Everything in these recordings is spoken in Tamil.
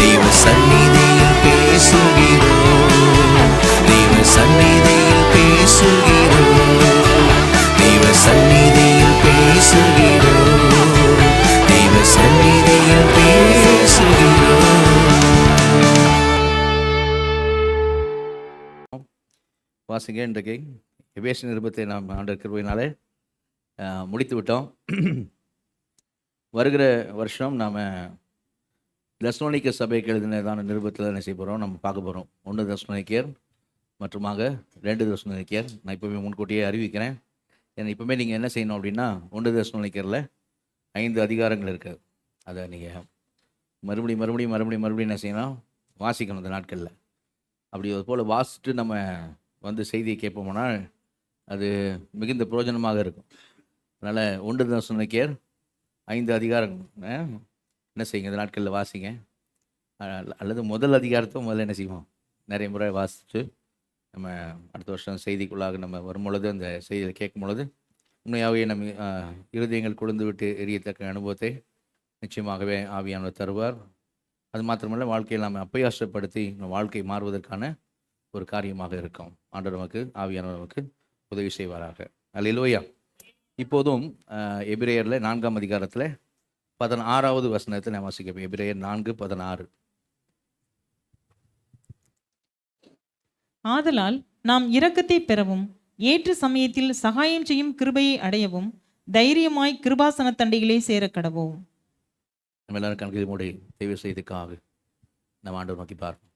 தேவ சந்நிதியில் பேசுகிறோம், தேவ சந்நிதியில் பேசுகிறோம், தேவ சந்நிதியில் பேசுகிறோம், தேவ சந்நிதியில் பேசுகிறோம். வாசிங்க. இன்றைக்கு எபேசியர் நிருபத்தை நாம் ஆண்டவர் கிருபையினாலே முடித்து விட்டோம். வருகிற வருஷம் நாம் தெசலோனிக்க சபைக்கு எழுதினதான நிருபத்தில் என்ன செய்ய போகிறோம், நம்ம பார்க்க போகிறோம். 1 தெசலோனிக்கேயர் மற்றுமாக 2 தெசலோனிக்கேயர். நான் இப்போவே முன்கூட்டியே அறிவிக்கிறேன். ஏன்னா இப்போவே நீங்கள் என்ன செய்யணும் அப்படின்னா, 1 தெசலோனிக்கேயரில் 5 அதிகாரங்கள் இருக்குது. அதை நீங்கள் மறுபடியும் என்ன செய்யணும், வாசிக்கணும் இந்த நாட்களில். அப்படி அது போல் வாசிட்டு நம்ம வந்து செய்தியை கேட்போம்னா அது மிகுந்த பிரயோஜனமாக இருக்கும். அதனால் 1 தெசலோனிக்கேயர் 5 அதிகாரம் என்ன செய்யுங்க, இந்த நாட்களில் வாசிங்க. அல்லது முதல் அதிகாரத்தை முதல்ல என்ன செய்வோம், நிறைய முறை வாசித்து நம்ம அடுத்த வருஷம் செய்திக்குள்ளாக நம்ம வரும்பொழுது அந்த செய்தியை கேட்கும் பொழுது உண்மையாகவே நம்ம இருதயங்கள் கொழுந்து விட்டு எரியத்தக்க அனுபவத்தை நிச்சயமாகவே ஆவியானவர் தருவார். அது மாத்திரமல்ல, வாழ்க்கையில் நாம் அப்பயாசப்படுத்தி வாழ்க்கை மாறுவதற்கான ஒரு காரியமாக இருக்கும். ஆண்டவர் நமக்கு, ஆவியானவர் நமக்கு உதவி செய்வாராக. அல்லேலூயா. இப்போதும் எபிரேயரில் 4ஆம் அதிகாரத்தில் 16வது வசனத்தை நான் வாசிக்கிறேன். எபிரேயர் 4:16. ஆதலால் நாம் இரக்கத்தை பெறவும் ஏற்ற சமயத்தில் சகாயம் செய்யும் கிருபையை அடையவும் தைரியமாய் கிருபாசன தண்டைகளை சேர கடவோம். நம்ம எல்லாரும் கணக்கில் மூடி தேவை செய்துக்காக நம்ம ஆண்டவர் நோக்கி பார்ப்போம்.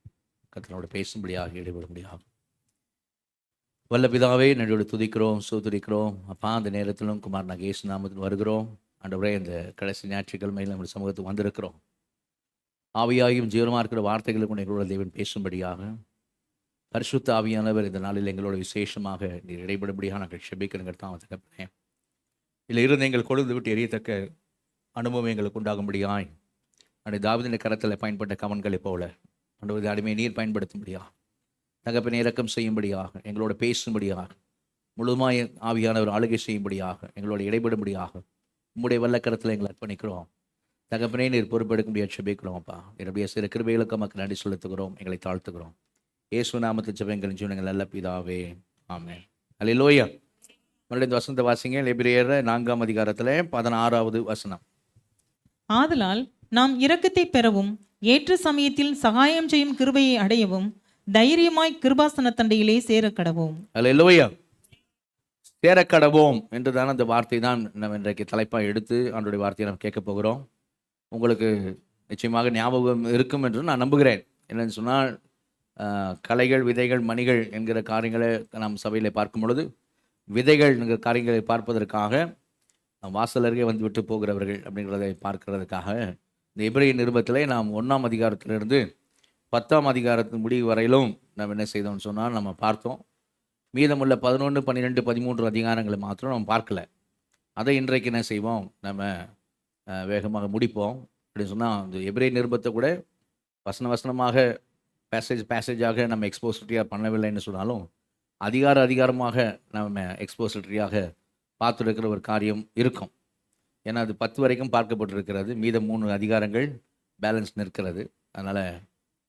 கர்த்தரோடு பேசும்படியாக, ஈடுபடும்படியாக. வல்ல பிதாவே, நன்றோடு துதிக்கிறோம், சூத்துரிக்கிறோம். அப்பா, அந்த நேரத்திலும் குமாரனாக இயேசு நாமத்தில் வருகிறோம். ஆண்டவரே, இந்த கடைசி ஞாயிற்றுக்கிழமையில் நம்முடைய சமூகத்துக்கு வந்திருக்கிறோம். ஆவியாகியும் ஜீவனமாக இருக்கிற வார்த்தைகளை கொண்டு எங்களோட தேவன் பேசும்படியாக பரிசுத்த ஆவியானவர் இந்த நாளில் எங்களோட விசேஷமாக நீர் இடைபடும்படியாக நாங்கள் செபிக்கிறங்கள் தான் தகப்பனே. இல்லை இருந்து எங்கள் கொழுந்து விட்டு எரியத்தக்க அனுபவம் எங்களுக்கு உண்டாகும்படியாய் அந்த தாவீதின் கரத்தில் பயன்பட்ட கவன்களை போல ஆண்டவரே, அடிமையை நீர் பயன்படுத்தும்படியாக, தகப்பனை இரக்கம் செய்யும்படியாக, எங்களோட பேசும்படியாக, முழுமையாக ஆவியானவர் ஆளுகை செய்யும்படியாக, எங்களோட இடைபடும்படியாக உம்முடைய வல்லக்கரத்தில் எங்களை அர்ப்பணிக்கிறோம். தகப்பனே, நீர் பொறுப்பெடுக்க முடியாது செபிக்கிறோம். அப்பா, என்னுடைய சில கிருபைகளுக்கு மக்கள் நன்றி செலுத்துகிறோம், எங்களை தாழ்த்துகிறோம். இயேசு நாமத்தில் ஜெபங்கள் ஜீவனங்கள் நல்ல பிதாவே, ஆமென். அல்லேலூயா. மறுபடியும் இந்த வசனத்தை வாசிங்க. எபிரேயர் 4ஆம் அதிகாரத்தில் 16வது வசனம். ஆதலால் நாம் இரக்கத்தை பெறவும் ஏற்ற சமயத்தில் சகாயம் செய்யும் கிருபையை அடையவும் தைரியமாய் கிருபாசன தண்டையிலே சேர கடவோம். அல்லேலூயா. சேரக்கடவோம் என்றுதான் அந்த வார்த்தை தான் நம்ம இன்றைக்கு தலைப்பாக எடுத்து அவனுடைய வார்த்தையை நம்ம கேட்க போகிறோம். உங்களுக்கு நிச்சயமாக ஞாபகம் இருக்கும் என்று நான் நம்புகிறேன். என்னென்னு சொன்னால், கலைகள், விதைகள், மணிகள் என்கிற காரியங்களை நாம் சபையில் பார்க்கும் பொழுது, விதைகள் என்கிற காரியங்களை பார்ப்பதற்காக வாசல் அருகே வந்து விட்டு போகிறவர்கள் அப்படிங்கிறதை பார்க்கிறதுக்காக இந்த எபிரேயர் நிருபத்திலே நாம் 1ஆம் அதிகாரத்திலிருந்து 10ஆம் அதிகாரத்தின் முடிவு வரையிலும் நம்ம என்ன செய்தோம்னு சொன்னால் நம்ம பார்த்தோம். மீதமுள்ள 11, 12, 13 அதிகாரங்களை மாத்திரம் நம்ம பார்க்கல. அதை இன்றைக்கு என்ன செய்வோம், நம்ம வேகமாக முடிப்போம். அப்படின்னு சொன்னால் இந்த எபிரேயர் நிருபத்தை கூட வசனமாக பேசேஜாக நம்ம எக்ஸ்போசிட்டரியாக பண்ணவில்லைன்னு சொன்னாலும், அதிகாரமாக நம்ம எக்ஸ்போசிட்டரியாக பார்த்துருக்கிற ஒரு காரியம் இருக்கும். ஏன்னா அது 10 வரைக்கும் பார்க்கப்பட்டிருக்கிறது. மீதம் 3 அதிகாரங்கள் பேலன்ஸ் நிற்கிறது. அதனால்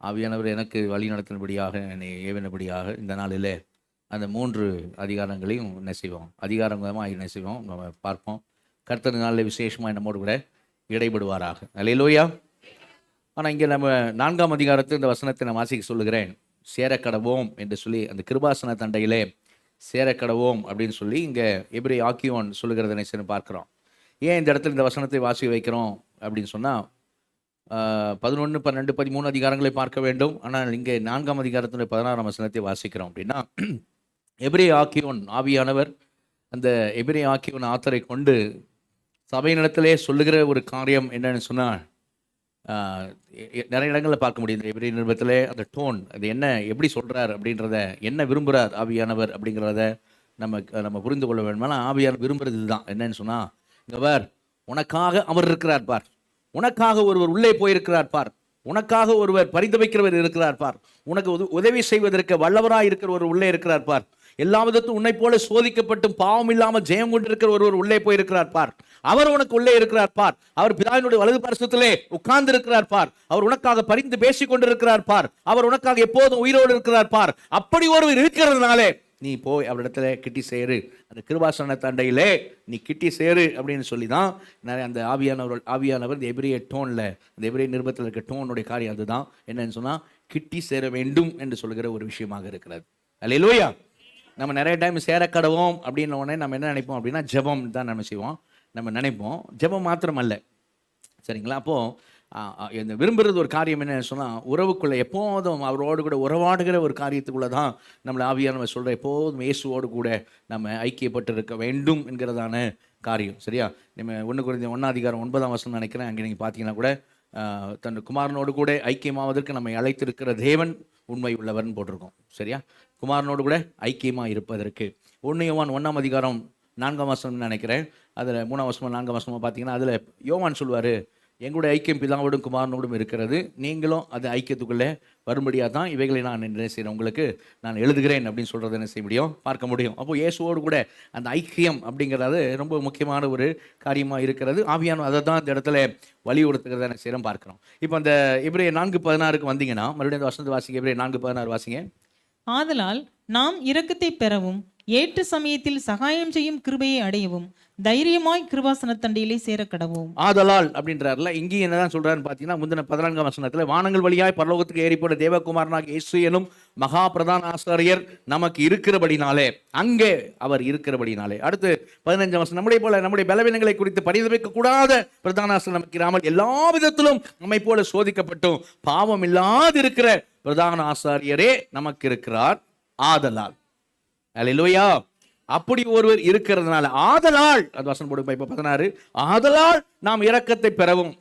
ஆவியானவர் எனக்கு வழி நடத்தினபடியாக, என்னை ஏவினபடியாக இந்த நாளில் அந்த 3 அதிகாரங்களையும் என்ன செய்வோம், அதிகாரமாக என்ன செய்வோம் நம்ம பார்ப்போம். கர்த்தர் நாளில் விசேஷமாக நம்மோடு கூட இடைபடுவாராக. அல்லேலூயா. ஆனால் இங்கே நம்ம 4ஆம் அதிகாரத்தில் இந்த வசனத்தை நான் வாசிக்க சொல்லுகிறேன். சேரக்கடவோம் என்று சொல்லி, அந்த கிருபாசன தண்டையிலே சேரக்கடவோம் அப்படின்னு சொல்லி இங்கே எபிரேய ஆக்கியோன் சொல்லுகிறத நினைச்சு பார்க்குறோம். ஏன் இந்த இடத்துல இந்த வசனத்தை வாசி வைக்கிறோம் அப்படின்னு சொன்னால், 11, 12, 13 அதிகாரங்களை பார்க்க வேண்டும். ஆனால் இங்கே 4ஆம் அதிகாரத்தினுடைய 16ஆம் வசனத்தை வாசிக்கிறோம். அப்படின்னா எபிரேய ஆக்கியோன் ஆவியானவர் அந்த எபிரேய ஆக்கியோன் ஆத்தரை கொண்டு சபையினிடத்திலே சொல்லுகிற ஒரு காரியம் என்னன்னு சொன்னால், நிறைய இடங்களில் பார்க்க முடியுது. எபிரேய நிருபத்திலே அந்த டோன், அது என்ன, எப்படி சொல்கிறார் அப்படின்றத, என்ன விரும்புகிறார் ஆவியானவர் அப்படிங்கிறத நம்ம புரிந்து கொள்ள வேண்டுமானா, ஆவியானவர் விரும்புகிறது இதுதான். என்னன்னு சொன்னால், இங்கே பார், உனக்காக அவர் இருக்கிறார் பார், உனக்காக ஒருவர் உள்ளே போயிருக்கிறார் பார், உனக்காக ஒருவர் பரிதவிக்கிறவர் இருக்கிறார் பார், உனக்கு உதவி செய்வதற்கு வல்லவராக இருக்கிற ஒரு உள்ளே இருக்கிறார் பார். எல்லா விதத்தும் உன்னை போல சோதிக்கப்பட்டும் பாவம் இல்லாமல் ஜெயம் கொண்டிருக்கிற ஒருவர் உள்ளே போயிருக்கிறார் பார். அவர் உனக்கு உள்ளே இருக்கிறார் பார். அவர் பிதாவினுடைய வலது பார்சத்திலே உட்கார்ந்து இருக்கிறார் பார். அவர் உனக்காக பரிந்து பேசிக் கொண்டிருக்கிறார் பார். அவர் உனக்காக எப்போதும் உயிரோடு இருக்கிறார் பார். அப்படி ஒருவர் இருக்கிறதுனாலே நீ போய் அவரிடத்துல கிட்டி சேரு, அந்த கிருபாசன தண்டையிலே நீ கிட்டி சேரு அப்படின்னு சொல்லி தான் நிறைய அந்த ஆவியானவர் இந்த எபிரிய டோனில், அந்த எபிரிய நிருபத்தில் இருக்க டோனுடைய காரியம் அதுதான். என்னன்னு சொன்னால் கிட்டி சேர வேண்டும் என்று சொல்கிற ஒரு விஷயமாக இருக்கிறது. அல்லேலூயா. நம்ம நிறைய டைம் சேர கடவோம் அப்படின்ன உடனே நம்ம என்ன நினைப்போம் அப்படின்னா ஜெபம் தான் நம்ம செய்வோம், நம்ம நினைப்போம். ஜெபம் மாத்திரம் அல்ல, சரிங்களா? அப்போது இந்த விரும்புகிறது ஒரு காரியம் என்னன்னு சொன்னால் உறவுக்குள்ளே எப்போதும் அவரோடு கூட உறவாடுகிற ஒரு காரியத்துக்குள்ளே தான் நம்மளை ஆவியானவர் சொல்கிற எப்போதும் இயேசுவோடு கூட நம்ம ஐக்கியப்பட்டு இருக்க வேண்டும் என்கிறதான காரியம். சரியா? நம்ம 1 Corinthians 1:9 நினைக்கிறேன். அங்கே நீங்கள் பார்த்தீங்கன்னா கூட தன் குமாரனோடு கூட ஐக்கியமாவதற்கு நம்மை அழைத்திருக்கிற தேவன் உண்மை உள்ளவர்னு போட்டிருக்கோம். சரியா? குமாரனோடு கூட ஐக்கியமாக இருப்பதற்கு 1 யோவான் 1:4 நினைக்கிறேன். அதில் 3 4 பார்த்தீங்கன்னா அதில் யோவான் சொல்லுவார், எங்களுடைய ஐக்கியம் பிதாவோடும் குமாரனோடும் இருக்கிறது, நீங்களும் அது ஐக்கியத்துக்குள்ளே வரும்படியாக தான் இவைகளை நான் என்ன செய்கிறேன் உங்களுக்கு நான் எழுதுகிறேன் அப்படின்னு சொல்கிறத என்ன செய்ய முடியும், பார்க்க முடியும். அப்போது இயேசுவோடு கூட அந்த ஐக்கியம் அப்படிங்கிறது ரொம்ப முக்கியமான ஒரு காரியமாக இருக்கிறது. ஆவியானவர் அதை தான் இந்த இடத்துல வலியுறுத்துகிறத என்ன செய்கிறோம் பார்க்குறோம். இப்போ அந்த எபிரேயர் 4:16 வந்தீங்கன்னா மறுபடியும் அந்த வசனத்தை வாசிங்க. எபிரேயர் 4:16 வாசிங்க. ஆதலால் நாம் இரக்கத்தை பெறவும் ஏற்ற சமயத்தில் சகாயம் செய்யும் கிருபையை அடையவும் தைரியமாய் கிருபாசன தண்டையிலே சேர கடவோம். ஆதலால் அப்படின்றார்ல, இங்கேயும் என்னதான் சொல்றாருன்னு பார்த்தீங்கன்னா முந்தின 14 வசனத்தில் வானங்கள் வழியாய் பரலோகத்துக்கு ஏறிப்போட தேவகுமாரனாக இயேசு எனும் மகா பிரதான ஆசாரியர் நமக்கு இருக்கிறபடினாலே, அங்கே அவர் இருக்கிறபடினாலே. அடுத்து 15 வசனம், நம்முடைய பலவீனங்களை குறித்து பரிதபிக்க கூடாத பிரதான ஆசாரியர் நமக்கு இராமல் எல்லா விதத்திலும் நம்மை போல சோதிக்கப்பட்டும் பாவம் இல்லாதிருக்கிற பிரதான ஆசாரியரே நமக்கு இருக்கிறார். ஆதலால், அல்லேலூயா, அப்படி ஒருவர் இருக்கிறதுனால, ஆதலால் அது வசனம் போடுங்க இப்ப 16, ஆதலால் நாம் இரக்கத்தை பெறவும்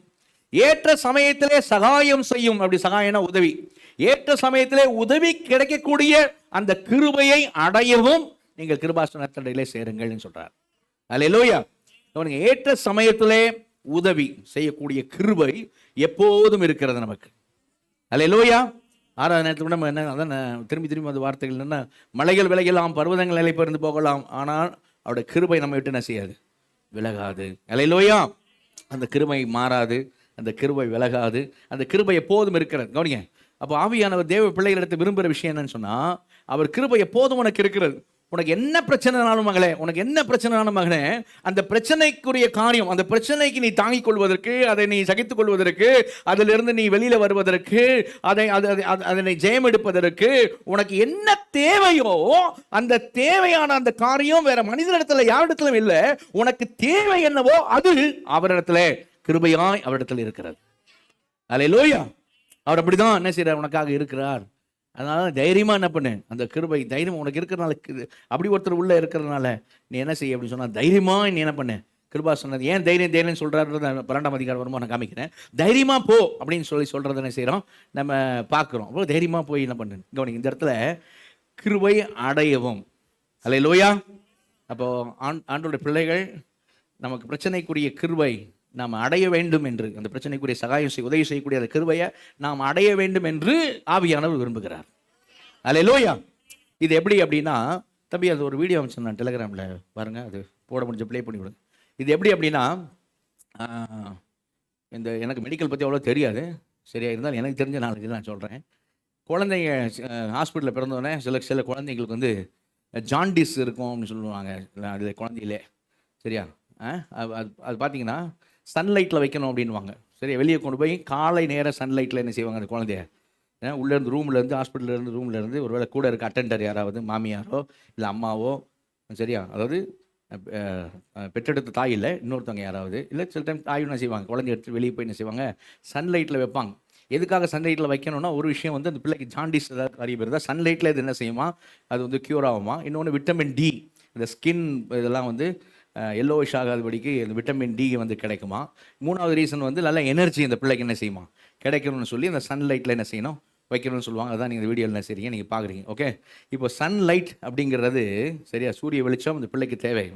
ஏற்ற சமயத்திலே சகாயம் செய்யும். அப்படி சகாயம்னா உதவி, ஏற்ற சமயத்திலே உதவி கிடைக்கக்கூடிய அந்த கிருபையை அடையவும் நீங்கள் கிருபாசன தண்டையிலே சேருங்கள்னு சொல்றார். அல்லேலூயா. ஏற்ற சமயத்திலே உதவி செய்யக்கூடிய கிருபை எப்போதும் இருக்கிறது நமக்கு. அல்லேலூயா. 6வது நேரத்தில் நம்ம என்ன அதான் திரும்பி அந்த வார்த்தைகள் என்னென்னா, மலைகள் விலகலாம், பர்வதங்கள் நிலை பெயர்ந்து போகலாம், ஆனால் அவருடைய கிருபை நம்ம விட்டு என்ன செய்யாது, விலகாது. அல்லேலூயா. அந்த கிருபை மாறாது, அந்த கிருபை விலகாது, அந்த கிருபை எப்போதும் இருக்கிறது. கவனிங்க. அப்போ ஆவியானவர் தேவ பிள்ளைகளிடத்தை விரும்புகிற விஷயம் என்னன்னு சொன்னால், அவர் கிருபை எப்போதும் உனக்கு இருக்கிறது. உனக்கு என்ன பிரச்சனைனாலும் மகளே, உனக்கு என்ன பிரச்சனைனாலும் மகனே, அந்த பிரச்சனைக்குரிய காரியம், அந்த பிரச்சனைக்கு நீ தாங்கிக் கொள்வதற்கு, அதை நீ சகித்துக் கொள்வதற்கு, அதிலிருந்து நீ வெளியில் வருவதற்கு, அதனை ஜெயம் எடுப்பதற்கு உனக்கு என்ன தேவையோ அந்த தேவையான அந்த காரியம் வேற மனிதனிடத்துல யாரிடத்திலும் இல்லை. உனக்கு தேவை என்னவோ அது அவரிடத்துல கிருபையாய் அவரிடத்தில் இருக்கிறது. அல்லேலூயா. அவர் அப்படிதான் என்ன செய்யறார், உனக்காக இருக்கிறார். அதனால தைரியமா என்ன பண்ணு, அந்த கிருபை தைரியம் உனக்கு இருக்கிறதுனால, அப்படி ஒருத்தர் உள்ள இருக்கிறதுனால நீ என்ன செய்ய அப்படின்னு சொன்னா தைரியமா நீ என்ன பண்ணு. கிருபா சொன்னது ஏன் தைரியம் சொல்றாரு 12ஆம் அதிகாரம் வருமா நான் காமிக்கிறேன். தைரியமா போ அப்படின்னு சொல்றதை என்ன செய்யறோம் நம்ம பார்க்கிறோம். அப்போ தைரியமா போய் என்ன பண்ணு. கவனிங்க, இந்த இடத்துல கிருபை அடையவும். அல்லேலூயா. அப்போ ஆண்டவருடைய பிள்ளைகள் நமக்கு பிரச்சனைக்குரிய கிருபை நாம் அடைய வேண்டும் என்று, அந்த பிரச்சனைக்குரிய சகாயம் உதவி செய்யக்கூடிய அந்த கிருபையை நாம் அடைய வேண்டும் என்று ஆவியானவர் விரும்புகிறார். அல்லேலூயா. இது எப்படி அப்படின்னா, தம்பி அது ஒரு வீடியோ அமைச்சு நான் டெலிகிராமில் பாருங்க, அது போட முடிஞ்ச ப்ளே பண்ணி விடுங்க. இது எப்படி அப்படின்னா, இந்த எனக்கு மெடிக்கல் பற்றி அவ்வளோ தெரியாது, சரியா இருந்தாலும் எனக்கு தெரிஞ்ச நாளைக்கு நான் சொல்கிறேன். குழந்தைங்க ஹாஸ்பிட்டலில் பிறந்தோடனே சில குழந்தைங்களுக்கு வந்து ஜாண்டிஸ் இருக்கும் அப்படின்னு சொல்லுவாங்க. அதில் குழந்தையிலே சரியா, அது பார்த்தீங்கன்னா சன்லைட்டில் வைக்கணும் அப்படின்வாங்க. சரி, வெளியே கொண்டு போய் காலை நேரம் சன்லைட்டில் என்ன செய்வாங்க அந்த குழந்தைய, உள்ளேருந்து ரூம்லேருந்து ஹாஸ்பிட்டலேருந்து ரூம்லேருந்து ஒருவேளை கூட இருக்க அட்டெண்டர் யாராவது மாமியாரோ இல்லை அம்மாவோ, சரியா, அதாவது பெற்றெடுத்த தாய் இல்லை இன்னொருத்தவங்க யாராவது, இல்லை சில டைம் தாய் என்ன செய்வாங்க, குழந்தைய எடுத்து வெளியே போய் என்ன செய்வாங்க சன்லைட்டில் வைப்பாங்க. எதுக்காக சன்லைட்டில் வைக்கணும்னா, ஒரு விஷயம் வந்து அந்த பிள்ளைக்கு ஜாண்டிஸ் ஏதாவது காரியம் இருந்தால் சன்லைட்டில் இது என்ன செய்யுமா, அது வந்து க்யூர் ஆகுமா. இன்னொன்று விட்டமின் டி, இந்த ஸ்கின் இதெல்லாம் வந்து எல்லோவிஷ் ஆகாதபடிக்கு இந்த விட்டமின் டி வந்து கிடைக்குமா. 3வது ரீசன் வந்து நல்ல எனர்ஜி இந்த பிள்ளைக்கு என்ன செய்யுமா கிடைக்கணும்னு சொல்லி அந்த சன்லைட்டில் என்ன செய்யணும் வைக்கணும்னு சொல்லுவாங்க. அதான் நீங்கள் வீடியோவில் என்ன செய்றீங்க, நீங்கள் பார்க்குறீங்க. ஓகே, இப்போ சன்லைட் அப்படிங்கிறது சரியா, சூரிய வெளிச்சம் அந்த பிள்ளைக்கு தேவை.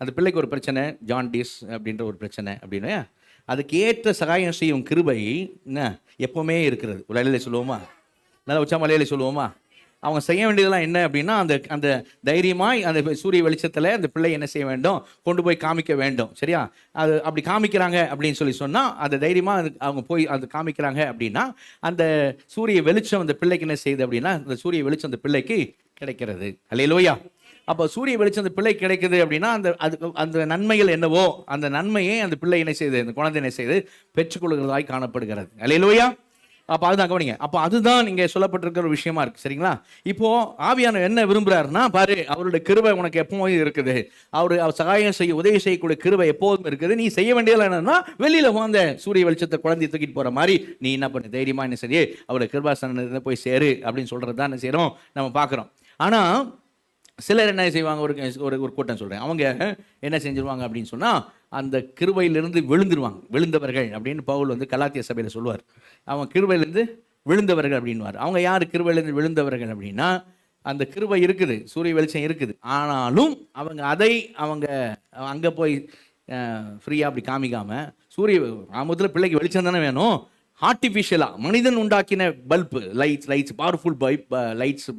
அந்த பிள்ளைக்கு ஒரு பிரச்சனை ஜாண்டிஸ் அப்படின்ற ஒரு பிரச்சனை அப்படின்னு, அதுக்கு ஏற்ற சகாயம் செய்யும் கிருபை என்ன எப்போவுமே இருக்கிறது. ஒரு அலையில சொல்லுவோமா, நல்லா உச்சா மலையில சொல்லுவோமா, அவங்க செய்ய வேண்டியதெல்லாம் என்ன அப்படின்னா, அந்த அந்த தைரியமாய் அந்த சூரிய வெளிச்சத்தில் அந்த பிள்ளை என்ன செய்ய வேண்டும், கொண்டு போய் காமிக்க வேண்டும். சரியா? அது அப்படி காமிக்கிறாங்க அப்படின்னு சொல்லி சொன்னால், அந்த தைரியமாக அவங்க போய் அது காமிக்கிறாங்க அப்படின்னா, அந்த சூரிய வெளிச்சம் அந்த பிள்ளைக்கு என்ன செய்யுது அப்படின்னா, அந்த சூரிய வெளிச்சம் அந்த பிள்ளைக்கு கிடைக்கிறது. அல்லேலூயா. அப்போ சூரிய வெளிச்சம் அந்த பிள்ளை கிடைக்குது அப்படின்னா, அந்த நன்மைகள் என்னவோ அந்த நன்மையை அந்த பிள்ளை என்ன செய்யுது, அந்த குழந்தை என்ன செய்யுது, பெற்றுக்கொள்கிறதாய் காணப்படுகிறது. அல்லேலூயா. அப்போ அதுதான் கவனிங்க. அப்போ அதுதான் இங்கே சொல்லப்பட்டிருக்கிற ஒரு விஷயமா இருக்கு. சரிங்களா? இப்போ ஆவியானவர் என்ன விரும்புறாருன்னா, பாரு, அவருடைய கிருபை உனக்கு எப்பவும் இருக்குது. அவர் சகாயம் செய்ய உதவி செய்யக்கூடிய கிருபை எப்போதும் இருக்குது. நீ செய்ய வேண்டியது என்னன்னா, வெளியில அந்த சூரிய வெளிச்சத்தை குழந்தைய தூக்கிட்டு போற மாதிரி நீ என்ன பண்ணு, தைரியமா என்ன சரி அவருடைய கிருபாசனத்தில் போய் சேரு அப்படின்னு சொல்றது தான் என்ன செய்யறோம், நம்ம பார்க்குறோம். ஆனா சிலர் என்ன செய்வாங்க, ஒரு கூட்டம் சொல்கிறேன், அவங்க என்ன செஞ்சிருவாங்க அப்படின்னு சொன்னால், அந்த கிருபையிலிருந்து விழுந்தவர்கள் அப்படின்னு பவுல் வந்து கலாத்திய சபையில் சொல்லுவார். அவங்க கிருபையிலேருந்து விழுந்தவர்கள் அப்படின்வார். அவங்க யார் கிருபையிலேருந்து விழுந்தவர்கள் அப்படின்னா, அந்த கிருபை இருக்குது, சூரிய வெளிச்சம் இருக்குது, ஆனாலும் அவங்க அங்கே போய் ஃப்ரீயாக அப்படி காமிக்காமல், முதல்ல பிள்ளைக்கு வெளிச்சம் தானே வேணும், ஆர்டிஃபிஷியலாக மனிதன் உண்டாக்கின பல்பு லைட்ஸ் பவர்ஃபுல் லைட்ஸ்,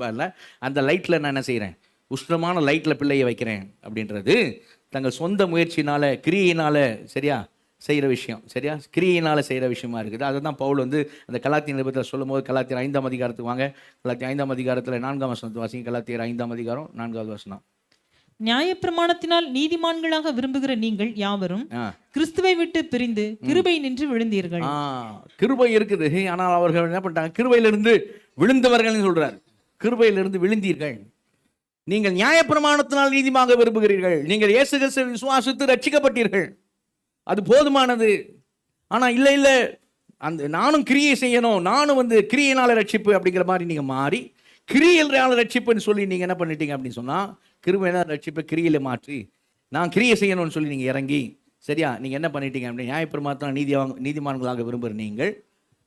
அந்த லைட்டில் நான் என்ன செய்கிறேன், உஷ்ணமான லைட்டில் பிள்ளையை வைக்கிறேன் அப்படின்றது தங்கள் சொந்த முயற்சினால் கிரியையினால் சரியா செய்கிற விஷயம். சரியா? கிரியையினால் செய்கிற விஷயமா இருக்குது. அதை தான் பவுல் வந்து அந்த கலாத்திய நிருபத்தில் சொல்லும் போது, கலாத்தியர் 5ஆம் அதிகாரத்துக்கு வாங்க. கலாத்தியர் 5ஆம் அதிகாரத்தில் 4ஆம் வசனத்தை வாசிங்க. கலாத்தியர் 5ஆம் அதிகாரம் 4வது வசனம். நியாயப்பிரமாணத்தினால் நீதிமான்களாக விரும்புகிற நீங்கள் யாவரும் கிறிஸ்துவை விட்டு பிரிந்து கிருபை நின்று விழுந்தீர்கள். கிருபை இருக்குது, ஆனால் அவர்கள் என்ன பண்ணிட்டாங்க, கிருபையிலிருந்து விழுந்தவர்கள் சொல்றார். கிருபையிலிருந்து விழுந்தீர்கள். நீங்கள் நியாயப்பிரமாணத்தினால் நீதிமாக விரும்புகிறீர்கள். நீங்கள் இயேசு கிறிஸ்துவை விசுவாசித்து ரட்சிக்கப்பட்டீர்கள், அது போதுமானது. ஆனா இல்ல அந்த நானும் கிரியை செய்யணும், நானும் வந்து கிரியையினால ரட்சிப்பு அப்படிங்கிற மாதிரி நீங்க மாறி கிரியையினால ரட்சிப்புன்னு சொல்லி நீங்க என்ன பண்ணிட்டீங்க அப்படின்னு சொன்னா, கிருபையினால ரட்சிப்பை கிரியில மாற்றி நான் கிரியை செய்யணும்னு சொல்லி நீங்க இறங்கி, சரியா, நீங்க என்ன பண்ணிட்டீங்க அப்படின்னு, நியாயப்பிரமாணத்தினால் நீதிமான்களாக விரும்புகிற நீங்கள்,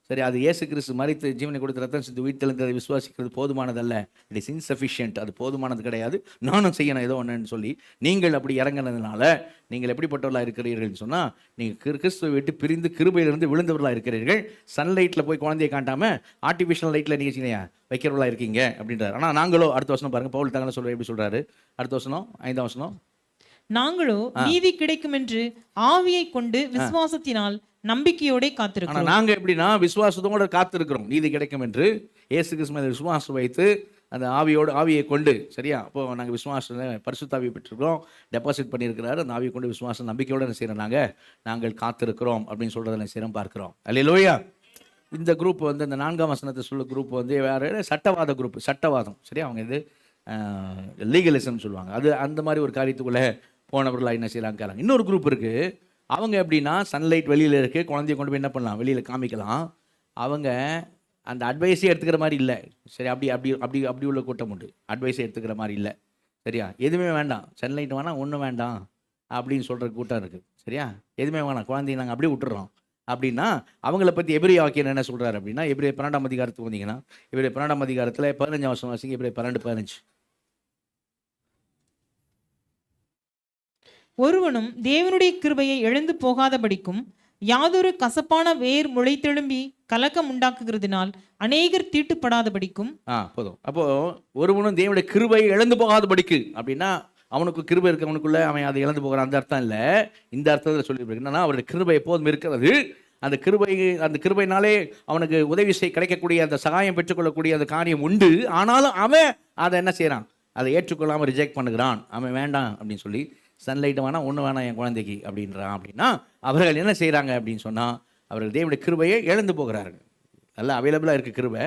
சரி, அது இயேசு கிறிஸ்து மரித்து ஜீவனை கொடுத்து ரத்தம் சிந்து உயிர்த்தெழுந்ததை விசுவாசிக்கிறது போதுமானதல்ல, இட் இஸ் இன்சஃபிஷியன்ட், அது போதுமானது கிடையாது, நானும் செய்யணும் ஏதோ ஒன்றுன்னு சொல்லி நீங்கள் அப்படி இறங்கினதுனால நீங்கள் எப்படிப்பட்டவர்களாக இருக்கிறீர்கள்னு சொன்னால், நீங்கள் கிறிஸ்துவை விட்டு பிரிந்து கிருபையிலிருந்து விழுந்தவர்களாக இருக்கிறீர்கள். சன்லைட்டில் போய் குழந்தையை காட்டாமல் ஆர்டிஃபிஷியல் லைட்டில் நீங்கள் வைக்கிறவர்களாக இருக்கீங்க அப்படின்றார். ஆனால் நாங்களோ, அடுத்த வசனம் பாருங்கள், பவுல் தங்களை சொல்ல எப்படி சொல்கிறாரு, அடுத்த வசனம் 5ஆம் வசனம், நாங்களோ நீதி கிடைக்கும் என்று ஆவியை கொண்டு விசுவாசத்தினால் நம்பிக்கையோட காத்திருக்கிறோம். நாங்க எப்படின்னா விசுவாசத்தோட காத்திருக்கிறோம், நீதி கிடைக்கும் என்று இயேசு கிறிஸ்து விசுவாசம் வைத்து அந்த ஆவியை கொண்டு, சரியா, அப்போ நாங்கள் விசுவாச பரிசுத்தாவியை பெற்றிருக்கிறோம், டெபாசிட் பண்ணியிருக்கிறாரு, அந்த ஆவியை கொண்டு விசுவாசம் நம்பிக்கையோடு என்ன செய்கிறோம், நாங்கள் காத்திருக்கிறோம் அப்படின்னு சொல்கிறத செய்கிறோம் பார்க்குறோம். அல்லேலூயா. இந்த குரூப் வந்து இந்த 4ஆம் வசனத்தை சொல்ல குரூப் வந்து வேறு சட்டவாத குரூப், சட்டவாதம், சரியா, அவங்க இது லீகலிசம் சொல்லுவாங்க, அது அந்த மாதிரி ஒரு காரியத்துக்குள்ளே போனவர்களாக என்ன செய்யலாங்க. இன்னொரு குரூப் இருக்குது, அவங்க எப்படின்னா சன்லைட் வெளியில் இருக்குது, குழந்தைய கொண்டு போய் என்ன பண்ணலாம், வெளியில் காமிக்கலாம், அவங்க அந்த அட்வைஸே எடுத்துக்கிற மாதிரி இல்லை. சரி, அப்படி அப்படி அப்படி அப்படி உள்ள கூட்டம் உண்டு, அட்வைஸே எடுத்துக்கிற மாதிரி இல்லை. சரியா? எதுவுமே வேண்டாம், சன்லைட் வேணாம், ஒன்றும் வேண்டாம் அப்படின்னு சொல்கிற கூட்டம் இருக்குது. சரியா? எதுவுமே வேணாம், குழந்தைய நாங்கள் அப்படியே விட்டுறோம் அப்படின்னா, அவங்கள பற்றி எபிரேய வாக்கியம் என்ன சொல்கிறாரு அப்படின்னா, எபிரேயர் 12ஆம் அதிகாரத்துக்கு வந்தீங்கன்னா, எபிரேயர் 12ஆம் அதிகாரத்தில் 15ஆம் வசனம் வாசிங்க. எபிரேயர் 12:15. ஒருவனும் தேவனுடைய கிருபையை எழுந்து போகாதபடிக்கும் யாதொரு கசப்பான வேர் முளைத்தெழும்பி கலக்கம் உண்டாக்குகிறதுனால் அநேகர் தீட்டுப்படாதபடிக்கும். போதும். அப்போ ஒருவனும் தேவனுடைய கிருபையை இழந்து போகாதபடிக்கு அப்படின்னா, அவனுக்கு கிருபை இருக்கு, அவனுக்குள்ள அவன் அதை இழந்து போகிறான், அந்த அர்த்தம் இல்லை. இந்த அர்த்தத்தில் சொல்லி என்னன்னா, அவருடைய கிருபை எப்போதும் இருக்கிறது, அந்த கிருபையினாலே அவனுக்கு உதவி கிடைக்கக்கூடிய அந்த சகாயம் பெற்றுக்கொள்ளக்கூடிய அந்த காரியம் உண்டு. ஆனாலும் அவன் அதை என்ன செய்யறான், அதை ஏற்றுக்கொள்ளாமல் ரிஜெக்ட் பண்ணுகிறான், அவன் வேண்டாம் அப்படின்னு சொல்லி, சன்லைட் வேணாம், ஒன்று வேணாம் என் குழந்தைக்கு அப்படின்றான். அப்படின்னா அவர்கள் என்ன செய்கிறாங்க அப்படின்னு சொன்னால், அவர்கள் தேவனுடைய கிருபையை இழந்து போகிறார்கள். நல்லா அவைலபிளாக இருக்குது கிருபை,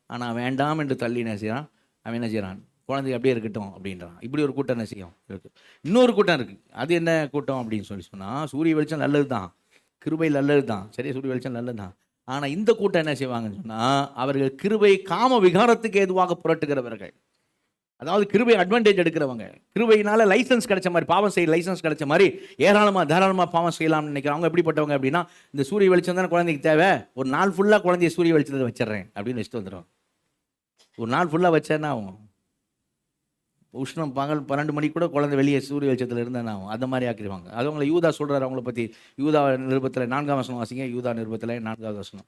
ஆனால் வேண்டாம் என்று தள்ளி என்ன செய்கிறான், அவன் என்ன செய்கிறான், குழந்தைக்கு அப்படியே இருக்கட்டும் அப்படின்றான். இப்படி ஒரு கூட்டம் என்ன செய்யும் இருக்குது. இன்னொரு கூட்டம் இருக்குது, அது என்ன கூட்டம் அப்படின்னு சொன்னால், சூரிய வெளிச்சம் நல்லது தான், கிருபை நல்லது தான், சரியா, சூரிய வெளிச்சம் நல்லது தான். ஆனால் இந்த கூட்டம் என்ன செய்வாங்கன்னு சொன்னால், அவர்கள் கிருபை காம விகாரத்துக்கு ஏதுவாக புரட்டுகிறவர்கள். அதாவது கிருபை அட்வான்டேஜ் எடுக்கிறவங்க, கிருபையினால லைசன்ஸ் கிடைச்ச மாதிரி, பாவம் செய்ய லைசன்ஸ் கிடைச்ச மாதிரி தாராளமாக பாவம் செய்யலாம்னு நினைக்கிறவங்க. எப்படிப்பட்டவங்க அப்படின்னா, இந்த சூரிய வெளிச்சம் தானே குழந்தைக்கு தேவை, ஒரு நாள் ஃபுல்லாக குழந்தைய சூரிய வெளிச்சத்தில் வச்சிடறேன் அப்படின்னு வச்சுட்டு வந்துடும். ஒரு நாள் ஃபுல்லாக வச்சேன்னா ஆகும், உஷ்ணம் பகல் 12 மணிக்கு கூட குழந்தை வெளியே சூரிய வெளிச்சத்தில் இருந்தால் ஆகும், அந்த மாதிரி ஆக்கிடுவாங்க. அது அவங்களை யூதா சொல்கிறார், அவங்கள பற்றி. யூதா நிருபத்தில் 4ஆம் வசனம் வாசிங்க. யூதா நிருபத்தில் 4வது வசனம்.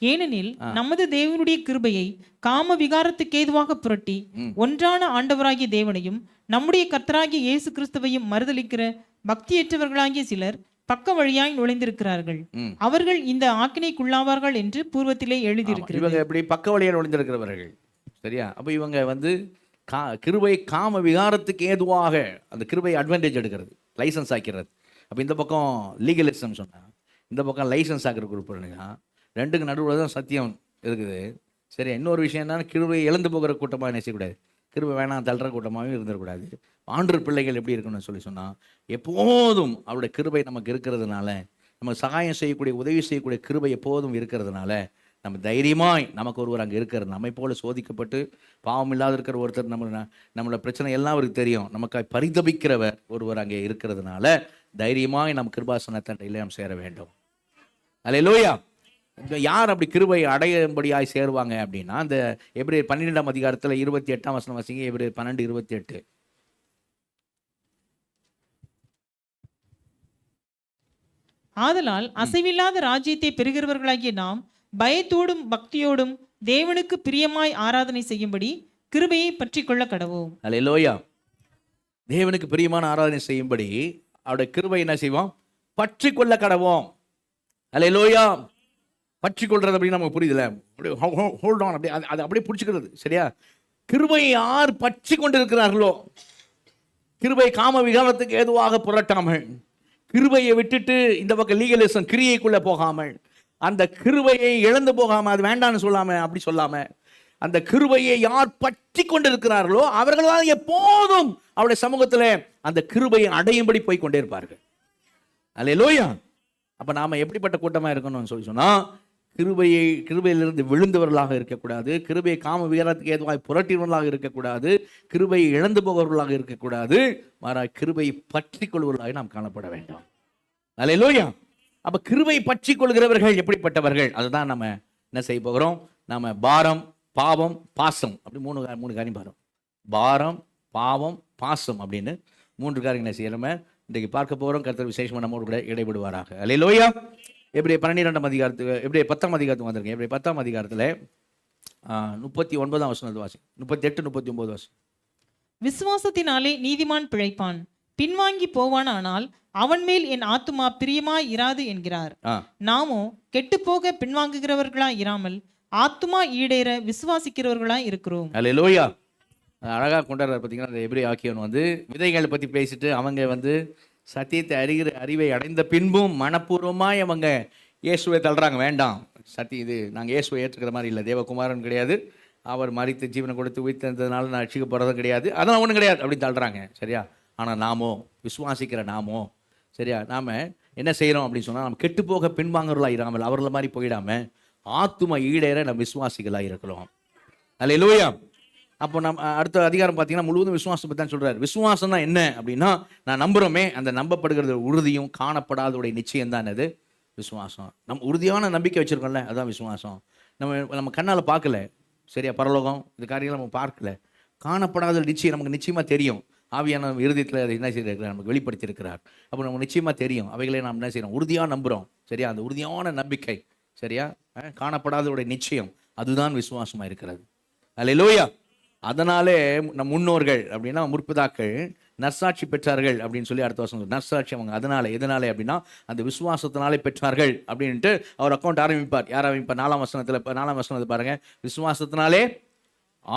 ஏனெனில் நமது தேவனுடைய கிருபையை காம விகாரத்துக்கு ஏதுவாக புரட்டி ஒன்றான ஆண்டவராகிய தேவனையும் நம்முடைய கர்த்தராகிய இயேசு கிறிஸ்துவையும் மறுதலிக்கிற பக்தியற்றவர்களாகிய சிலர் பக்க வழியாய் நுழைந்திருக்கிறார்கள். அவர்கள் இந்த ஆக்கினைக்குள்ளாவார்கள் என்று பூர்வத்திலே எழுதியிருக்கிறது. இவங்க எப்படி பக்க வழியால் நுழைந்திருக்கிறவர்கள், சரியா? அப்ப இவங்க கிருபை காம விகாரத்துக்கு ஏதுவாக அந்த கிருபை அட்வான்டேஜ் எடுக்கிறது, லைசன்ஸ் ஆக்கிறது. அப்போ இந்த பக்கம் லீகலிசம் சொன்னா, இந்த பக்கம் லைசன்ஸ் ஆக்கிற குரூப் ரெண்டுக்கு நடுவில் தான் சத்தியம் இருக்குது. சரி, இன்னொரு விஷயம் என்னன்னா, கிருபையை இழந்து போகிற கூட்டமாக நினைச்சக்கூடாது, கிருபை வேணாம் தள்ளுற கூட்டமாகவும் இருந்துடக்கூடாது. ஆண்டவர் பிள்ளைகள் எப்படி இருக்கணும்னு சொன்னால், எப்போதும் அவருடைய கிருபை நமக்கு இருக்கிறதுனால, நமக்கு சகாயம் செய்யக்கூடிய உதவி செய்யக்கூடிய கிருபை எப்போதும் இருக்கிறதுனால நம்ம தைரியமாய், நமக்கு ஒருவர் அங்கே இருக்கிறது, நம்மை போல சோதிக்கப்பட்டு பாவம் இல்லாத இருக்கிற ஒருத்தர், நம்மளோட பிரச்சனை எல்லாம் அவருக்கு தெரியும், நமக்காய் பரிதபிக்கிறவர் ஒருவர் அங்கே இருக்கிறதுனால தைரியமாய் நம்ம கிருபாசன தண்டையில் நாம் சேர வேண்டும். அல்லேலூயா. யார் அப்படி கிருபை அடையும்படியாய் சேருவாங்க அப்படின்னா, அந்த எபிரேயர் 12ஆம் அதிகாரத்தில் 28ஆம் வசனம் வாசிங்க. எபிரேயர் 12:28. ஆதலால் அசைவில்லாத ராஜ்யத்தை பெறுகிறவர்களாகிய நாம் பயத்தோடும் பக்தியோடும் தேவனுக்கு பிரியமாய் ஆராதனை செய்யும்படி கிருபையை பற்றி கொள்ள கடவோம். அல்லேலூயா. தேவனுக்கு பிரியமான ஆராதனை செய்யும்படி அவருடைய கிருபை என்ன செய்வோம்? பற்றி கொள்ள கடவோம். அல்லேலூயா. பற்றி கொள்றது அப்படின்னு நமக்கு புரியுதுல, ஹோல்ட் ஆன், அப்படியே அது அப்படியே பிடிச்சிக்கிறது, சரியா? கிருபை யார் பற்றி கொண்டு இருக்கிறார்களோ, கிருபை காம விகாரத்துக்கு ஏதுவாக புரட்டாமல், கிருபையை விட்டுட்டு இந்த பக்கம் லீகலிசம் கிரியைக்குள்ள போகாமல், அந்த கிருபையை இழந்து போகாம, அது வேண்டான்னு சொல்லாம, அப்படி சொல்லாம, அந்த கிருபையை யார் பற்றி கொண்டு இருக்கிறார்களோ அவர்களால் எப்போதும் அவருடைய சமூகத்தில் அந்த கிருபையை அடையும்படி போய் கொண்டே இருப்பார்கள். அல்லேலூயா. அப்ப நாம எப்படிப்பட்ட கூட்டமா இருக்கணும்னு சொன்னா, கிருபையிலிருந்து விழுந்தவர்களாக இருக்கக்கூடாது, கிருபையை காம விகாரத்துக்கு ஏதுவாக புரட்டினவர்களாக இருக்கக்கூடாது, கிருபையை இழந்து போகிறவர்களாக இருக்கக்கூடாது, மாறாக கிருபையை பற்றி கொள்வர்களாக நாம் காணப்பட வேண்டும். அல்லேலூயா. அப்ப கிருபை பற்றி கொள்கிறவர்கள் எப்படிப்பட்டவர்கள், அதுதான் நம்ம என்ன செய்ய போகிறோம். நம்ம பாரம், பாவம், பாசம், அப்படி மூணு காரியம் பாரம், பாரம், பாவம், பாசம் அப்படின்னு 3 காரியங்களை செய்யறோம். இன்றைக்கு பார்க்க போகிறோம். கர்த்தர் விசேஷமாக நம்மோடு கூட இடைபடுவாராக. அல்லேலூயா. எபிரேயர் 12ஆம் அதிகாரத்துக்கு, எபிரேயர் 10ஆம் அதிகாரத்துக்கு வந்திருக்கேன். எபிரேயர் 10ஆம் அதிகாரத்தில் 39ஆம் வசனத்தை வாசி, 38, 39 வாசி. விசுவாசத்தினாலே நீதிமான் பிழைப்பான், பின்வாங்கி போவானால் அவன் மேல் என் ஆத்துமா பிரியமாய் இராது என்கிறார். நாமோ கெட்டு போக பின்வாங்குகிறவர்களாய் இராமல் ஆத்துமா ஈடேற விசுவாசிக்கிறவர்களாய் இருக்கிறோம். அல்லேலூயா. அழகாக கொண்டாடுறார் பார்த்தீங்கன்னா. அந்த எபிரேய ஆக்கியவன் விதைகளை பற்றி பேசிட்டு, அவங்க சத்தியத்தை அறிவை அடைந்த பின்பும் மனப்பூர்வமாய் அவங்க இயேசுவை தள்ளுறாங்க. வேண்டாம், இது நாங்கள் இயேசுவை ஏற்றுக்கிற மாதிரி இல்லை, தேவகுமாரன் கிடையாது, அவர் மரித்து ஜீவனை கொடுத்து உயிர்த்தெழுந்ததுனால நான் ரட்சிக்க போகிறதும் கிடையாது, அதெல்லாம் ஒன்றும் கிடையாது அப்படின்னு தள்ளுறாங்க, சரியா? ஆனால் நாமோ, விசுவாசிக்கிற நாமோ, சரியா, நாம் என்ன செய்கிறோம் அப்படின்னு சொன்னால், நம்ம கெட்டு போக பின்வாங்கவர்களாக இராமல் அவர்களை மாதிரி போயிடாமல் ஆத்துமா ஈடேற நம்ம விசுவாசிகளாக இருக்கிறோம். அல்லேலூயா. அப்போ நம்ம அடுத்த அதிகாரம் பார்த்தீங்கன்னா முழுவதும் விசுவாசத்தை பற்றி தான் சொல்கிறார். விசுவாசம்னா என்ன அப்படின்னா, நான் நம்புகிறோமே, அந்த நம்பப்படுகிறது உறுதியும் காணப்படாதோடைய நிச்சயம் தான் அது விசுவாசம். நம்ம உறுதியான நம்பிக்கை வச்சுருக்கோம்ல, அதுதான் விசுவாசம். நம்ம கண்ணால் பார்க்கல, சரியா, பரலோகம் இந்த காரியங்கள் நம்ம பார்க்கல, காணப்படாத நிச்சயம் நமக்கு நிச்சயமாக தெரியும். ஆவியான இருதயத்தில் அதை என்ன செய்திருக்கிறார், நமக்கு வெளிப்படுத்தியிருக்கிறார். அப்போ நமக்கு நிச்சயமாக தெரியும். அவைகளை நாம் என்ன செய்கிறோம், உறுதியாக நம்புகிறோம், சரியா? அந்த உறுதியான நம்பிக்கை, சரியா, காணப்படாதோடைய நிச்சயம், அதுதான் விசுவாசமாக இருக்கிறது. அல்லேலூயா. அதனாலே நம் முன்னோர்கள் அப்படின்னா முற்பிதாக்கள் நற்சாட்சி பெற்றார்கள் அப்படின்னு சொல்லி அடுத்த வருஷம் நற்சாட்சி அவங்க எதனாலே அப்படின்னா அந்த விசுவாசத்தினாலே பெற்றார்கள் அப்படின்ட்டு அவர் அக்கௌண்ட் ஆரம்பிப்பார். யார் ஆரம்பிப்பார்? 4ஆம் வசனத்தை பாருங்க. விசுவாசத்தினாலே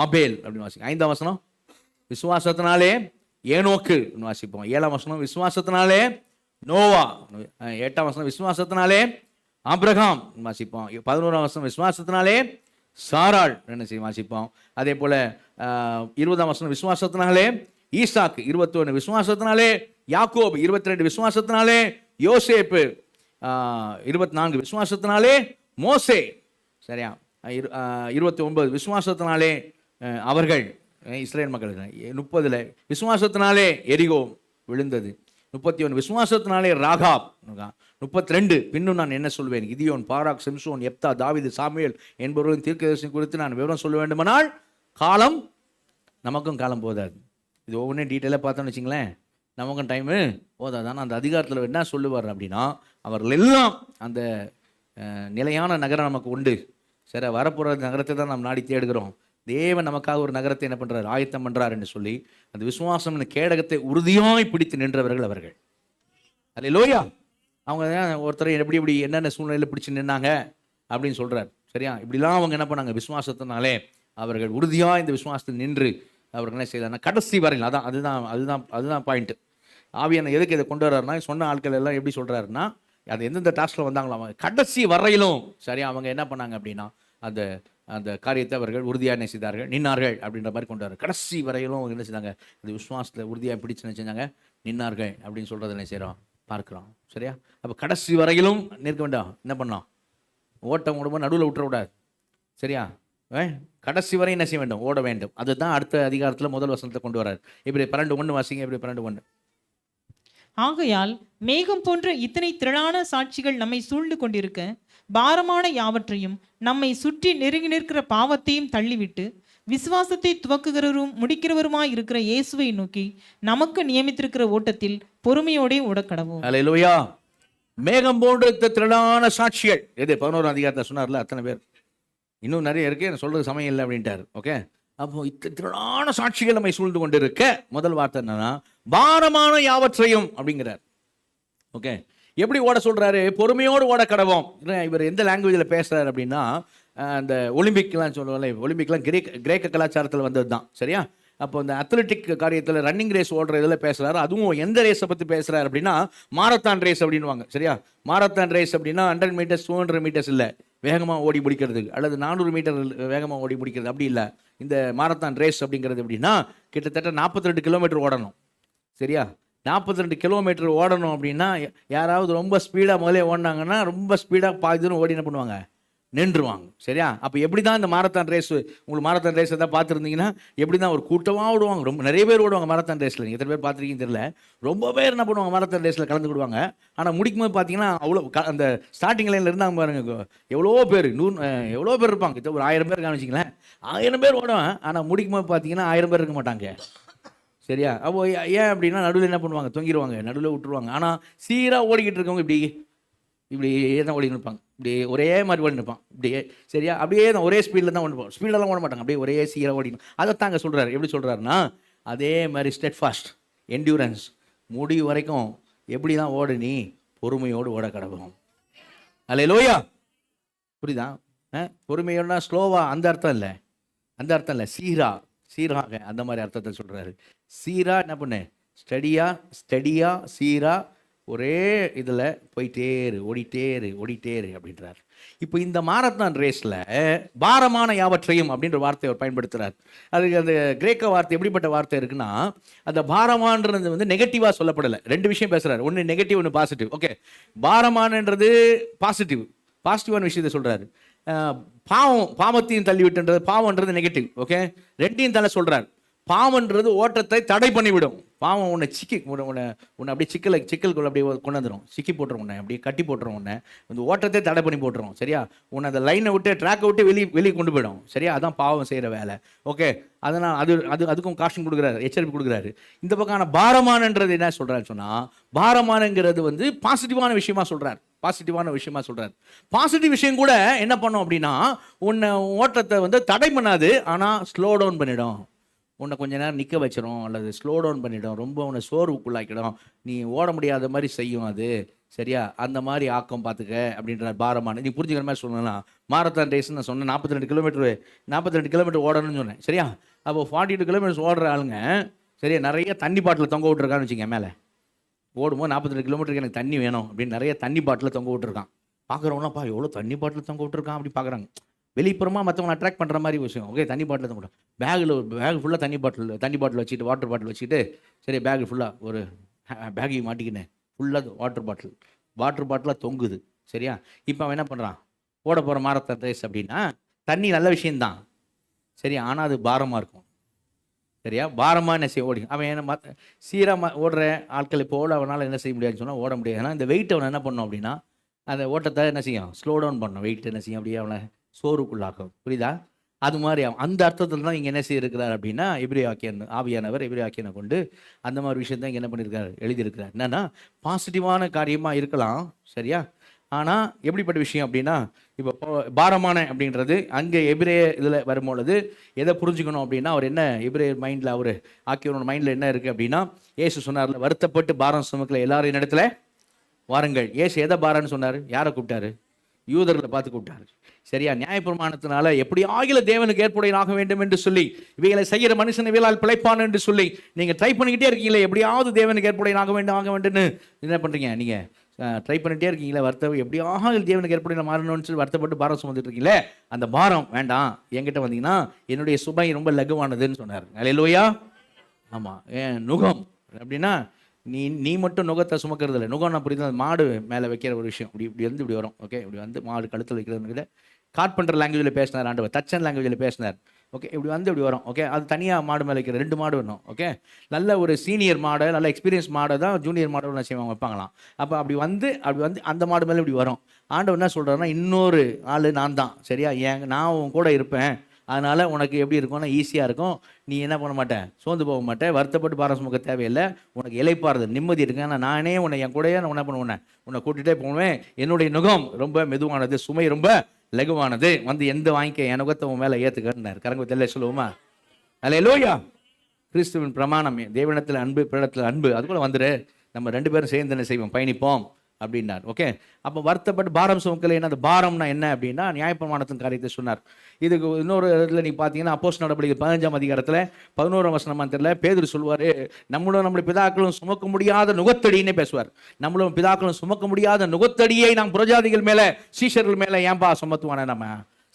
ஆபேல் அப்படின்னு வாசிப்போம். 5ஆம் வசனம் விசுவாசத்தினாலே ஏனோக்கு வாசிப்போம். 7ஆம் வசனம் விசுவாசத்தினாலே நோவா. 8ஆம் வசனம் விசுவாசத்தினாலே ஆபிரகாம் வாசிப்போம். 11ஆம் வசனம் விசுவாசத்தினாலே சாராள் என்ன செய்ய வாசிப்போம். அதே போல 20ஆம் வசனம் விசுவாசத்தினாலே ஈசாக்கு. 21 விசுவாசத்தினாலே யாக்கோபு. 22 விசுவாசத்தினாலே யோசேப்பு. 24 விசுவாசத்தினாலே மோசே, சரியா. 29 விசுவாசத்தினாலே அவர்கள் இஸ்ரேல் மக்களுக்கு. 30 விசுவாசத்தினாலே எரிகோ விழுந்தது. 31 விசுவாசத்தினாலே ராகாப். 32 பின்னும் நான் என்ன சொல்வேன், கிதியோன், பாராக், சிம்சோன், எப்தா, தாவீது, சாமுவேல் என்பவர்களின் தீர்க்கதரிசனம் குறித்து நான் விவரம் சொல்ல வேண்டுமானால் நமக்கும் காலம் போதாது. இது ஒவ்வொன்றும் டீட்டெயிலாக பார்த்தோன்னு வச்சிங்களேன், நமக்கும் டைமு போதாது. ஆனால் அந்த அதிகாரத்தில் என்ன சொல்லுவார் அப்படின்னா, அவர்கள் எல்லாம் அந்த நிலையான நகரம் நமக்கு உண்டு, சரி, வரப்போகிற நகரத்தை தான் நாம் நாடி தேடுகிறோம். தேவன் நமக்காக ஒரு நகரத்தை என்ன பண்ணுறாரு, ஆயத்தம் பண்ணுறார் என்று சொல்லி அந்த விசுவாசம் என்ற கேடகத்தை உறுதியாய் பிடித்து நின்றவர்கள் அவர்கள். அல்லேலூயா. அவங்க ஒருத்தர் எப்படி எப்படி என்னென்ன சூழ்நிலையில் பிடிச்சி நின்னாங்க அப்படின்னு சொல்கிறார். சரியா, இப்படிலாம் அவங்க என்ன பண்ணாங்க, விசுவாசத்தினாலே அவர்கள் உறுதியாக இந்த விசுவாசத்தில் நின்று அவர்கள் என்ன செய்தாங்க, கடைசி வரையில். அதுதான் பாயிண்ட்டு. ஆவியான எதுக்கு இதை கொண்டு வர்றாருன்னா, சொன்ன ஆட்கள் எல்லாம் எப்படி சொல்கிறாருன்னா, அது எந்தெந்த டாஸ்கில் வந்தாங்களோ அவங்க கடைசி வரையிலும் சரியா அவங்க என்ன பண்ணாங்க அப்படின்னா அந்த அந்த காரியத்தை அவர்கள் உறுதியாக என்ன செய்தார்கள், நின்னார்கள் அப்படின்ற மாதிரி கொண்டு வர. கடைசி வரையிலும் அவங்க என்ன செய்தாங்க, அந்த விசுவாசத்தில் உறுதியாக பிடிச்சு என்ன செஞ்சாங்க, நின்னார்கள் அப்படின்னு சொல்கிறத என்ன செய்கிறோம், பார்க்குறோம். சரியா, அப்போ கடைசி வரையிலும் நிற்க வேண்டாம். என்ன பண்ணோம், ஓட்டம் ஓடும்போது நடுவில் விட்டுறக்கூடாது. சரியா, கடைசி வரை என்ன செய்ய வேண்டும், ஓட வேண்டும். அதுதான் அடுத்த அதிகாரத்தில் முதல் வசனத்தை கொண்டு வர்றாரு. இப்படி 12:1 வாசிங்க. இப்படி 12:1. ஆகையால் மேகம் போன்ற இத்தனை திரளான சாட்சிகள் நம்மை சூழ்ந்து கொண்டிருக்க, பாரமான யாவற்றையும் நம்மை சுற்றி நெருங்கி நிற்கிற பாவத்தையும் தள்ளிவிட்டு, விசுவாசத்தை துவக்குகிறவரும் முடிக்கிறவருமாய் இருக்கிற இயேசுவை நோக்கி நமக்கு நியமித்திருக்கிற ஓட்டத்தில் பொறுமையோடே ஓடக்கடவோம். அல்லேலூயா. மேகம் போன்ற திரளான சாட்சிகள். எது 11 அதிகாரத்தை சொன்னார்ல, அத்தனை பேர். இன்னும் நிறைய இருக்கு, எனக்கு சொல்றது சமயம் இல்லை அப்படின்ட்டார். ஓகே, அப்போ திரளான சாட்சிகள் நம்மை சூழ்ந்து கொண்டு இருக்க, முதல் வார்த்தை என்னன்னா, பாரமான யாவற்றையும் அப்படிங்கிறார். ஓகே, எப்படி ஓட சொல்றாரு, பொறுமையோடு ஓட கடவோம். இவர் எந்த லாங்குவேஜில் பேசுறாரு அப்படின்னா, அந்த ஒலிம்பிக்லாம் சொல்லுவாங்க, ஒலிம்பிக்லாம் கிரேக்க கலாச்சாரத்தில் வந்தது தான். சரியா, அப்போ இந்த அத்லெட்டிக் காரியத்தில் ரன்னிங் ரேஸ் ஓடுற இதில் பேசுகிறாரு. அதுவும் எந்த ரேஸை பற்றி பேசுகிறாரு அப்படின்னா, மாரத்தான் ரேஸ் அப்படின்வாங்க. சரியா, மாரத்தான் ரேஸ் அப்படின்னா 100 மீட்டர்ஸ் 200 மீட்டர்ஸ் இல்லை, வேகமாக ஓடி முடிக்கிறது, அல்லது 400 மீட்டர் வேகமாக ஓடி முடிக்கிறது, அப்படி இல்லை. இந்த மாரத்தான் ரேஸ் அப்படிங்கிறது எப்படின்னா, கிட்டத்தட்ட 42 கிலோமீட்டர் ஓடணும். சரியா, 42 கிலோமீட்டர் ஓடணும் அப்படின்னா, யாராவது ரொம்ப ஸ்பீடாக முதலே ஓடினாங்கன்னா, ரொம்ப ஸ்பீடாக பாதி தூரம் ஓடி என்ன பண்ணுவாங்க, நின்றுவாங்க. சரியா, அப்போ எப்படி தான் இந்த மாரத்தான் ரேஸ், உங்களுக்கு மாரத்தான் ரேஸ் எதாவது பார்த்துருந்தீங்கன்னா எப்படி தான் ஒரு கூட்டமாக ஓடுவாங்க. ரொம்ப நிறைய பேர் ஓடுவாங்க மாரத்தான் ரேஸில். எத்தனை பேர் பார்த்துருக்கீங்கன்னு தெரியல. ரொம்ப பேர் என்ன பண்ணுவாங்க, மாரத்தான் ரேஸில் கலந்துக்கிடுவாங்க. ஆனால் முடிக்கும் போது பார்த்தீங்கன்னா அவ்வளோ அந்த ஸ்டார்டிங் லைனில் இருந்தாங்க பாருங்க, எவ்வளோ பேர் எவ்வளோ பேர் இருப்பாங்க. ஒரு 1000 பேர் காமிச்சிங்களேன், 1000 பேர் ஓடுவாங்க. ஆனால் முடிக்கும் போது பார்த்தீங்கன்னா 1000 பேர் இருக்க மாட்டாங்க. சரியா, அப்போ ஏன் அப்படின்னா, நடுவில் என்ன பண்ணுவாங்க, தொங்கிடுவாங்க, நடுவில் விட்டுருவாங்க. ஆனால் சீராக ஓடிக்கிட்டு இருக்கவங்க இப்படியே தான் ஓடி நிற்பாங்க, இப்படியே ஒரே மாதிரி ஓடி நிற்பான், இப்படியே. சரியா, அப்படியே தான் ஒரே ஸ்பீடில் தான் ஓடிப்போம், ஸ்பீடெல்லாம் ஓட மாட்டாங்க, அப்படியே ஒரே சீராக ஓடிடும். அதைத்தான் அங்கே சொல்கிறாரு. எப்படி சொல்கிறாருன்னா, அதே மாதிரி ஸ்டெட் ஃபாஸ்ட் என்டியூரன்ஸ், முடிவு வரைக்கும் எப்படி தான் ஓடு, நீ பொறுமையோடு ஓட கடவும். அல்லேலூயா. புரியுதா, பொறுமையோடனா ஸ்லோவாக அந்த அர்த்தம் இல்லை, சீராக அந்த மாதிரி அர்த்தத்தை சொல்கிறாரு. சீரா என்ன பண்ணு, ஸ்டடியா சீரா ஒரே இதில் ஓடிட்டே இரு அப்படின்றார். இப்போ இந்த மாரத்தான் ரேஸில் பாரமான யாவற்றையும் அப்படின்ற வார்த்தையை அவர் பயன்படுத்துகிறார். அதுக்கு அந்த கிரேக்க வார்த்தை எப்படிப்பட்ட வார்த்தை இருக்குன்னா, அந்த பாரமானது வந்து நெகட்டிவாக சொல்லப்படலை. 2 விஷயம் பேசுகிறார், ஒன்று நெகட்டிவ், ஒன்று பாசிட்டிவ். ஓகே, பாரமானன்றது பாசிட்டிவான விஷயத்தை சொல்கிறாரு. பாவத்தையும் தள்ளிவிட்டுன்றது, பாவம்ன்றது நெகட்டிவ். ஓகே, 2ஐயும் தலை சொல்கிறார். பாவம்ன்றது ஓட்டத்தை தடை பண்ணிவிடும். பாவம் உன்னை உன்னை அப்படியே சிக்கலுக்குள்ள அப்படியே கொண்டு வந்துடும், சிக்கி போட்டுரும், உன்னை அப்படியே கட்டி போட்டுரும், உன்னை இந்த ஓட்டத்தை தடை பண்ணி போட்டுரும். சரியா, உன்னை அந்த லைனை விட்டு ட்ராக்கை விட்டு வெளியே கொண்டு போயிடும். சரியா, அதான் பாவம் செய்கிற வேலை. ஓகே, அதனால் அதுக்கும் காஷன் கொடுக்குறாரு, எச்சரிப்பு கொடுக்குறாரு. இந்த பக்கம் பாரமானன்றது என்ன சொல்கிறாரு சொன்னால், பாரமானங்கிறது வந்து பாசிட்டிவான விஷயமா சொல்கிறார். பாசிட்டிவ் விஷயம் கூட என்ன பண்ணும் அப்படின்னா, உன்னை ஓட்டத்தை வந்து தடை பண்ணாது, ஆனால் ஸ்லோ டவுன் பண்ணிடும். உன்னை கொஞ்ச நேரம் நிற்க வச்சிடும், அல்லது ஸ்லோ டவுன் பண்ணிடும், ரொம்ப உன்னை சோர்வுக்குள்ளாக்கிடும், நீ ஓட முடியாத மாதிரி செய்யும் அது. சரியா, அந்த மாதிரி ஆக்கம் பார்த்துக்க அப்படின்றார். பாரமான நீ புரிஞ்சுக்கிற மாதிரி சொல்லலாம். மாரத்தான் ரேஸ்ன்னு நான் சொன்னேன், 42 கிலோமீட்டர் ஓடணும்னு சொன்னேன். சரியா, அப்போ 42 கிலோமீட்டர்ஸ் ஓடுற ஆளுங்க, சரியா, நிறைய தண்ணி பாட்டில் தொங்க விட்டுருக்கான்னு வச்சுங்க. மேலே ஓடும்போது 42 கிலோமீட்டருக்கு எனக்கு தண்ணி வேணும் அப்படின்னு நிறைய தண்ணி பாட்டில் தொங்க விட்டுருக்கான். பார்க்குறவங்களாப்பா எவ்வளோ தண்ணி பாட்டில் தொங்க விட்டுருக்கான் அப்படி பார்க்குறாங்க. வெளிப்புறமாக மற்றவங்க அட்ராக்ட் பண்ணுற மாதிரி விஷயம். ஓகே, தண்ணி பாட்டில் தான் போட்டோம், பேக் ஃபுல்லாக தண்ணி பாட்டில் வச்சுட்டு, வாட்டர் பாட்டில் வச்சுட்டு, சரி, பேக் ஃபுல்லாக ஒரு பேக்கையும் மாட்டிக்கினேன், ஃபுல்லாக வாட்டர் பாட்டிலாக தொங்குது. சரியா, இப்போ அவன் என்ன பண்ணுறான், ஓட போகிற மாரத்தான் ரேஸ் அப்படின்னா தண்ணி நல்ல விஷயந்தான். சரியா, ஆனால் அது பாரமாக இருக்கும். சரியா, பாரமாக என்ன செய்ய ஓடி அவன் என்ன சீராக ஓடுற ஆட்கள் இப்போ அவனால் என்ன செய்ய முடியாதுன்னு சொன்னால் ஓட முடியாது. ஏன்னா இந்த வெயிட் அவனை என்ன பண்ணணும் அப்படின்னா, அந்த ஓட்டத்தை என்ன செய்யும், ஸ்லோ டவுன் பண்ணணும். வெயிட் என்ன செய்யும், அப்படியே அவனை சோறுக்குள்ளாக்கும். புரியுதா, அது மாதிரி அந்த அர்த்தத்தில் தான் இங்கே என்ன செய்யிருக்கிறார் அப்படின்னா, ஆவியானவர் எபிரேய கொண்டு அந்த மாதிரி விஷயத்தான் இங்கே என்ன பண்ணியிருக்காரு, எழுதியிருக்கிறார். என்னன்னா பாசிட்டிவான காரியமாக இருக்கலாம். சரியா, ஆனால் எப்படிப்பட்ட விஷயம் அப்படின்னா, இப்போ பாரமான அப்படின்றது அங்கே எபிரேய இதில் வரும்பொழுது எதை புரிஞ்சுக்கணும் அப்படின்னா, அவர் என்ன எபிரேயர் மைண்டில் அவர் ஆக்கியவரோட மைண்டில் என்ன இருக்குது அப்படின்னா, இயேசு சொன்னார்ல, வருத்தப்பட்டு பாரம் சுமக்கல எல்லாரும் இடத்துல வாருங்கள். இயேசு எதை பாரம்னு சொன்னார்? யாரை கூப்பிட்டாரு? யூதர்களை பார்த்து கூப்பிட்டாரு. சரியா? நியாயப்பிரமாணத்தினால எப்படி ஆகில தேவனுக்கு ஏற்புடையனாக வேண்டும் என்று சொல்லி, இவைகளை செய்கிற மனுஷன் இவைகளால் பிழைப்பான் என்று சொல்லி நீங்கள் ட்ரை பண்ணிக்கிட்டே இருக்கீங்களே, எப்படியாவது தேவனுக்கு ஏற்புடையனாக வேண்டும் ஆக வேண்டும்னு என்ன பண்ணுறீங்க? நீங்கள் ட்ரை பண்ணிகிட்டே இருக்கீங்களே, வருத்தம் எப்படியாக தேவனுக்கு ஏற்புடைய மாறணும்னு சொல்லி வருத்தப்பட்டு பாரம் சுமந்துட்டு இருக்கீங்களே, அந்த பாரம் வேண்டாம், என்கிட்ட வந்தீங்கன்னா என்னுடைய சுமை ரொம்ப லகுவானதுன்னு சொன்னார். அல்லேலூயா. ஆமாம். நுகம் அப்படின்னா நீ மட்டும் நுகத்தை சுமக்கிறது இல்லை. நுகம் நான் புரியுது, மாடு மேலே வைக்கிற ஒரு விஷயம். இப்படி வந்து இப்படி வரும். ஓகே, இப்படி வந்து மாடு கழுத்தில் வைக்கிறதுன்னு கார்பெண்டர் லாங்குவேஜில் பேசினார் ஆண்டவர், தச்சன் லாங்குவேஜில் பேசினார். ஓகே, இப்படி வந்து இப்படி வரும். ஓகே, அது தனியாக மாடு மேலே வைக்கிற 2 மாடு வேணும். ஓகே, நல்ல ஒரு சீனியர் மாடை, நல்ல எக்ஸ்பீரியன்ஸ் மாடை தான் ஜூனியர் மாடோட செய்வாங்க, வைப்பாங்களாம். அப்போ அப்படி வந்து அந்த மாடு மேலே இப்படி வரும். ஆண்டவர் என்ன சொல்கிறாருன்னா, இன்னொரு ஆள் நான் தான். சரியா? நான் உன் கூட இருப்பேன், அதனால் உனக்கு எப்படி இருக்கும்னா ஈஸியாக இருக்கும். நீ என்ன பண்ண மாட்டேன், சோர்ந்து போக மாட்டேன், வருத்தப்பட்டு பாரம் சுமக்க தேவையில்லை, உனக்கு இளைப்பாறுதல் நிம்மதி இருக்கு. ஆனால் நானே உன்னை என் கூடயே நான் என்ன பண்ணுவேன், உன்னை கூட்டிகிட்டே போவேன். என்னுடைய நுகம் ரொம்ப மெதுவானது, சுமை ரொம்ப லகுவானது, வந்து எந்த வாங்கிக்க, என் நுகத்தை உன் மேலே ஏற்றுக்கன்னார். கரங்க தெல்ல சொல்லுவோமா? அல்லேலூயா. கிறிஸ்துவின் பிரமாணம், தேவனிடத்தில் அன்பு, பிறடத்தில் அன்பு, அதுக்குள்ள வந்துரு, நம்ம 2 பேரும் சேர்ந்து என்ன செய்வோம், பயணிப்போம் அப்படின்னார். ஓகே, அப்போ வருத்தப்பட்டு பாரம் சுமக்கலை. என்ன அந்த பாரம்னா என்ன அப்படின்னா, நியாயப்பிரமாணத்தின் காரியத்தை சொன்னார். இதுக்கு இன்னொரு இடத்துல நீ பார்த்தீங்கன்னா, அப்போஸ்தலர் நடவடிக்கைகள் 15ஆம் அதிகாரத்தில் 11ஆம் வசனமா தெரியல, பேதுரு சொல்லுவார், நம்மளுடைய பிதாக்களும் சுமக்க முடியாத நுகத்தடின்னு பேசுவார். நம்மளும் பிதாக்களும் சுமக்க முடியாத நுகத்தடியை நாம் புறஜாதிகள் மேலே, சீஷர்கள் மேலே ஏன்பா சுமத்துவானே நம்ம,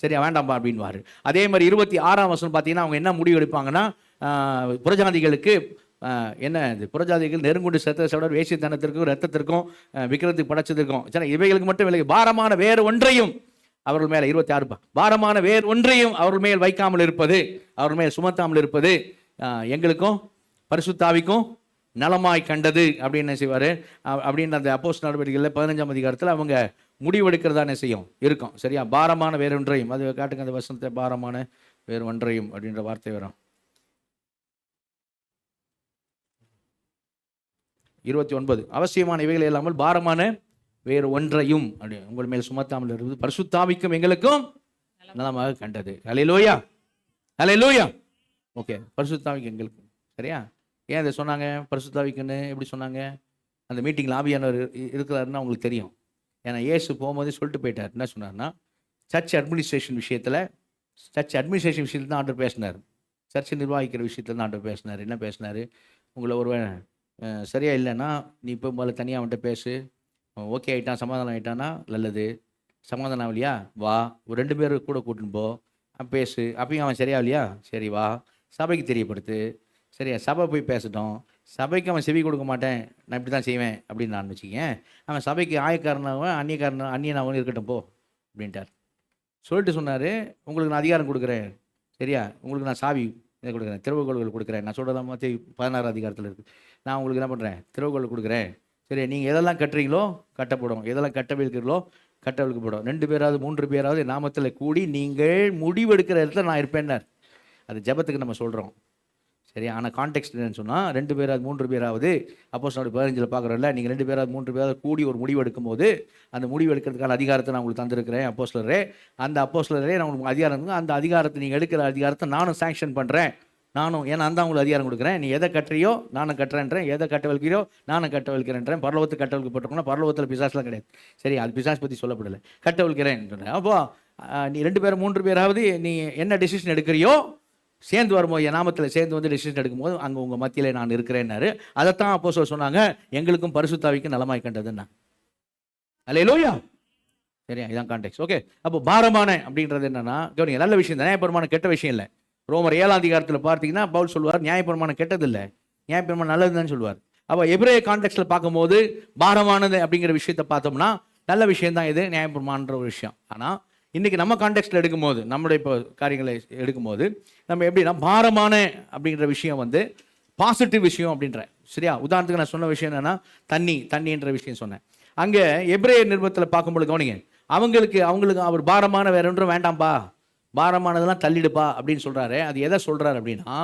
சரியா வேண்டாம்பா அப்படின்வார். அதே மாதிரி 26ஆம் வசனம் பார்த்தீங்கன்னா, அவங்க என்ன முடிவு எடுப்பாங்கன்னா, புறஜாதிகளுக்கு என்ன இது, புறஜாதிகள் நெருங்குண்டு செத்த வேசித்தனத்திற்கும் ரத்தத்திற்கும் விக்கிரத்துக்கு படைச்சதற்கும் சரி, இவைகளுக்கு மட்டும் விலகி பாரமான வேறு ஒன்றையும் அவர்கள் மேலே 26 பாரமான வேறு ஒன்றையும் அவர்கள் மேல் வைக்காமல் இருப்பது, அவர்கள் மேல் சுமத்தாமல் இருப்பது எங்களுக்கும் பரிசுத்தாவிக்கும் நலமாய் கண்டது அப்படின்னு செய்வார். அப்படின்னு அந்த அப்போஸ்தலர் நடவடிக்கைகளில் 15ஆம் அதிகாரத்தில் அவங்க முடிவெடுக்கிறதா என்ன செய்யும் இருக்கும். சரியா? பாரமான வேறு ஒன்றையும், அது காட்டுங்க அந்த வசனத்தை, பாரமான வேறு ஒன்றையும் அப்படின்ற வார்த்தை வரும். 29 அவசியமான இவைகள் இல்லாமல் பாரமான வேறு ஒன்றையும் அப்படி உங்கள் மேல் சுமத்தாமல் இருப்பது பரிசுத்தாவிக்கும் எங்களுக்கும் நலமாக கண்டது. அல்லேலூயா, அல்லேலூயா. ஓகே, பரிசுத்தாவிக்கு எங்களுக்கும். சரியா? ஏன் இதை சொன்னாங்க பரிசுத்தாவிக்குன்னு? எப்படி சொன்னாங்க? அந்த மீட்டிங்கில் ஆவியானவர் இருக்கிறாருன்னு அவங்களுக்கு தெரியும். ஏன்னா இயேசு போகும்போதே சொல்லிட்டு போயிட்டார். என்ன சொன்னார்னா, சர்ச் அட்மினிஸ்ட்ரேஷன் விஷயத்தில் தான் ஆண்டவர் பேசினார். சர்ச்சை நிர்வகிக்கிற விஷயத்தில் தான் ஆண்டவர் பேசினார். என்ன பேசினார்? உங்களை ஒருவன் சரியா இல்லைன்னா நீ இப்போ முதல்ல தனியாக அவன்கிட்ட பேசு, ஓகே ஆகிட்டான், சமாதானம் ஆகிட்டானா நல்லது, சமாதானம் ஆகலையா வா, ஒரு 2 பேர் கூட கூட்டின்னு போ, பேசு, அப்பயும் அவன் சரியா இல்லையா, சரி வா, சபைக்கு தெரியப்படுத்து. சரியா? சபை போய் பேசட்டும், சபைக்கு அவன் செவி கொடுக்க மாட்டேன், நான் இப்படி தான் செய்வேன் அப்படின்னு நான் வச்சுக்கேன், அவன் சபைக்கு ஆயக்காரனாகவும் அந்நியனாகவும் இருக்கட்டும் போ அப்படின்ட்டார். சொல்லிட்டு சொன்னார், உங்களுக்கு நான் அதிகாரம் கொடுக்குறேன். சரியா? உங்களுக்கு நான் சாவி இதை கொடுக்குறேன், திறவுகோள்கள் கொடுக்குறேன். நான் சொல்கிறதா மத்திய 16 அதிகாரத்தில் இருக்குது. நான் உங்களுக்கு என்ன பண்ணுறேன், திறவுகோள் கொடுக்குறேன். சரி, நீங்கள் எதெல்லாம் கட்டுறீங்களோ கட்டப்படும், எதெல்லாம் கட்டவிழ்க்கிறீங்களோ கட்டவிழ்க்கப்படும். 2 பேராவது 3 பேராவது நாமத்தில் கூடி நீங்கள் முடிவெடுக்கிற இடத்துல நான் இருப்பேன்னார். அது ஜெபத்துக்கு நம்ம சொல்கிறோம். சரியா? ஆனால் கான்டெக்ஸ்ட் என்னன்னு சொன்னால், 2 பேராவது 3 பேராவது அப்போஸ்தலர் 15 பார்க்குறோம்ல, நீங்கள் 2 பேராவது 3 பேராவது கூடி ஒரு முடிவு எடுக்கும் போது, அந்த முடிவு எடுக்கிறதுக்கான அதிகாரத்தை நான் உங்களுக்கு தந்திருக்கிறேன் அப்போஸ்தலரே. அந்த அப்போஸ்தலரே நான் உங்களுக்கு அதிகாரம், அந்த அதிகாரத்தை நீங்கள் எடுக்கிற அதிகாரத்தை நானும் சாங்ஷன் பண்ணுறேன். நானும் ஏன்னா அந்த உங்களுக்கு அதிகாரம் கொடுக்குறேன். நீ எதை கட்டுறியோ நானும் கட்டுறேன்றேன், எதை கட்ட வைக்கிறியோ நானும் கட்ட வைக்கிறேன்றேன். பரலோகத்துக்கு கட்ட வைக்கப்பட்டிருக்கோம்னா பரலோகத்தில் பிசாஸ்லாம் கிடையாது. சரி, அது பிசாஸ் பற்றி சொல்லப்படலை, கட்ட வைக்கிறேன். அப்போ நீ 2 பேர் 3 பேராவது நீ என்ன டெசிஷன் எடுக்கிறியோ சேர்ந்து வரும்போது, என் நாமத்தில் சேர்ந்து வந்து டெசிஷன் எடுக்கும்போது அங்கே உங்கள் மத்தியில் நான் இருக்கிறேன்னாரு. அதைத்தான் அப்போஸ்தலர் சொன்னாங்க, எங்களுக்கும் பரிசுத்தாவிக்கும் நலமாய் கண்டதுன்னா. அல்லேலூயா. சரியா? இதான் கான்டெக்ஸ்ட். ஓகே, அப்போ பாரமான அப்படின்றது என்னன்னா, கவனிங்க, நல்ல விஷயம் தான், நியாயப்பிரமாணம் கெட்ட விஷயம் இல்லை. ரோமர் 7ஆம் அதிகாரத்தில் பார்த்தீங்கன்னா பவுல் சொல்லுவார், நியாயப்பிரமாணம் கெட்டது இல்லை, நியாயப்பிரமாணம் நல்லதுன்னு சொல்லுவார். அப்போ எபிரேய கான்டெக்ஸ்டில் பார்க்கும்போது பாரமானது அப்படிங்கிற விஷயத்தை பார்த்தோம்னா நல்ல விஷயம் தான் இது, நியாயப்பிரமாணன்ற ஒரு விஷயம். ஆனால் இன்றைக்கி நம்ம கான்டெக்ஸ்டில் எடுக்கும்போது, நம்மளுடைய இப்போ காரியங்களை எடுக்கும்போது நம்ம எப்படின்னா, பாரமான அப்படிங்கிற விஷயம் வந்து பாசிட்டிவ் விஷயம் அப்படின்ற. சரியா? உதாரணத்துக்கு நான் சொன்ன விஷயம் என்னென்னா, தண்ணின்ற விஷயம் சொன்னேன். அங்கே எபிரேய நிருபத்தில் பார்க்கும்போது கவனிங்க, அவங்களுக்கு அவர் பாரமான வேற ஒன்றும் வேண்டாம்ப்பா, பாரமானதெல்லாம் தள்ளிடுப்பா அப்படின்னு சொல்கிறாரு. அது எதை சொல்கிறார் அப்படின்னா,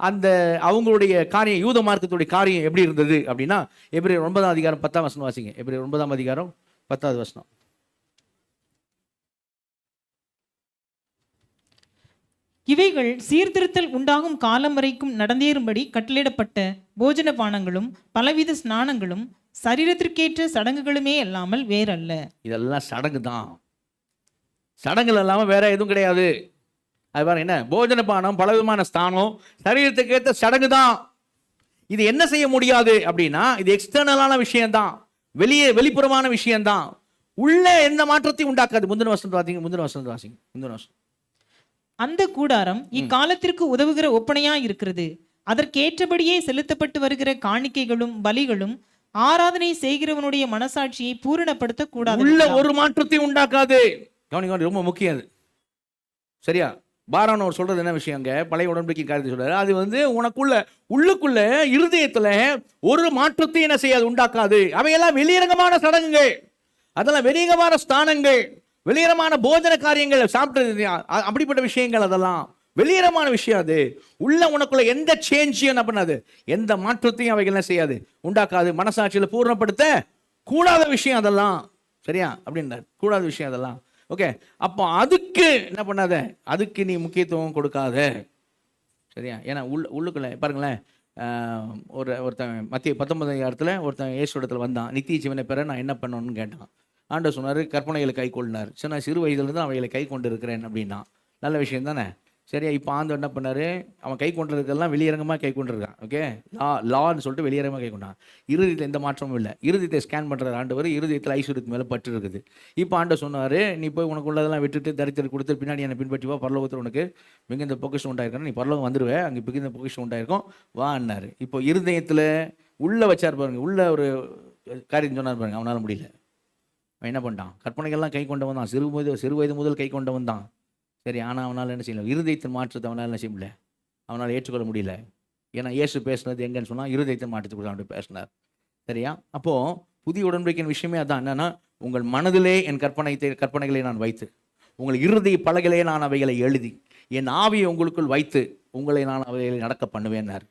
அந்த அவங்களுடைய காரியம், யூத மார்க்கத்துடைய காரியம் எப்படி இருந்தது அப்படின்னா, எபிரேயர் 9ஆம் அதிகாரம் 10ஆம் வசனம் வாசிங்க. எபிரேயர் 9ஆம் அதிகாரம் 10வது வசனம். இவைகள் சீர்திருத்தல் உண்டாகும் காலம் வரைக்கும் நடந்தேறும்படி கட்டளையிடப்பட்ட போஜன பானங்களும் பலவித ஸ்நானங்களும் சரீரத்திற்கேற்ற சடங்குகளுமே அல்லாமல் வேறல்ல. இதெல்லாம் சடங்கு தான், சடங்குகள் இல்லாமல் வேற எதுவும் கிடையாது. அது பாருங்க, என்ன போஜன பானம், பலவிதமான ஸ்தானம், சரீரத்துக்கு ஏற்ற சடங்கு தான். இது என்ன செய்ய முடியாது அப்படின்னா, இது எக்ஸ்டர்னலான விஷயம்தான், வெளிப்புறமான விஷயம்தான், உள்ள எந்த மாற்றத்தையும் உண்டாக்காது. முந்தின வருஷம் வாசிங்க. அந்த கூடாரம் இக்காலத்திற்கு உதவுகிற ஒப்பனையா இருக்கிறது. அதற்கேற்றபடியே செலுத்தப்பட்டு வருகிற காணிக்கைகளும் பலிகளும் ஆராதனை செய்கிறவனுடைய மனசாட்சியை பூரணப்படுத்த கூடாது. உள்ள ஒரு மாற்றத்தையும் உண்டாக்காது. கவனிங்க, ரொம்ப முக்கியம் அது. சரியா? பாரான் அவர் சொல்றது என்ன விஷயங்க, பழைய உடன்படிக்கை காரியத்தை சொல்றாரு. அது உள்ளுக்குள்ள இருதயத்துல ஒரு மாற்றத்தையும் என்ன செய்யாது, உண்டாக்காது. அவையெல்லாம் வெளியரங்கமான சடங்குகள், அதெல்லாம் வெளியரங்கமான ஸ்தானங்கள், வெளியரமான போஜன காரியங்கள், சாப்பிட்டது, அப்படிப்பட்ட விஷயங்கள், அதெல்லாம் வெளியரமான விஷயம். அது உள்ள உனக்குள்ள எந்த சேஞ்சையும் என்ன பண்ணாது, எந்த மாற்றத்தையும் அவைகள் என்ன செய்யாது, உண்டாக்காது. மனசாட்சியில பூர்ணப்படுத்த கூடாத விஷயம் அதெல்லாம். சரியா? அப்படின்றார், கூடாத விஷயம் அதெல்லாம். ஓகே, அப்போ அதுக்கு என்ன பண்ணாத, அதுக்கு நீ முக்கியத்துவம் கொடுக்காத. சரியா? ஏன்னா உள்ளுக்குள்ள பாருங்களேன், ஒருத்தன் மத்திய 19 ஒருத்தன் இயேசு இடத்துல வந்தான். நித்திய ஜீவனை பெற நான் என்ன பண்ணணும்னு கேட்டான். ஆண்டவர் சொன்னார், கற்பனைகளை கை கொள்ளினார். சரி, நான் சிறு வயதுலேருந்து அவைகளை கை கொண்டு இருக்கிறேன் அப்படின்னா நல்ல விஷயம் தானே. சரியா? இப்போ ஆண்டவர் என்ன பண்ணார், அவன் கை கொண்டு இருக்கிறதெல்லாம் வெளியரங்கமாக கை கொண்டிருக்கான். ஓகே, லான்னு சொல்லிட்டு வெளியரங்கமாக கை கொண்டான். இருதயத்தில் எந்த மாற்றமும் இல்லை. இருதயத்தை ஸ்கேன் பண்ணுற ஆண்டவர் இருதயத்தில் ஐஸ்வர்யத்து மேலே பற்று இருக்குது. இப்போ ஆண்டவர் சொன்னார், நீ போய் உனக்கு உள்ளதெல்லாம் விட்டுட்டு தரித்திரம் கொடுத்து பின்னாடி என்னை பின்பற்றி வா, பரலோகத்தில் உனக்கு மிகுந்த பொக்கிஷம் உண்டாயிருக்கணும், நீ பரலோகம் வந்துடுவேன், அங்கே மிகுந்த பொக்கிஷம் உண்டாயிருக்கும், வான்னாரு. இப்போ இருதயத்தில் உள்ள வச்சார் பாருங்க, உள்ள ஒரு காரியம் சொன்னார் பாருங்க, அவனால் முடியல. அவன் என்ன பண்ணிட்டான், கற்பனைகள்லாம் கை கொண்டவன் தான், சிறு வயது முதல் கை கொண்டவன் தான். சரி, ஆனால் அவனால் என்ன செய்யல, இருதயத்தின் மாற்றத்தை அவனால் என்ன செய்ய முடியல, அவனால் ஏற்றுக்கொள்ள முடியல. ஏன்னா இயேசு பேசுனது எங்கன்னு சொன்னால் இருதயத்தின் மாற்றத்தை கூட அவன் பேசினார். சரியா? அப்போது புதிய உடன்படிக்கையின் விஷயமே அதான். என்னன்னா, உங்கள் மனதிலே என் கற்பனைகளை நான் வைத்து, உங்கள் இருதய பலகையிலே நான் அவைகளை எழுதி, என் ஆவியை உங்களுக்குள் வைத்து உங்களை நான் அவைகளை நடக்க பண்ணுவேன்னார்.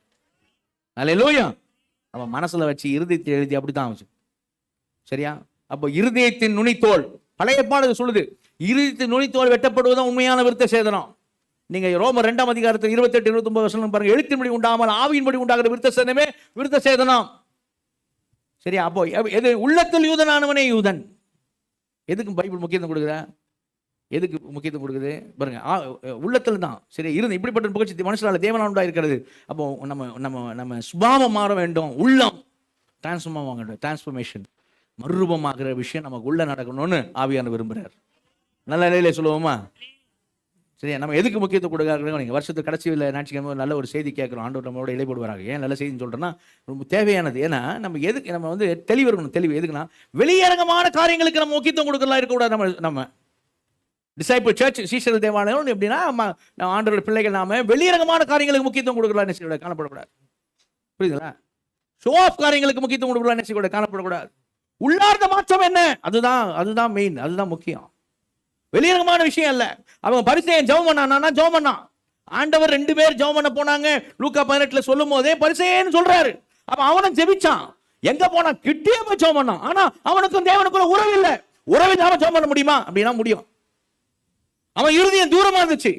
அல்லேலூயா. அவன் மனசில் வச்சு இருதயத்தை எழுதி அப்படி தான் வச்சு. சரியா? அப்போ இருதயத்தின் நுனித்தோல், பழைய ஏற்பாடு சொல்லுது, இருதயத்தின் நுனித்தோல் வெட்டப்படுவதுதான் உண்மையான விருத்த சேதனம். நீங்க ரோமர் 2 அதிகாரத்தில் 28-29 பாருங்க, எழுத்தின்படி உண்டாமல் ஆவியின்படி உண்டாகிற விருத்த சேதனமே விருத்த சேதனம். சரியா? அப்போ எது உள்ளத்தில் யூதனானவனே யூதன். எதுக்கு பைபிள் முக்கியத்துவம் கொடுக்குற, எதுக்கு முக்கியத்துவம் கொடுக்குது பாருங்க, உள்ளத்தில் தான். சரி, இப்படிப்பட்ட புகழ்ச்சி மனுஷனால தேவனால் உண்டா இருக்கிறது. அப்போ நம்ம சுபாவம் மாற வேண்டும், உள்ளம் டிரான்ஸ்ஃபர்மேஷன், மறுரூபமாகிற விஷயம் நமக்கு உள்ள நடக்கணும்னு ஆவியான விரும்புகிறார். நல்ல நிலையில சொல்லுவோமா? சரியா? நம்ம எதுக்கு முக்கியத்துவம் கொடுக்குறாங்க? நீங்கள் வருஷத்துக்கு கடைசியில் ஞாயிற்றுக்கிழமை நல்ல ஒரு செய்தி கேட்குறோம், ஆண்டவர் நம்மளோட இடைப்படுவாங்க. ஏன் நல்ல செய்தின்னு சொல்கிறேன்னா, ரொம்ப தேவையானது. ஏன்னா நம்ம தெளிவு இருக்கணும். தெளிவு எதுக்குன்னா, வெளியரங்கமான காரியங்களுக்கு நம்ம முக்கியத்துவம் கொடுக்கலாம் இருக்கக்கூடாது. நம்ம டிசைபிள் சர்ச் சீஷர் தேவாலயம் எப்படின்னா, நம்ம ஆண்டவரோட பிள்ளைகள் நாம வெளியரங்கமான காரியங்களுக்கு முக்கியத்துவம் கொடுக்கலாம் என்ன காணப்படக்கூடாது. புரியுதுங்களா? ஷோ ஆஃப் காரியங்களுக்கு முக்கியத்துவம் கொடுக்கலாம் என்ன காணப்படக்கூடாது. உள்ளார்ந்த மாற்றம் என்ன, அதுதான் மெயின், அதுதான் முக்கியம். வெளியரங்கமான விஷயம் அல்ல. அவன் பரிசேயன் ஜெபம் பண்ணான். ஆண்டவர் 2 பேர் ஜெபம் பண்ண போனாங்க. லூக்கா 18 சொல்லும் போதே பரிசேயன் சொல்றாரு. அப்ப அவனும் ஜெபிச்சான். எங்க போனா, கிட்டே போய் ஜெபம் பண்ணான். ஆனா அவனுக்கும் தேவனுக்குள்ள உறவு இல்லை. உறவு இல்லாம ஜெபம் பண்ண முடியுமா? அப்படின்னா முடியும். அவன் இருதயம் தூரமா இருந்துச்சு.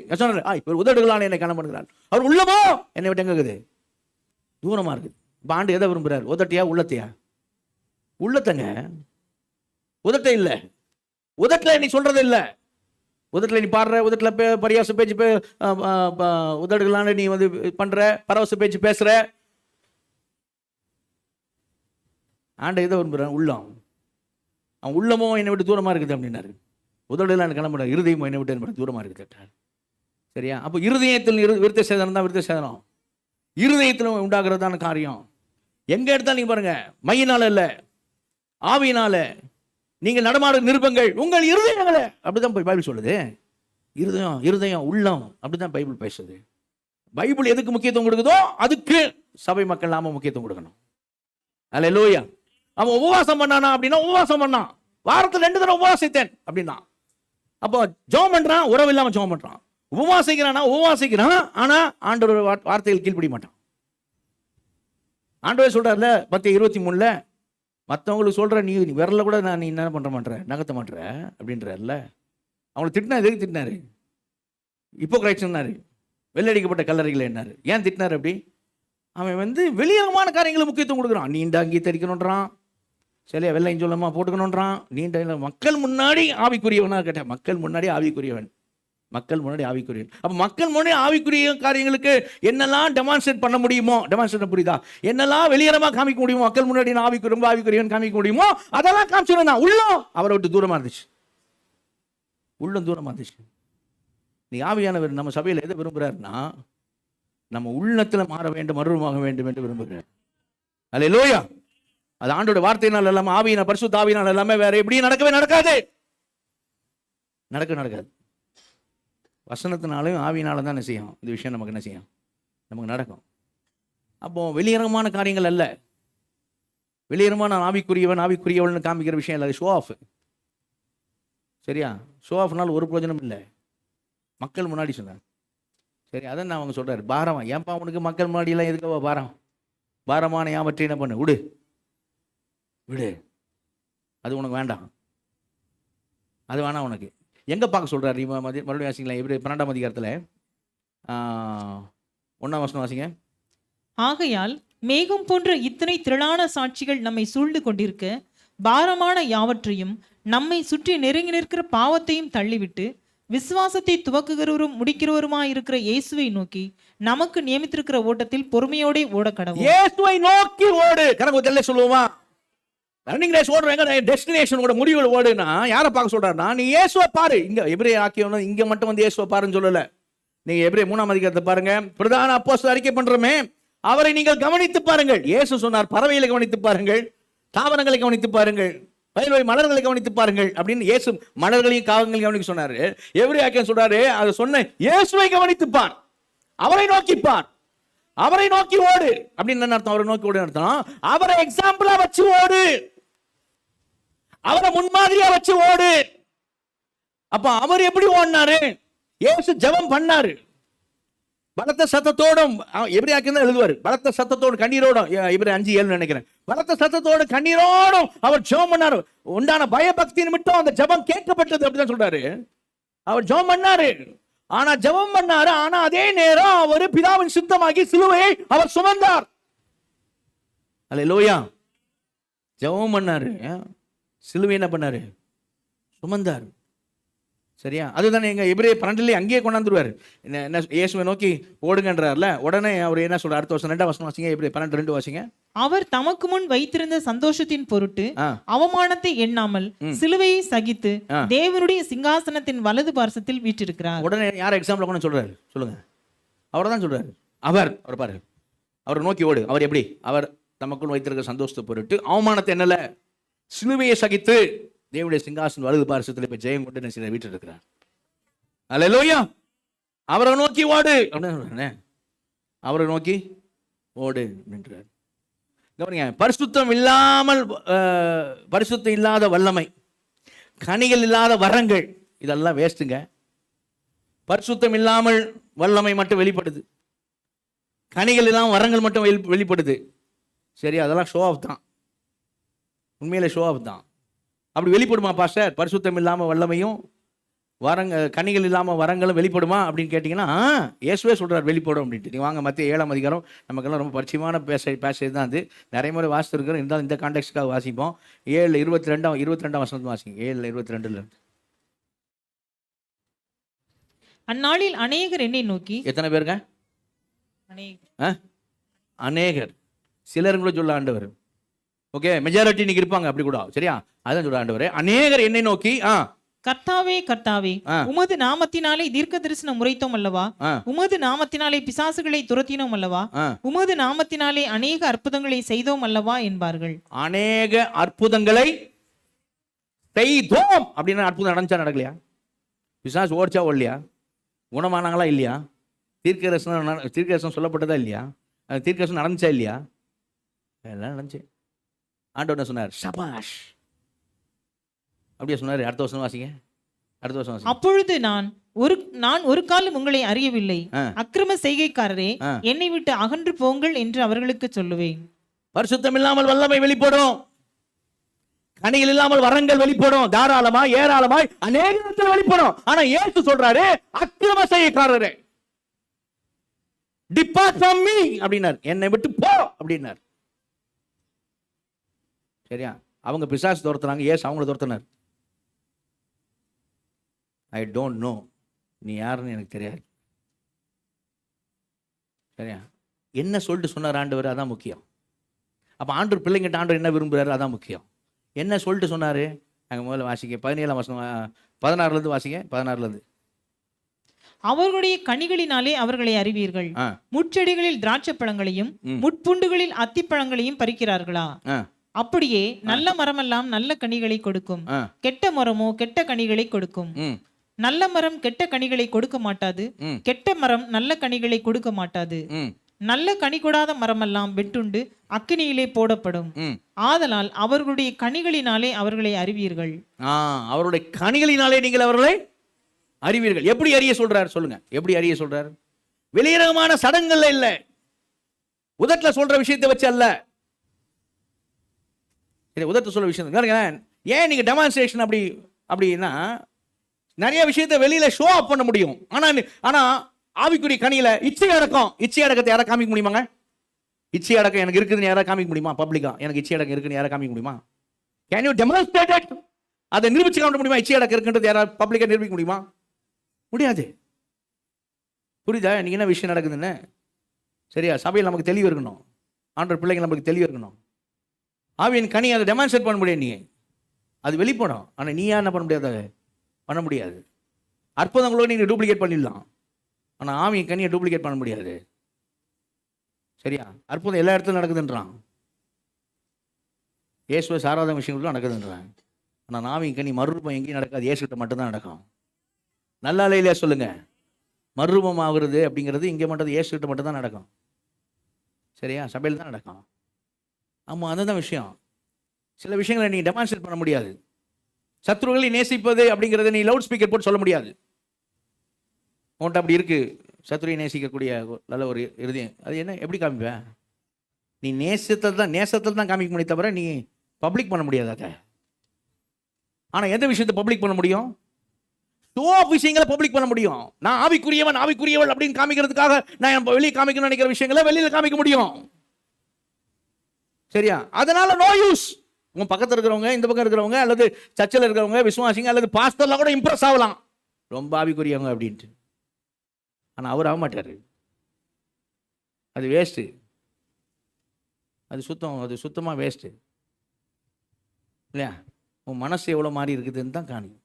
இவர் உதடுகளான என்னை காணப்படுகிறார், அவர் உள்ளமோ என்னை விட்டு எங்க இருக்குது, தூரமா இருக்குது. இப்ப ஆண்டு எதை விரும்புறாரு, உதட்டியா உள்ளத்தையா? உள்ளத்தங்க, உதட்ட இல்லை. உதட்டில் நீ சொல்றது இல்லை. உதட்டில் நீ பாடுற, உதட்டில் பரியாச பேச்சு உதடுகளான நீ பண்ற, பரவச பேச்சு பேசுற. ஆண்டு எதை விரும்புறான், உள்ளம். அவன் உள்ளமோ என்னை விட்டு தூரமா இருக்குது அப்படின்னாரு. உதடுலாம் கிளம்புற, இருதயமோ என்னை விட்டு தூரமா இருக்குது. சரியா? அப்போ இருதயத்தில் விருத்த சேதனம் தான் விருத்த சேதனம். இருதயத்தில் உண்டாகிறதான காரியம். எங்க எடுத்தாலும் நீங்க பாருங்க, மையினால இல்ல, ஆவியினால நீங்கள் நடமாடும் நிருபங்கள் உங்கள் இருதயங்களே. அப்படிதான் பைபிள் சொல்லுது. இருதயம் உள்ளம், அப்படிதான் பைபிள் பேசுது. பைபிள் எதுக்கு முக்கியத்துவம் கொடுக்குதோ அதுக்கு சபை மக்கள் நாம முக்கியத்துவம் கொடுக்கணும். அல்லேலூயா. அவன் உபவாசம் பண்ணானா அப்படின்னா உபவாசம் பண்ணான். வாரத்தில் 2 தடவை உபவாசித்தேன் அப்படின்னா, அப்போ ஜெபம் பண்றான், உறவு இல்லாம ஜெபம் பண்றான். உபவாசிக்கிறான், ஆனா ஆண்டவர் வார்த்தைகள் கீழ்ப்படிய மாட்டான். ஆண்டவர் சொல்றாருல 10:23 மற்றவங்களுக்கு சொல்ற, நீ விரல கூட நீ என்ன பண்ற மாட்டேற, நகர்த்த மாட்டேற அப்படின்றாருல. அவங்களை திட்டினா எதுக்கு திட்டினாரு? இப்போ கிரைட்ஸ்னாரு. வெள்ளடிக்கப்பட்ட கல்லறைகள் என்னாரு. ஏன் திட்டினார் அப்படி? அவன் வந்து வெளியரங்கமான காரியங்களுக்கு முக்கியத்துவம் கொடுக்குறான். நீண்ட அங்கி தரிக்கணுன்றான், சரியா வெள்ளையும் சொல்லமா போட்டுக்கணுன்றான். நீண்ட மக்கள் முன்னாடி ஆவிக்குரியவனா கேட்டேன். மக்கள் முன்னாடி ஆவிக்குரியவன், மக்கள் முன்னாடி ஆவிக்குரியவன். அப்போ மக்கள் முன்னாடி ஆவிக்குரிய காரியங்களுக்கு என்னெல்லாம் டெமான்ஸ்ட்ரேட் பண்ண முடியுமோ, டெமான்ஸ்ட்ரேட் புரியுதா, என்னெல்லாம் வெளியரமாக காமிக்க முடியுமோ, மக்கள் முன்னாடி நான் ரொம்ப ஆவிக்குரியவன் காமிக்க முடியுமோ அதெல்லாம் காமிச்சிருந்தான். உள்ளம் அவரை விட்டு தூரமாக இருந்துச்சு, உள்ளம் தூரமாக இருந்துச்சு. நீ ஆவியானவர் நம்ம சபையில் எதை விரும்புகிறாருன்னா, நம்ம உள்ளத்தில் மாற வேண்டும், மறுரூபமாக வேண்டும் என்று விரும்புகிறார். அல்லேலூயா. அது ஆண்டோட வார்த்தையினால் எல்லாமே, ஆவியினால், பரிசுத்த ஆவியினால் எல்லாமே வேற எப்படியும் நடக்கவே நடக்காது, நடக்காது. வசனத்தினாலும் ஆவியினால தான் என்ன செய்யும், இந்த விஷயம் நமக்கு என்ன செய்யும், நமக்கு நடக்கும். அப்போ வெளியரங்கமான காரியங்கள் அல்ல, வெளியரங்கமான ஆவிக்குரியவன் காமிக்கிற விஷயம் இல்லை, ஷோ ஆஃப். சரியா? ஷோ ஆஃப்னால ஒரு பிரயோஜனம் இல்லை. மக்கள் முன்னாடி சொன்னார். சரி, அதை நான் அவங்க சொல்கிறார், பாரமா ஏன்பா உனக்கு மக்கள் முன்னாடியெல்லாம் எதுக்கவா பாரம், பாரமான யாவற்றை என்ன பண்ணு, விடு, அது உனக்கு வேண்டாம், அது வேணாம் உனக்கு. எங்கே பார்க்க சொல்கிறார் மறுபடியும் வாசிங்களா, எப்படி 12ஆம் அதிகாரத்தில் 1ஆம் வசனம் வாசிங்க. ஆகையால் மேகம் போன்ற இத்தனை திரளான சாட்சிகள் நம்மை சூழ்ந்து கொண்டிருக்க, பாரமான யாவற்றையும் நம்மை சுற்றி நெருங்கி நிற்கிற பாவத்தையும் தள்ளிவிட்டு, விசுவாசத்தை துவக்குகிறவரும் முடிக்கிறவருமாய் இருக்கிற இயேசுவை நோக்கி நமக்கு நியமித்திருக்கிற ஓட்டத்தில் பொறுமையோட ஓட கடவுள். இயேசுவை நோக்கி ஓடு. கணக்கு சொல்லுவோமா, ரன்னிங் ரேஸ் ஓடுறேங்க, டெஸ்டினேஷனோட முடிவில் ஓடுனா யாரை பார்க்க சொல்றாருன்னா, நீ இயேசுவை பாரு. இங்க எபிரே ஆக்கியவனும் இங்க மட்டும் வந்து இயேசுவை பாருன்னு சொல்லல. நீங்க எபிரே 3ஆம் அதிகாரத்தை பாருங்க, பிரதான அப்போஸ்தலர் அறிக்கை பண்றோமே, அவரை நீங்கள் கவனித்து பாருங்கள். இயேசு சொன்னார், பறவைகளை கவனித்து பாருங்கள், தாவரங்களை கவனித்து பாருங்கள், வயல்வெளி மலர்களை கவனித்து பாருங்கள் அப்படின்னு. இயேசு மலர்களையும் காவங்களையும் கவனிக்க சொன்னாரு. எபிரே ஆக்கியவன் சொல்றாரு, அதை சொன்ன இயேசுவை கவனித்துப்பார், அவரை நோக்கிப்பார், அவரை நோக்கி ஓடு அப்படின்னு என்ன அர்த்தம்? அவரை நோக்கி ஓடு அர்த்தம், அவரை எக்ஸாம்பிளா வச்சு ஓடு, அவரை முன்மாதிரியா வச்சு ஓடு. அப்ப அவர் எப்படி ஓடினாரு? இயேசு ஜெபம் பண்ணாரு, பலத்த சத்தத்தோடும். எபிரேயருக்கு தான் எழுதுவார், பலத்த சத்தத்தோடு கண்ணீரோடும். எபிரேயர் 5:7 நினைக்கிறேன். பலத்த சத்தத்தோடு கண்ணீரோடும் அவர் ஜெபம் பண்ணாரு. உண்டான பயபக்தி நிமித்தம் அந்த ஜெபம் கேட்கப்பட்டது அப்படிதான் சொல்றாரு. அவர் ஜெபம் பண்ணாரு, ஆனா ஜெபம் பண்ணாரு, ஆனா அதே நேரம் அவர் பிதாவின் சித்தமாகி சிலுவையை அவர் சுமந்தார். அல்லேலூயா. ஜெபம் பண்ணாரு, சிலுவை என்ன பண்ணாரு, சுமந்தார். சரியா? அதுதானே எங்க எபிரேயர் 12 அங்கேயே கொண்டாந்துருவார். என்ன இயேசுவை நோக்கி ஓடுங்கன்றார்ல, உடனே அவர் என்ன சொல்றார்? அடுத்த வருஷம் 2ஆம் வசனம் வாசிங்க, எபிரேயர் 12:2 வாசிங்க. அவர் தமக்கு முன் வைத்திருந்த சந்தோஷத்தின் பொருட்டு அவமானத்தை எண்ணாமல் சிலுவையை சகித்து தேவனுடைய சிங்காசனத்தின் வலது பார்சத்தில் வீற்றிருக்கிறார். உடனே யார் எக்ஸாம்பிள் கொண்டு சொல்றாரு சொல்லுங்க? அவர் தான் சொல்றாரு. அவர் பாரு, அவரை நோக்கி ஓடு. அவர் எப்படி? அவர் தமக்குள் வைத்திருக்கிற சந்தோஷத்தை பொருட்டு அவமானத்தை என்னல, சிலுவையை சகித்து தேவனுடைய சிங்காசனம் வலது பார்சத்தில் இப்ப ஜெயம் கொண்டு என்ன வீட்டில் இருக்கிறார். அல்லேலூயா. அவரை நோக்கி ஓடு அப்படின்னு, அவரை நோக்கி ஓடு என்றார். பரிசுத்தம் இல்லாமல், பரிசுத்தம் இல்லாத வல்லமை, கனிகள் இல்லாத வரங்கள், இதெல்லாம் வேஸ்ட்டுங்க. பரிசுத்தம் இல்லாமல் வல்லமை மட்டும் வெளிப்படுது, கனிகள் இல்லாமல் வரங்கள் மட்டும் வெளிப்படுது. சரி, அதெல்லாம் ஷோ ஆஃப் தான், உண்மையிலே ஷோ ஆஃப் தான். அப்படி வெளிப்படுமா பாஸ்டர்? பரிசுத்தம் இல்லாமல் வல்லமையும் கனிகள் இல்லாமல் வரங்களும் வெளிப்படுமா அப்படின்னு கேட்டிங்கன்னா, இயேசுவே சொல்கிறார் வெளிப்படும் அப்படின்ட்டு. நீங்கள் வாங்க மத்திய 7ஆம் அதிகாரம், நமக்கெல்லாம் ரொம்ப பரிச்சயமான பேசேஜ் தான் அது. நிறைய முறை வாசித்துருக்கிறோம், இருந்தாலும் இந்த கான்டெக்ஸ்டுக்காக வாசிப்போம். 7:22 வசனத்தை வாசிங்க. 7:22 அந்நாளில் அநேகர் என்னை நோக்கி. எத்தனை பேருங்க? அநேகர். சிலர் கூட சொல்ல ஆண்டவர். ஓகே, மெஜாரிட்டி இன்னைக்கு இருப்பாங்க அப்படி கூட. சரியா? அதான் சொல்ல ஆண்டவர். அநேகர் என்னை நோக்கி, கர்த்தாவே கர்த்தாவே, உமது நாமத்தினாலே தீர்க்க தரிசனம் உரைத்தோம் அல்லவா, உமது நாமத்தினாலே பிசாசுகளை துரத்தினோம் அல்லவா, உமது நாமத்தினாலே அநேக அற்புதங்களை செய்தோம் அல்லவா என்பார்கள். அநேக அற்புதங்களை செய்தோம் அப்படின்னு அற்புதம் நடந்துச்சா நடக்கலையா? பிசாசு ஓடிச்சா ஓடலையா? குணமானாங்களா இல்லையா? தீர்க்கதரிசனம் சொல்லப்பட்டதா இல்லையா? தீர்க்கதரிசனம் நடந்துச்சா இல்லையா? எல்லாம் நடந்துச்சு. ஆண்டவர் என்ன சொன்னார்? சபாஷ் அப்படியே சொன்னாரு. அடுத்த வருஷம் வாசிங்க, அடுத்த வருஷம் வாசிங்க. அப்பொழுது நான் ஒரு காலம் உங்களை அறியவில்லை, அக்கிரம செய்கைக்காரரே, என்னை விட்டு அகன்று போங்கள் என்று அவர்களுக்கு சொல்லுவேன். பரிசுத்தம் இல்லாமல் வல்லமை வெளிப்படும், கனிகள் இல்லாமல் வரங்கள் வெளிப்படும், தாராளமாய் ஏராளமாய் அநேக வெளிப்படும். ஆனா இயேசு சொல்றாரு, அக்கிரம செய்கைக்காரரே. டிபார்ட் ஃப்ரம் மீ அப்படின்னார், என்னை விட்டு போ அப்படின்னார். சரியா? அவங்க பிசாசு துரத்துனாங்க, ஏசு அவங்கள துரத்துனார். ஐ டோன்ட் நோ, நீ யாருன்னு எனக்கு தெரியாது. சரியா? என்ன சொல்லிட்டு சொன்னார் ஆண்டவர், அதான் முக்கியம். அப்போ ஆண்டவர் பிள்ளைங்கிட்ட ஆண்டவர் என்ன விரும்புகிறாரு, அதான் முக்கியம். என்ன சொல்லிட்டு சொன்னார்? நாங்கள் முதல்ல வாசிக்க 17ஆம் வசனம், 16லேருந்து வாசிங்க. 16லேருந்து. அவர்களுடைய கனிகளினாலே அவர்களை அறிவீர்கள். ஆ முட்செடிகளில் திராட்சை பழங்களையும் முட்புண்டுகளில் அத்திப்பழங்களையும் பறிக்கிறார்களா? ஆ அப்படியே நல்ல மரமெல்லாம் நல்ல கனிகளை கொடுக்கும், ஆ கெட்ட மரமோ கெட்ட கனிகளை கொடுக்கும். ம் நல்ல மரம் கெட்ட கனிகளை கொடுக்க மாட்டாது, ம் கெட்ட மரம் நல்ல கனிகளை கொடுக்க மாட்டாது. ம் நல்ல கனி கொடாத மரமெல்லாம் வெட்டுண்டு அக்கினியிலே போடப்படும். ம் ஆதலால் அவர்களுடைய கனிகளினாலே அவர்களை அறிவீர்கள். அவருடைய கனிகளினாலே நீங்கள் அவர்களை அறிவீர்கள். எப்படி அறிய சொல்றார் சொல்லுங்க? எப்படி அறிய சொல்றார்? வெளியரங்கமான சடங்குகள்ல இல்ல, உதட்டுல சொல்ற விஷயத்தை வச்சு அல்ல. உதட்டு சொல்ற விஷயம் ஏன் நீங்க டெமான்ஸ்ட்ரேஷன் அப்படின்னா நிறைய விஷயத்தை வெளியில ஷோ அப் பண்ண முடியும். ஆனா ஆவிக்குரிய கனியில இச்சை அடக்கத்தை யாரா காமிக்க முடியுமாங்க? இச்சை அடக்கம் எனக்கு இருக்குதுன்னு யாரா காமிக்க முடியுமா? பப்ளிக்கா எனக்கு இச்சை அடக்கம் இருக்குன்னு யாரா காமிக்க முடியுமா? Can you demonstrate it? அதை நிரூபிச்சு காட்ட முடியுமா? இச்சை அடக்கம் இருக்குன்றது யாரா பப்ளிக்கா நிரூபிக்க முடியுமா? முடியாது. புரியுதா நீங்க என்ன விஷயம் நடக்குதுன்னு? சரியா? சபையில் நமக்கு தெளிவு இருக்கணும், ஆண்டவர் பிள்ளைங்க நமக்கு தெளிவு இருக்கணும். ஆவியின் கனி அதை டெமான்ஸ்ட்ரேட் பண்ண முடியாது, நீ அது வெளிப்படும். ஆனால் நீ என்ன பண்ண முடியாது, பண்ண முடியாது. அற்புதங்களோட நீங்கள் டூப்ளிகேட் பண்ணிடலாம், ஆனால் ஆவியின் கனியை டூப்ளிகேட் பண்ண முடியாது. சரியா? அற்புதம் எல்லா இடத்துலையும் நடக்குதுன்றான், இயேசுவை சாராத விஷயங்களும் நடக்குதுன்றான். ஆனால் ஆவியின் கனி மறுரூபம் எங்கேயும் நடக்காது, இயேசுகிட்ட மட்டும்தான் நடக்கும். நல்லா இல்லையா சொல்லுங்க? மறுரூபம் ஆகுறது அப்படிங்கிறது இங்கே மட்டும் இயேசுகிட்ட மட்டும்தான் நடக்கும். சரியா? சபையில் தான் நடக்கும். ஆமாம், அதுதான் விஷயம். சில விஷயங்களை நீ டெமான்ஸ்ட்ரேட் பண்ண முடியாது. சத்ருகளை நேசிப்பது அப்படிங்கிறத நீ லவுட் ஸ்பீக்கர் போட்டு சொல்ல முடியாது. உன்கிட்ட அப்படி இருக்கு, சத்ருவை நேசிக்கக்கூடிய நல்ல ஒரு இருதயம், அது என்ன எப்படி காமிப்பேன்? நீ நேசத்தில் தான் காமிக்க முடியும், தவிர நீ பப்ளிக் பண்ண முடியாது அதை. ஆனால் எந்த விஷயத்தை பப்ளிக் பண்ண முடியும்? ஷோ ஆஃப் விஷயங்களை பப்ளிக் பண்ண முடியும். நான் ஆவிக்குரியவள் அப்படின்னு காமிக்கிறதுக்காக நான் வெளியே காமிக்கணும்னு நினைக்கிற விஷயங்களை வெளியில் காமிக்க முடியும். சரியா? அதனால நோ யூஸ். உங்க பக்கத்தில் இருக்கிறவங்க, இந்த பக்கம் இருக்கிறவங்க, அல்லது சர்ச்சில் இருக்கிறவங்க, விசுவாசிங்க, அல்லது பாஸ்டர்லாம் கூட இம்ப்ரெஸ் ஆகலாம், ரொம்ப ஆவிக்குரியவங்க அப்படின்ட்டு. ஆனால் அவர் ஆக மாட்டார். அது வேஸ்ட்டு, அது சுத்தமாக வேஸ்ட்டு இல்லையா? உன் மனசு எவ்வளோ மாறி இருக்குதுன்னு தான் காணும்.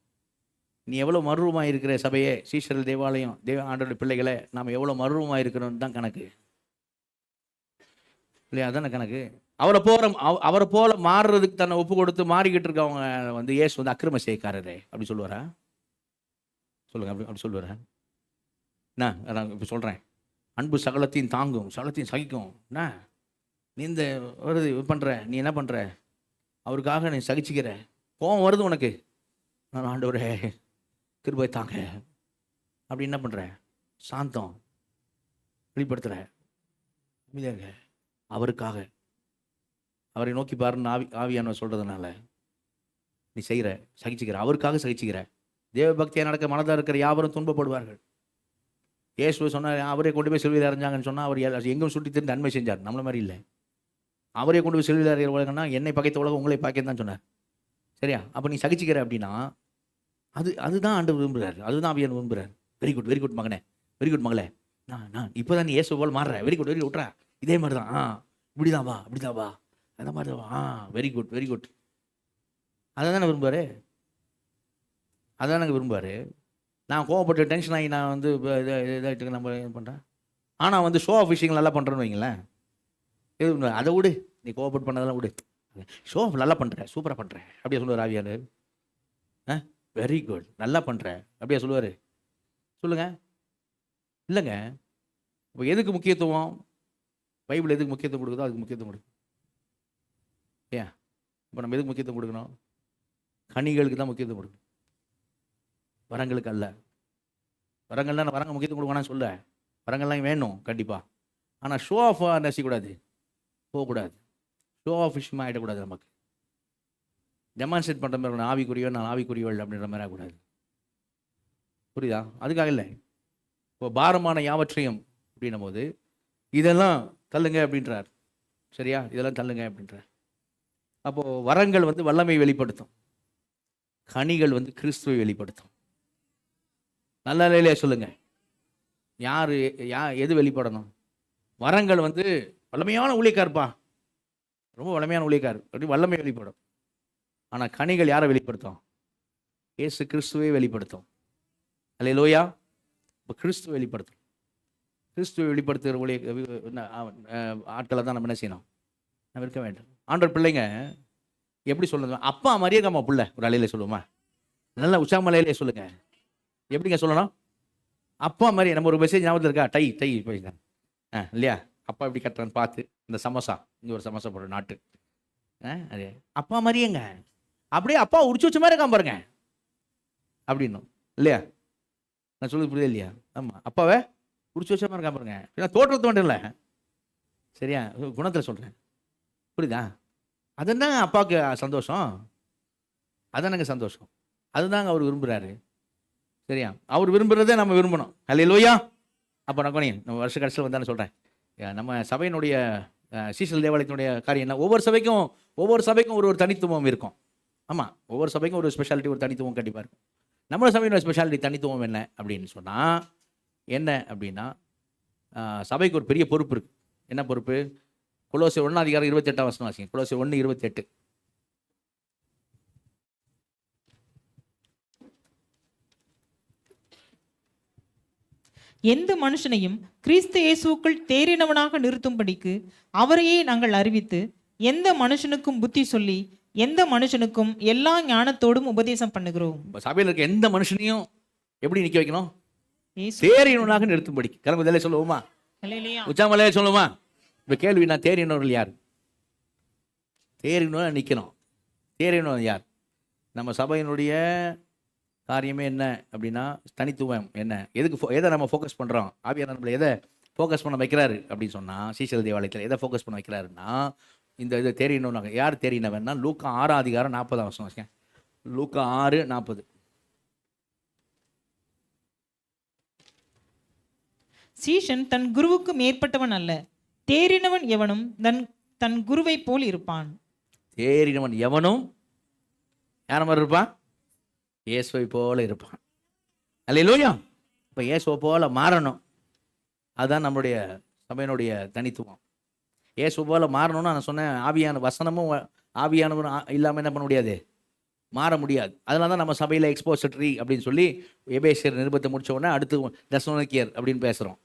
நீ எவ்வளோ மறுரூபமாக இருக்கிற சபையே, சீஷர்கள் தேவாலயம், ஆண்டோட பிள்ளைகளை நாம் எவ்வளோ மறுரூபமாக இருக்கிறோன்னு தான் கணக்கு இல்லையா? அதான கணக்கு. அவரை போல மாறுறதுக்கு தன்னை ஒப்பு கொடுத்து மாறிக்கிட்டு இருக்கவங்க இயேசு அக்கிரம செய்யக்காரரே அப்படி சொல்லுவாரா? சொல்லுங்க, அப்படி சொல்லுவாரா? நான் இப்போ சொல்கிறேன், அன்பு சகலத்தையும் தாங்கும், சகலத்தையும் சகிக்கும். நீ இந்த வருது பண்ணுற, நீ என்ன பண்ணுற? அவருக்காக நீ சகிச்சுக்கிற, கோவம் வருது உனக்கு, நான் ஆண்டவரே கிருபை தாங்க அப்படி என்ன பண்ணுற? சாந்தம் வெளிப்படுத்துகிற, அமைதியாக அவருக்காக, அவரை நோக்கி பாருன்னு ஆவியானவர் சொல்கிறதுனால நீ செய்கிற, சகிச்சுக்கிற, அவருக்காக சகிச்சுக்கிற. தேவ பக்தியாக நடக்க மனதாக இருக்கிற யாவரும் துன்பப்படுவார்கள். இயேசு சொன்னார், அவரே கொண்டு போய் சிலுவையில் அறைஞ்சாங்கன்னு சொன்னால் அவர் எங்கும் சுற்றி திருந்து நன்மை செஞ்சார். நம்மள மாதிரி இல்லை. அவரே கொண்டு போய் சிலுவையில் அறைகிற உலகம்னா என்னை பகைத்த உலகம் உங்களை பகைன்னு தான் சொன்னார். சரியா? அப்போ நீ சகிச்சுக்கிற அப்படின்னா அதுதான் ஆண்டு விரும்புகிறார், அதுதான் ஆவியானவர் விரும்புகிறார். வெரி குட் மகனே, வெரி குட் மகளே, நான் இப்போ தான் நீ இயேசு போல் மாறுற, வெரி குட் விட்றா, இதே மாதிரி தான், இப்படிதான் வா அந்த மாதிரி தான் வா, வெரி குட். அதை தானே விரும்புவார், அதான் விரும்புவார். நான் கோவப்பட்டு டென்ஷன் ஆகி நான் இதாகிட்டு நம்ம இது பண்ணுறேன். ஆனால் ஷோ ஆஃப் விஷயங்கள் நல்லா பண்ணுறேன்னு வைங்களேன், எது அதை விடு, நீ கோவப்பட்டு பண்ணதெல்லாம் விடு, ஷோ ஆஃப் நல்லா பண்ணுற, சூப்பராக பண்ணுற அப்படியே சொல்லுவார் ஆவியார். வெரி குட், நல்லா பண்ணுற அப்படியே சொல்லுவார். சொல்லுங்கள், இல்லைங்க. இப்போ எதுக்கு முக்கியத்துவம்? பைபிள் எதுக்கு முக்கியத்துவம் கொடுக்குதோ அதுக்கு முக்கியத்துவம் கொடுக்கும். ஏன் இப்போ நம்ம எதுக்கு முக்கியத்துவம் கொடுக்கணும்? கனிகளுக்கு தான் முக்கியத்துவம் கொடுக்கணும், வரங்களுக்கு அல்ல. வரங்கள்லாம் வரங்க முக்கியத்துவம் கொடுக்கணும்னா சொல்ல, வரங்கள்லாம் வேணும் கண்டிப்பாக. ஆனால் ஷோ ஆஃப் நசிக்கூடாது, போகக்கூடாது. ஷோ ஆஃப் விஷயமாக ஆகிடக்கூடாது. நமக்கு டெமான்ஸ்ட்ரேட் பண்ணுற மாதிரி நான் ஆவிக்குரியவள் அப்படின்ற மாதிரி ஆகக்கூடாது. புரியுதா? அதுக்காக இல்லை. இப்போ பாரமான யாவற்றையும் அப்படின்னும் போது இதெல்லாம் தள்ளுங்க அப்படின்றார். சரியா? இதெல்லாம் தள்ளுங்க அப்படின்றார். அப்போது வரங்கள் வந்து வல்லமை வெளிப்படுத்தும், கனிகள் வந்து கிறிஸ்துவை வெளிப்படுத்தும். நல்ல நிலையிலே சொல்லுங்க. எது வெளிப்படணும்? வரங்கள் வந்து வல்லமையான ஊழியக்கார்ப்பா, ரொம்ப வல்லமையான ஊழியக்கார் அப்படி வல்லமை வெளிப்படும். ஆனால் கனிகள் யாரை வெளிப்படுத்தும்? இயேசு கிறிஸ்துவை வெளிப்படுத்தும். அல்லேலூயா. இப்போ கிறிஸ்துவை வெளிப்படுத்தும். கிறிஸ்துவை வெளிப்படுத்துகிற ஆட்களை தான் நம்ம என்ன செய்யணும்? நம்ம இருக்க வேண்டும். ஆண்டவர் பிள்ளைங்க எப்படி சொல்லுங்க? அப்பா மாதிரியே நம்ம பிள்ளை ஒரு அலையில சொல்லுவோமா? நல்ல உற்சாகமலையிலே சொல்லுங்க. எப்படிங்க சொல்லணும்? அப்பா மாதிரி. நம்ம ஒரு மெசேஜ் ஞாபகத்தில் இருக்கா? டை போயிருங்க இல்லையா? அப்பா எப்படி கட்டுறான்னு பார்த்து இந்த சமோசா, இங்கே ஒரு சமோசா போடுற நாட்டு அது அப்பா மாதிரியேங்க. அப்படியே அப்பா உரிச்சு வச்ச மாதிரி இருக்கான் பாருங்க அப்படின்னும் இல்லையா? நான் சொல்லுது புரியுது இல்லையா? ஆமாம், அப்பாவை உரிச்சு வச்ச மாதிரி இருக்கான் பாருங்க. ஏன்னா தோற்றத்தை மட்டும் இல்லை, சரியா? குணத்தில் சொல்கிறேன், புரியுதா? அதுதாங்க அப்பாவுக்கு சந்தோஷம், அதானங்க சந்தோஷம், அதுதாங்க அவர் விரும்புகிறாரு. சரியா? அவர் விரும்புகிறதே நம்ம விரும்பணும். அல்லேலூயா. அப்போ நான் நம்ம வருஷ கடைசியில் வந்தாலும் சொல்கிறேன், நம்ம சபையினுடைய சீசல் தேவாலயத்தினுடைய காரியம் என்ன? ஒவ்வொரு சபைக்கும் ஒரு தனித்துவம் இருக்கும். ஆமாம், ஒவ்வொரு சபைக்கும் ஒரு ஸ்பெஷாலிட்டி, ஒரு தனித்துவம் கண்டிப்பாக இருக்கும். நம்ம சபையினுடைய ஸ்பெஷாலிட்டி தனித்துவம் என்ன அப்படின்னு சொன்னால், என்ன அப்படின்னா, சபைக்கு ஒரு பெரிய பொறுப்பு இருக்குது. என்ன பொறுப்பு? கொலோசியர் 1:28 வாசிங்க. கொலோசியர் 1:28. எந்த மனுஷனையும் கிறிஸ்து இயேசுவுக்குள் தேறினவனாக நிறுத்தும்படிக்கு அவரையே நாங்கள் அறிவித்து, எந்த மனுஷனுக்கும் புத்தி சொல்லி, எந்த மனுஷனுக்கும் எல்லா ஞானத்தோடும் உபதேசம் பண்ணுகிறோம். சபையில் இருக்க எந்த மனுஷனையும் எப்படி நிற்க வைக்கணும்? இயேசு தேறினவனாக நிறுத்தும்படிக்கு. கிளம்புதலே சொல்லுவோமா? அல்லேலூயா. உச்சாமலையே சொல்லுவோமா? இப்போ கேள்வி, நான் தேறினவர்கள் யார்? தேறினவன் நிற்கணும். தேறினவன் யார்? நம்ம சபையினுடைய காரியமே என்ன அப்படின்னா, தனித்துவம் என்ன? எதை நம்ம ஃபோக்கஸ் பண்ணுறோம்? ஆவியானவர் நம்மளை எதை ஃபோக்கஸ் பண்ண வைக்கிறாரு அப்படின்னு சொன்னால், சீசல் தேவாலயத்தில் எதை ஃபோக்கஸ் பண்ண வைக்கிறாருன்னா, இந்த இதை தேறினவனாக. யார் தேறினவன்னா, லூக்கா 6:40 லூக்கா 6:40. சீஷன் தன் குருவுக்கு மேற்பட்டவன் அல்ல, தேறினவன் எவனும் தன் குருவை போல் இருப்பான். தேறினவன் எவனும் யார மாதிரி இருப்பான்? இயேசுவை போல இருப்பான். அல்லேலூயா. இப்போ இயேசுவை போல மாறணும். அதுதான் நம்மளுடைய சபையினுடைய தனித்துவம். இயேசுவை போல மாறணும்னு நான் சொன்னேன். ஆவியான வசனமும் ஆவியானவரும் இல்லாமல் என்ன பண்ண முடியாது? மாற முடியாது. அதனால தான் நம்ம சபையில் எக்ஸ்போசிட்டரி அப்படின்னு சொல்லி எபேசியர் நிருபத்தை முடித்த உடனே அடுத்து தெசலோனிக்கேயர் அப்படின்னு பேசுகிறோம்.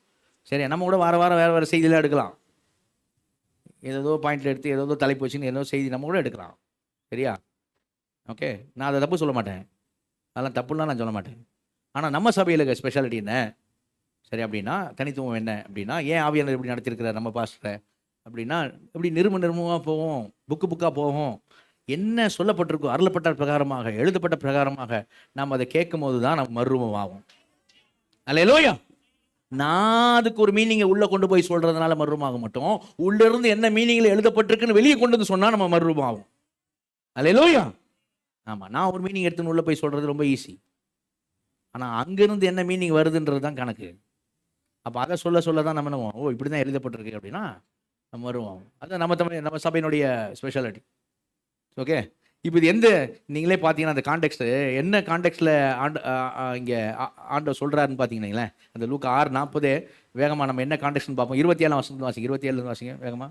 சரி, நம்ம கூட வார வாரம் வேறு செய்தியெல்லாம் எடுக்கலாம். ஏதோ பாயிண்டில் எடுத்து ஏதோ தலைப்பு வச்சுன்னு ஏதோ செய்தி நம்ம கூட எடுக்கலாம். சரியா? ஓகே, நான் அதை தப்பு சொல்ல மாட்டேன், அதெல்லாம் தப்புலாம் நான் சொல்ல மாட்டேன். ஆனால் நம்ம சபையில் இருக்க ஸ்பெஷாலிட்டி என்ன சரி அப்படின்னா, தனித்துவம் என்ன அப்படின்னா, ஏன் ஆவியானவர் இப்படி நடத்திருக்கிறார் நம்ம பாஸ்டரை அப்படின்னா, இப்படி நிருபமாக போவோம், புக்காக போவோம். என்ன சொல்லப்பட்டிருக்கோ அருளப்பட்ட பிரகாரமாக, எழுதப்பட்ட பிரகாரமாக நாம் அதை கேட்கும் போது தான் நம்ம மறுரூபம் ஆகும். அல்லேலூயா. நான் அதுக்கு ஒரு மீனிங்கை உள்ளே கொண்டு போய் சொல்கிறதுனால மறுரூபமாக மாட்டோம். உள்ளிருந்து என்ன மீனிங்கில் எழுதப்பட்டிருக்குன்னு வெளியே கொண்டு வந்து சொன்னால் நம்ம மறுரூபம் ஆகும். அல்லேலூயா. ஆமாம், நான் ஒரு மீனிங் எடுத்துன்னு உள்ளே போய் சொல்கிறது ரொம்ப ஈஸி. ஆனால் அங்கேருந்து என்ன மீனிங் வருதுன்றது தான் கணக்கு. அப்போ அதை சொல்ல தான் நம்ம ஓ இப்படி தான் எழுதப்பட்டிருக்கு அப்படின்னா நம்ம வருவோம். அதுதான் நம்ம சபையினுடைய ஸ்பெஷாலிட்டி. ஓகே, இப்போ இது நீங்களே பார்த்தீங்கன்னா அந்த கான்டெக்ட் என்ன கான்டெக்ட்டில் இங்கே ஆண்டவர் சொல்கிறாருன்னு பார்த்தீங்கன்னா, அந்த லூக்கா 6:40 வேகமாக நம்ம என்ன கான்டெக்ட்னு பார்ப்போம். 27 வாசிங்க. 27 வாசிங்க வேகமாக.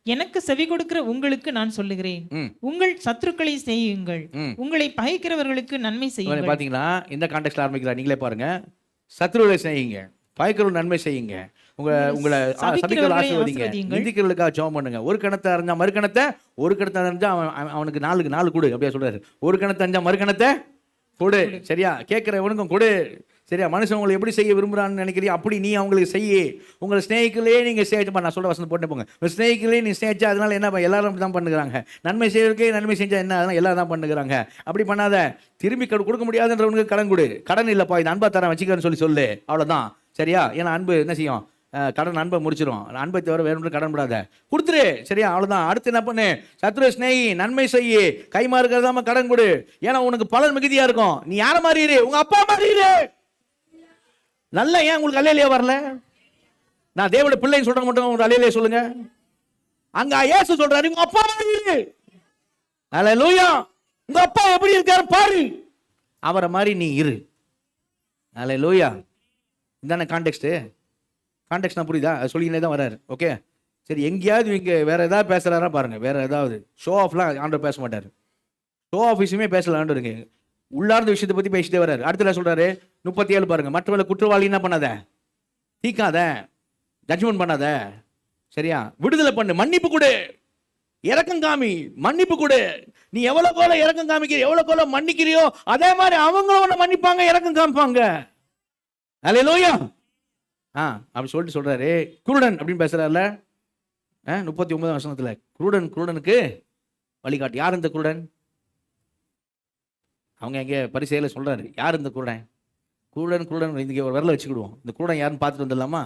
எனக்கு செவி கொடுக்கிற உங்களுக்கு நான் சொல்லுகிறேன், உங்கள் சத்துருக்களை செய்யுங்கள், உங்களை பகைக்கிறவர்களுக்கு நன்மை செய்யுங்கள். பார்த்தீங்களா, இந்த கான்டெக்ட்ல ஆரம்பிக்கிறார். நீங்களே பாருங்க. சத்துருக்களை செய்யுங்க, பகைக்கிறவர்களுக்கு நன்மை செய்யுங்க, உங்களை சபிக்கிறவர்களை ஆசீர்வதிங்க, நிந்திக்கிறவர்களுக்காக ஜெபம் பண்ணுங்க. ஒரு கணத்தை அறிஞ்சா மறுகணத்தை, ஒரு கணத்தை அறிஞ்சா அவனுக்கு 4 கொடு அப்படியே சொல்றாரு. ஒரு கணத்தை அறிஞ்சா மறுகணத்தை கொடு. சரியா? கேட்கிறவனுக்கும் கொடு. சரியா? மனுஷன் உங்களை எப்படி செய்ய விரும்புகிறான்னு நினைக்கிறீங்க, அப்படி நீ அவங்களுக்கு செய்ய. உங்களை ஸ்நேகிக்கலே நீங்கள் ஸ்நேகிச்சா, நான் சொல்ல வசனம் போட்டு போங்க, ஸ்நேகிக்கலே நீ ஸ்நேகிச்சா, அதனால என்ன எல்லாரும் அப்படி தான் பண்ணுறாங்க. நன்மை செய்யறதுக்கே நன்மை செஞ்சால் என்ன, அதனால் எல்லாரும் தான் பண்ணுறாங்க. அப்படி பண்ணாத. திரும்பி கொடுக்க முடியாதுன்றவனுக்கு கடன் கொடு. கடன் இல்லைப்பா, இது அன்பா தரேன் வச்சுக்கன்னு சொல்லு. அவ்வளோதான். சரியா? ஏன்னா அன்பு என்ன செய்யும்? கடன் அன்பை முடிச்சிடும். அன்பை தவிர வேறு ஒன்று கடன் விடாத, கொடுத்துரு. சரியா? அவ்வளோதான். அடுத்து என்ன பண்ணு? சத்ரு ஸ்நேகி, நன்மை செய்யி, கைமா இருக்கிறதாம கடன் கொடு. ஏன்னா உனக்கு பலன் மிகுதியாக இருக்கும். நீ யாரை மாதிரி இரு? உங்கள் அப்பா மாதிரி இரு. நல்ல ஏன் உங்களுக்கு அல்லேலியா வரல? நான் தேவனுடைய பிள்ளைன்னு சொல்ற மட்டும் உங்களுக்கு அல்லேலியா சொல்லுங்க. அங்க இயேசு சொல்றாரு, உங்க அப்பா மாதிரி இரு. அல்லேலூயா. உங்க அப்பா எப்படி இருக்காரு பாரு, அவரை மாதிரி நீ இரு. அல்லேலூயா. இதான கான்டெக்ஸ்ட். கான்டெக்ஸ்ட் புரியுதா? அது சொல்லிக்கினே தான் வராரு. ஓகே, சரி. எங்கேயாவது இங்கே வேற ஏதாவது பேசுறாரா பாருங்க. வேற ஏதாவது ஷோ ஆஃப்லாம் ஆண்டவர் பேச மாட்டார். ஷோ ஆஃப் விஷயமே பேசல ஆண்டவருங்க. உள்ளார்ந்த விஷயத்தை பற்றி பேசிட்டே வர்றாரு. அடுத்த சொல்றாரு 37 பாருங்க. மற்றவர்களை குற்றவாளி என்ன பண்ணாத, தீக்காத, ஜட்ஜ்மெண்ட் பண்ணாத, சரியா? விடுதலை பண்ணு, மன்னிப்பு கொடு, இரக்கம் காமி, மன்னிப்பு கொடு. நீ எவ்வளவு இரக்கம் காமிக்கிற, எவ்வளவு மன்னிக்கிறியோ அதே மாதிரி அவங்களும் உன்னை மன்னிப்பாங்க, இரக்கம் காமிப்பாங்க. அல்லேலூயா. அப்படி சொல்லிட்டு சொல்றாரு. குருடன் அப்படின்னு பேசுறாருல 39 வசனத்துல. குருடனுக்கு வழிகாட்டு. யார் இந்த குருடன்? அவங்க எங்க பரிசையில சொல்றாரு, யார் இந்த குருடன்? குருடன் இங்கே ஒரு விரல வச்சுக்கிடுவோம். இந்த குருடன் யாருன்னு பார்த்துட்டு வந்துடலாமா?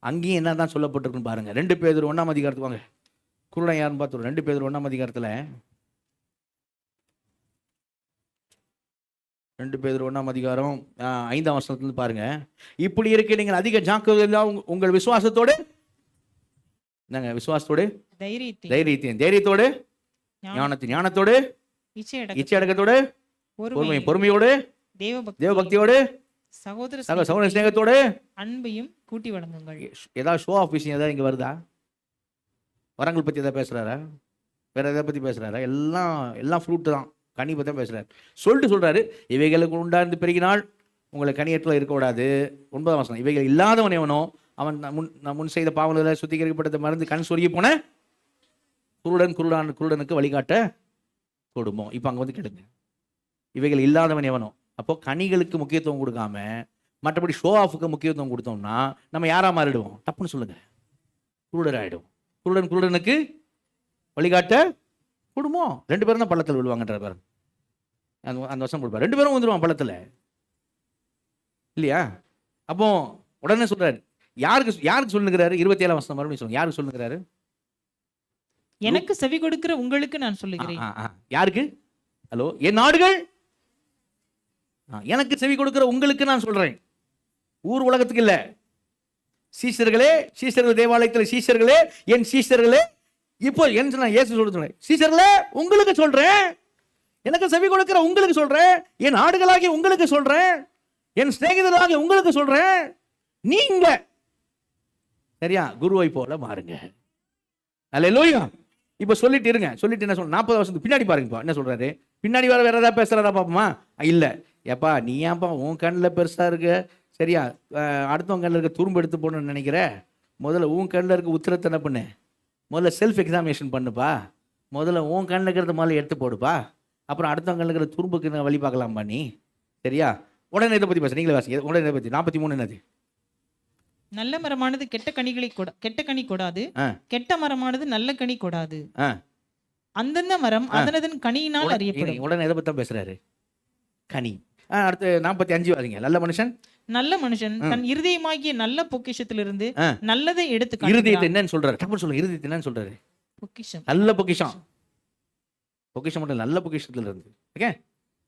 அங்கேயும் என்ன தான் சொல்லப்பட்டிருக்குன்னு பாருங்க. 2 பேதுரு 1ஆம் அதிகாரத்துக்கு வாங்க. குருடன் யாருன்னு பார்த்துருவோம். 2 பேதுரு 1ஆம் அதிகாரத்துல 2 பேதுரு 1ஆம் அதிகாரம் 5ஆம் வசனத்துல பாருங்க. இப்படி இருக்க நீங்கள் அதிக ஜாக்கிரதையா உங்கள் விசுவாசத்தோடு, என்னங்க விசுவாசத்தோடு? தைரியத்தோடு, ஞானத்தோடு, இச்சையடக்கத்தோடு, பொறுமையோடு, தேவபக்தியோடு, சகோதர சிநேகத்தோடு, அன்பையும் கூட்டி வழங்குங்கள். ஏதாவது ஷோ ஆஃப் விஷயம் ஏதாவது இங்க வருதா? வரங்கள் பத்தி ஏதாவது பேசுறாரா? வேற எதை பத்தி பேசுறாரா? எல்லாம் ஃப்ரூட் தான், கனி பத்தி தான் பேசுறாரு. சொல்றாரு, இவைகளுக்கு உண்டாந்து பெருகினால் உங்களை கனியற்ற இருக்கக்கூடாது. 9ஆம் வசனம். இவைகள் இல்லாதவன் எவனோ அவன் முன் செய்த பாவங்களில் சுத்திகரிக்கப்பட்ட மருந்து கண் சொருகி போன குருடனுக்கு வழிகாட்ட கொடுமோ. இப்போ அங்கே வந்து கேளுங்க, இவைகள் இல்லாதவன் எவனோ. அப்போ கனிகளுக்கு முக்கியத்துவம் கொடுக்காம மற்றபடி ஷோ ஆஃபுக்கு முக்கியத்துவம் கொடுத்தோம்னா நம்ம யாரா மாறிடுவோம்? தப்புன்னு சொல்லுங்க, குருடர் ஆயிடும். குருடனுக்கு வழிகாட்ட கொடுமோ. 2 பேரும் தான் பள்ளத்தில் விழுவாங்கன்ற பாருங்க. அந்த வருஷம் கொடுப்பார். 2 பேரும் வந்துடுவான் பள்ளத்தில், இல்லையா? அப்போ உடனே சொல்றாரு, யாருக்கு சொல்லுங்கிறாரு? 27ஆம் வசனம் மறுபடியும் சொல்லுங்க. யாருக்கு சொல்லுங்கிறாரு? எனக்கு செவி கொடுக்கிற உங்களுக்கு நான் சொல்லுகிறேன். யாருக்கு? ஹலோ, என் நாடுகள், எனக்கு செவி கொடுக்கிற உங்களுக்கு நான் சொல்றேன். ஊர் உலகத்துக்கு இல்ல. சீஷர்களே, சீஷர்கள் தேவாலயத்தில் சீஷர்களே, என் சீஷர்களே. இப்போ என்ன சொன்ன? இயேசு சொல்றேன், சீஷர்களே உங்களுக்கு சொல்றேன், எனக்கு செவி கொடுக்கிற உங்களுக்கு சொல்றேன், என் ஆடுகளாகி உங்களுக்கு சொல்றேன், என் சிநேகிதர்களாகி உங்களுக்கு சொல்றேன். நீங்க சரியா குருவை போல மாறுங்க. அல்லேலூயா. இப்ப சொல்லிட்டு இருங்க. சொல்லிட்டு என்ன சொல்ற? 40 வருஷத்துக்கு பின்னாடி பாருங்க என்ன சொல்றாரு. பின்னாடி வேற ஏதாவது பேசுறாரா பாப்போமா? இல்ல. ஏப்பா நீ ஏன்பா உன் கண்ணில் பெருசா இருக்க, சரியா? அடுத்தவங்க கண்ணில் இருக்க துரும்பு எடுத்து போடணும்னு நினைக்கிற? முதல்ல உன் கண்ணில் இருக்க உத்திரத்தை என்ன பண்ணு, முதல்ல செல்ஃப் எக்ஸாமினேஷன் பண்ணுப்பா. முதல்ல உன் கண்ணில் இருக்கிறத முதல்ல எடுத்து போடுப்பா. அப்புறம் அடுத்தவங்க கண்ணில் இருக்கிற துரும்புக்கு வழி பார்க்கலாம்பா நீ, சரியா? உடனே இதை பத்தி பேச நீங்களே வாசிங்க. உடனே இதை பத்தி 43 என்னது? நல்ல மரமானது கெட்ட கனி கொடாது, கெட்ட மரமானது நல்ல கனி கொடாது. அந்தந்த மரம் அதனதன் கனியினால் அறியப்படும். உடனே எதை பத்தி பேசுறாரு? கனி. அடுத்து 45 வாசிங்க. நல்ல மனுஷன் தன் இருதயமாகிய நல்ல பொக்கிஷத்திலிருந்து நல்லதை எடுத்து. இருதயத்தை என்னன்னு சொல்றாரு? தப்பு சொல்லுங்க. இருதயத்தை என்னன்னு சொல்றாரு? பொக்கிஷம். நல்ல பொக்கிஷம். பொக்கிஷம் மட்டும் நல்ல பொக்கிஷத்துல இருந்து. ஓகே,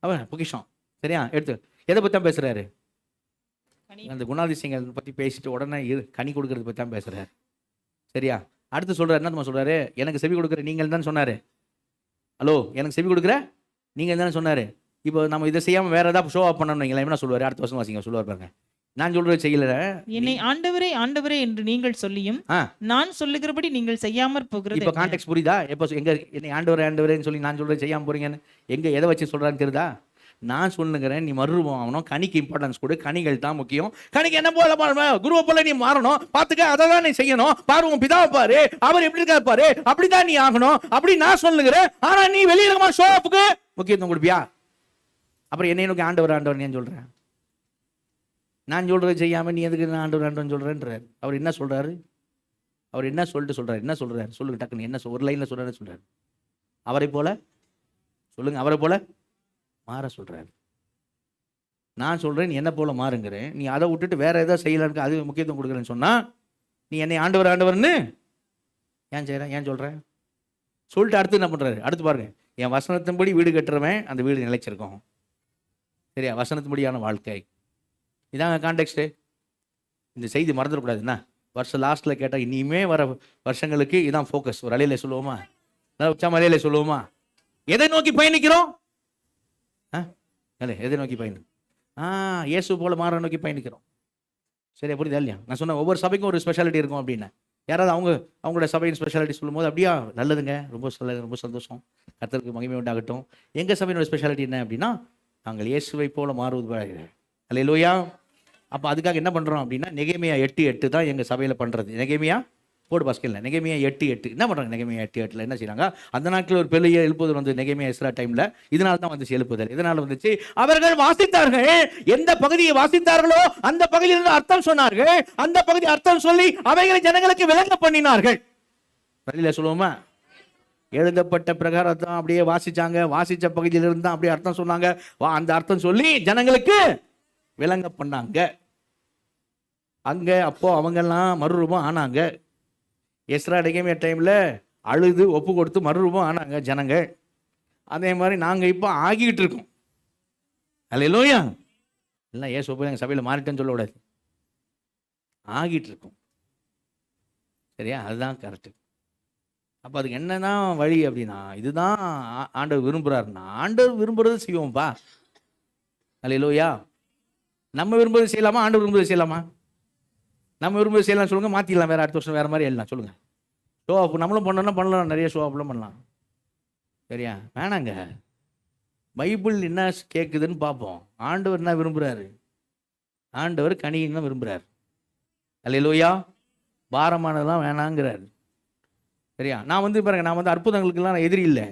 அவன் பொக்கிஷம், சரியா? எடுத்து எதை பத்தி தான் பேசுறாரு? அந்த குணாதிசயங்கள் பத்தி பேசிட்டு உடனே கனி கொடுக்கறது பத்தி தான் பேசுறாரு, சரியா? அடுத்து சொல்றாரு, என்ன சொல்றாரு? எனக்கு செவி கொடுக்குற நீங்கள் தான் சொன்னாரு. ஹலோ, எனக்கு செவி கொடுக்குற நீங்கள் தானே சொன்னாரு. இப்போ நம்ம இதை செய்யாம வேற ஏதாவது ஷோ ஆஃப் பண்ணணும். என்ன சொல்லுவாரு? அடுத்த வருஷம் வாசிங்க. சொல்லுவார் பாருங்க, நான் சொல்றது செய்யல. என்னை ஆண்டவரே ஆண்டவரே என்று நீங்கள் சொல்லியும் நான் சொல்லுகிறபடி நீங்கள் செய்யாம போகிறது. இப்போ கான்டெக்ஸ்ட் புரியுதா? எப்போ எங்க என்னை ஆண்டவரே ஆண்டவரேன்னு சொல்லி நான் சொல்றது செய்யாம போறீங்கன்னு எங்க எதை வச்சு சொல்றான்னு தெரியுதா? நான் சொல்லுங்கிறேன், நீ மறுரூபம் ஆகணும். கனிக்கு இம்பார்ட்டன்ஸ் கொடு. கனிகள் தான் முக்கியம். கனிக்கு என்ன போல குருவை போல நீ மாறணும். பார்த்துக்க, அதை தான் நீ செய்யணும். பாரு உன் பிதாவை பாரு, அவர் எப்படி இருக்காரு பாரு, அப்படிதான் நீ ஆகணும். அப்படி நான் சொல்லுங்கிறேன். ஆனா நீ வெளியில ஷோ ஆஃப்க்கு முக்கியத்துவம் கொடுப்பியா? அப்புறம் என்ன நோக்கி ஆண்டவர் ஆண்டவர் ஏன் சொல்றேன்? நான் சொல்றது செய்யாம நீ எதுக்கு ஆண்டவர் ஆண்டவன் சொல்றேன்றார். அவர் என்ன சொல்றாரு? அவர் என்ன சொல்லிட்டு சொல்றாரு? என்ன சொல்றாரு சொல்லுங்க டக்குன்னு. என்ன ஒரு லைன்ல சொல்றாரு? அவரை போல சொல்லுங்க. அவரை போல மாற சொல்றாரு. நான் சொல்றேன் நீ என்ன போல மாறுங்கிறேன். நீ அதை விட்டுட்டு வேற ஏதாவது செய்யலான்னு அது முக்கியத்துவம் கொடுக்குறேன்னு சொன்னா நீ என்னை ஆண்டவர் ஆண்டவர்னு ஏன் செய்யறேன்? ஏன் சொல்றேன் சொல்லிட்டு அடுத்து என்ன பண்றாரு? அடுத்து பாருங்க, என் வசனத்தின்படி வீடு கட்டுறவன் அந்த வீடு நிலைச்சிருக்கும், சரியா? வசனத்தின்படியான வாழ்க்கை. இதாங்க கான்டெக்ஸ்ட். இந்த செய்தி மறந்துடக்கூடாது. என்ன வருஷம் லாஸ்ட்டில் கேட்டால் இனிமே வர வருஷங்களுக்கு இதான் ஃபோக்கஸ். ஒரு அலையில சொல்லுவோமா? உச்சா மலையில சொல்லுவோமா? எதை நோக்கி பயணிக்கிறோம்? எதை நோக்கி பயணம்? இயேசு போல மாற நோக்கி பயணிக்கிறோம். சரியா புரியுதா இல்லையா? நான் சொன்ன ஒவ்வொரு சபைக்கும் ஒரு ஸ்பெஷாலிட்டி இருக்கும் அப்படின்னு. யாராவது அவங்களோட சபையின் ஸ்பெஷாலிட்டி சொல்லும்போது அப்படியா நல்லதுங்க, ரொம்ப சந்தோஷம், கர்த்தருக்கு மகிமை உண்டாகட்டும். எங்கள் சபையினோட ஸ்பெஷாலிட்டி என்ன அப்படின்னா, நாங்கள் இயேசுவை போல மாறுவது. அல்லேலூயா. அப்போ அதுக்காக என்ன பண்ணுறோம் அப்படின்னா, நெகேமியா 8:8 தான் எங்கள் சபையில் பண்ணுறது. நெகேமியா போடு பாஸ்கெட்டில் நெகேமியா 8:8 என்ன பண்ணுறாங்க? நெகேமியா 8:8 என்ன செய்கிறாங்க? அந்த நாட்களில் ஒரு பெரிய எழுப்புதல் வந்து நெகேமியா எஸ்ரா டைமில். இதனால தான் வந்துச்சு எழுப்புதல். இதனால் வந்துச்சு, அவர்கள் வாசித்தார்கள். எந்த பகுதியை வாசித்தார்களோ அந்த பகுதியிலிருந்து அர்த்தம் சொன்னார்கள். அந்த பகுதி அர்த்தம் சொல்லி அவைகளை ஜனங்களுக்கு விளங்க பண்ணினார்கள். பள்ளியில் சொல்லுவோமா? எழுதப்பட்ட பிரகாரத்தான் அப்படியே வாசிச்சாங்க. வாசிச்ச பகுதியிலிருந்து தான் அப்படியே அர்த்தம் சொன்னாங்க. அந்த அர்த்தம் சொல்லி ஜனங்களுக்கு விளங்க பண்ணாங்க. அங்க அப்போ அவங்கெல்லாம் மறுரூபம் ஆனாங்க. எஸ்ரா நெகேமியா டைம்ல அழுது ஒப்பு கொடுத்து மறுரூபம் ஆனாங்க ஜனங்கள். அதே மாதிரி நாங்க இப்போ ஆகிட்டு இருக்கோம். அல்லேலூயா. இல்லை ஏசு எங்கள் சபையில் மாறிட்டேன்னு சொல்லக்கூடாது, ஆகிட்டு இருக்கோம். சரியா? அதுதான் கரெக்டு. அப்போ அதுக்கு என்னதான் வழி அப்படின்னா, இதுதான் ஆண்டவர் விரும்புகிறாருன்னா, ஆண்டவர் விரும்புறது செய்வோம்ப்பா. அல்லேலூயா. நம்ம விரும்புறது செய்யலாமா? ஆண்டவர் விரும்புறது செய்யலாமா? நம்ம விரும்புறது செய்யலாம் சொல்லுங்க, மாற்றிடலாம். வேறு அடுத்த வருஷம் வேறு மாதிரி எழுதலாம் சொல்லுங்கள். ஷோ அப் நம்மளும் பண்ணோன்னா பண்ணலாம், நிறைய ஷோ அப்லாம் பண்ணலாம். சரியா? வேணாங்க. பைபிள் என்ன கேட்குதுன்னு பார்ப்போம். ஆண்டவர் என்ன விரும்புகிறாரு? ஆண்டவர் கனின்னு தான் விரும்புகிறார். அல்லேலூயா. பாரமானதெல்லாம் வேணாங்கிறார். சரியா? நான் வந்து பாருங்க, நான் வந்து அற்புதங்களுக்கெல்லாம் நான் எதிரி இல்லை.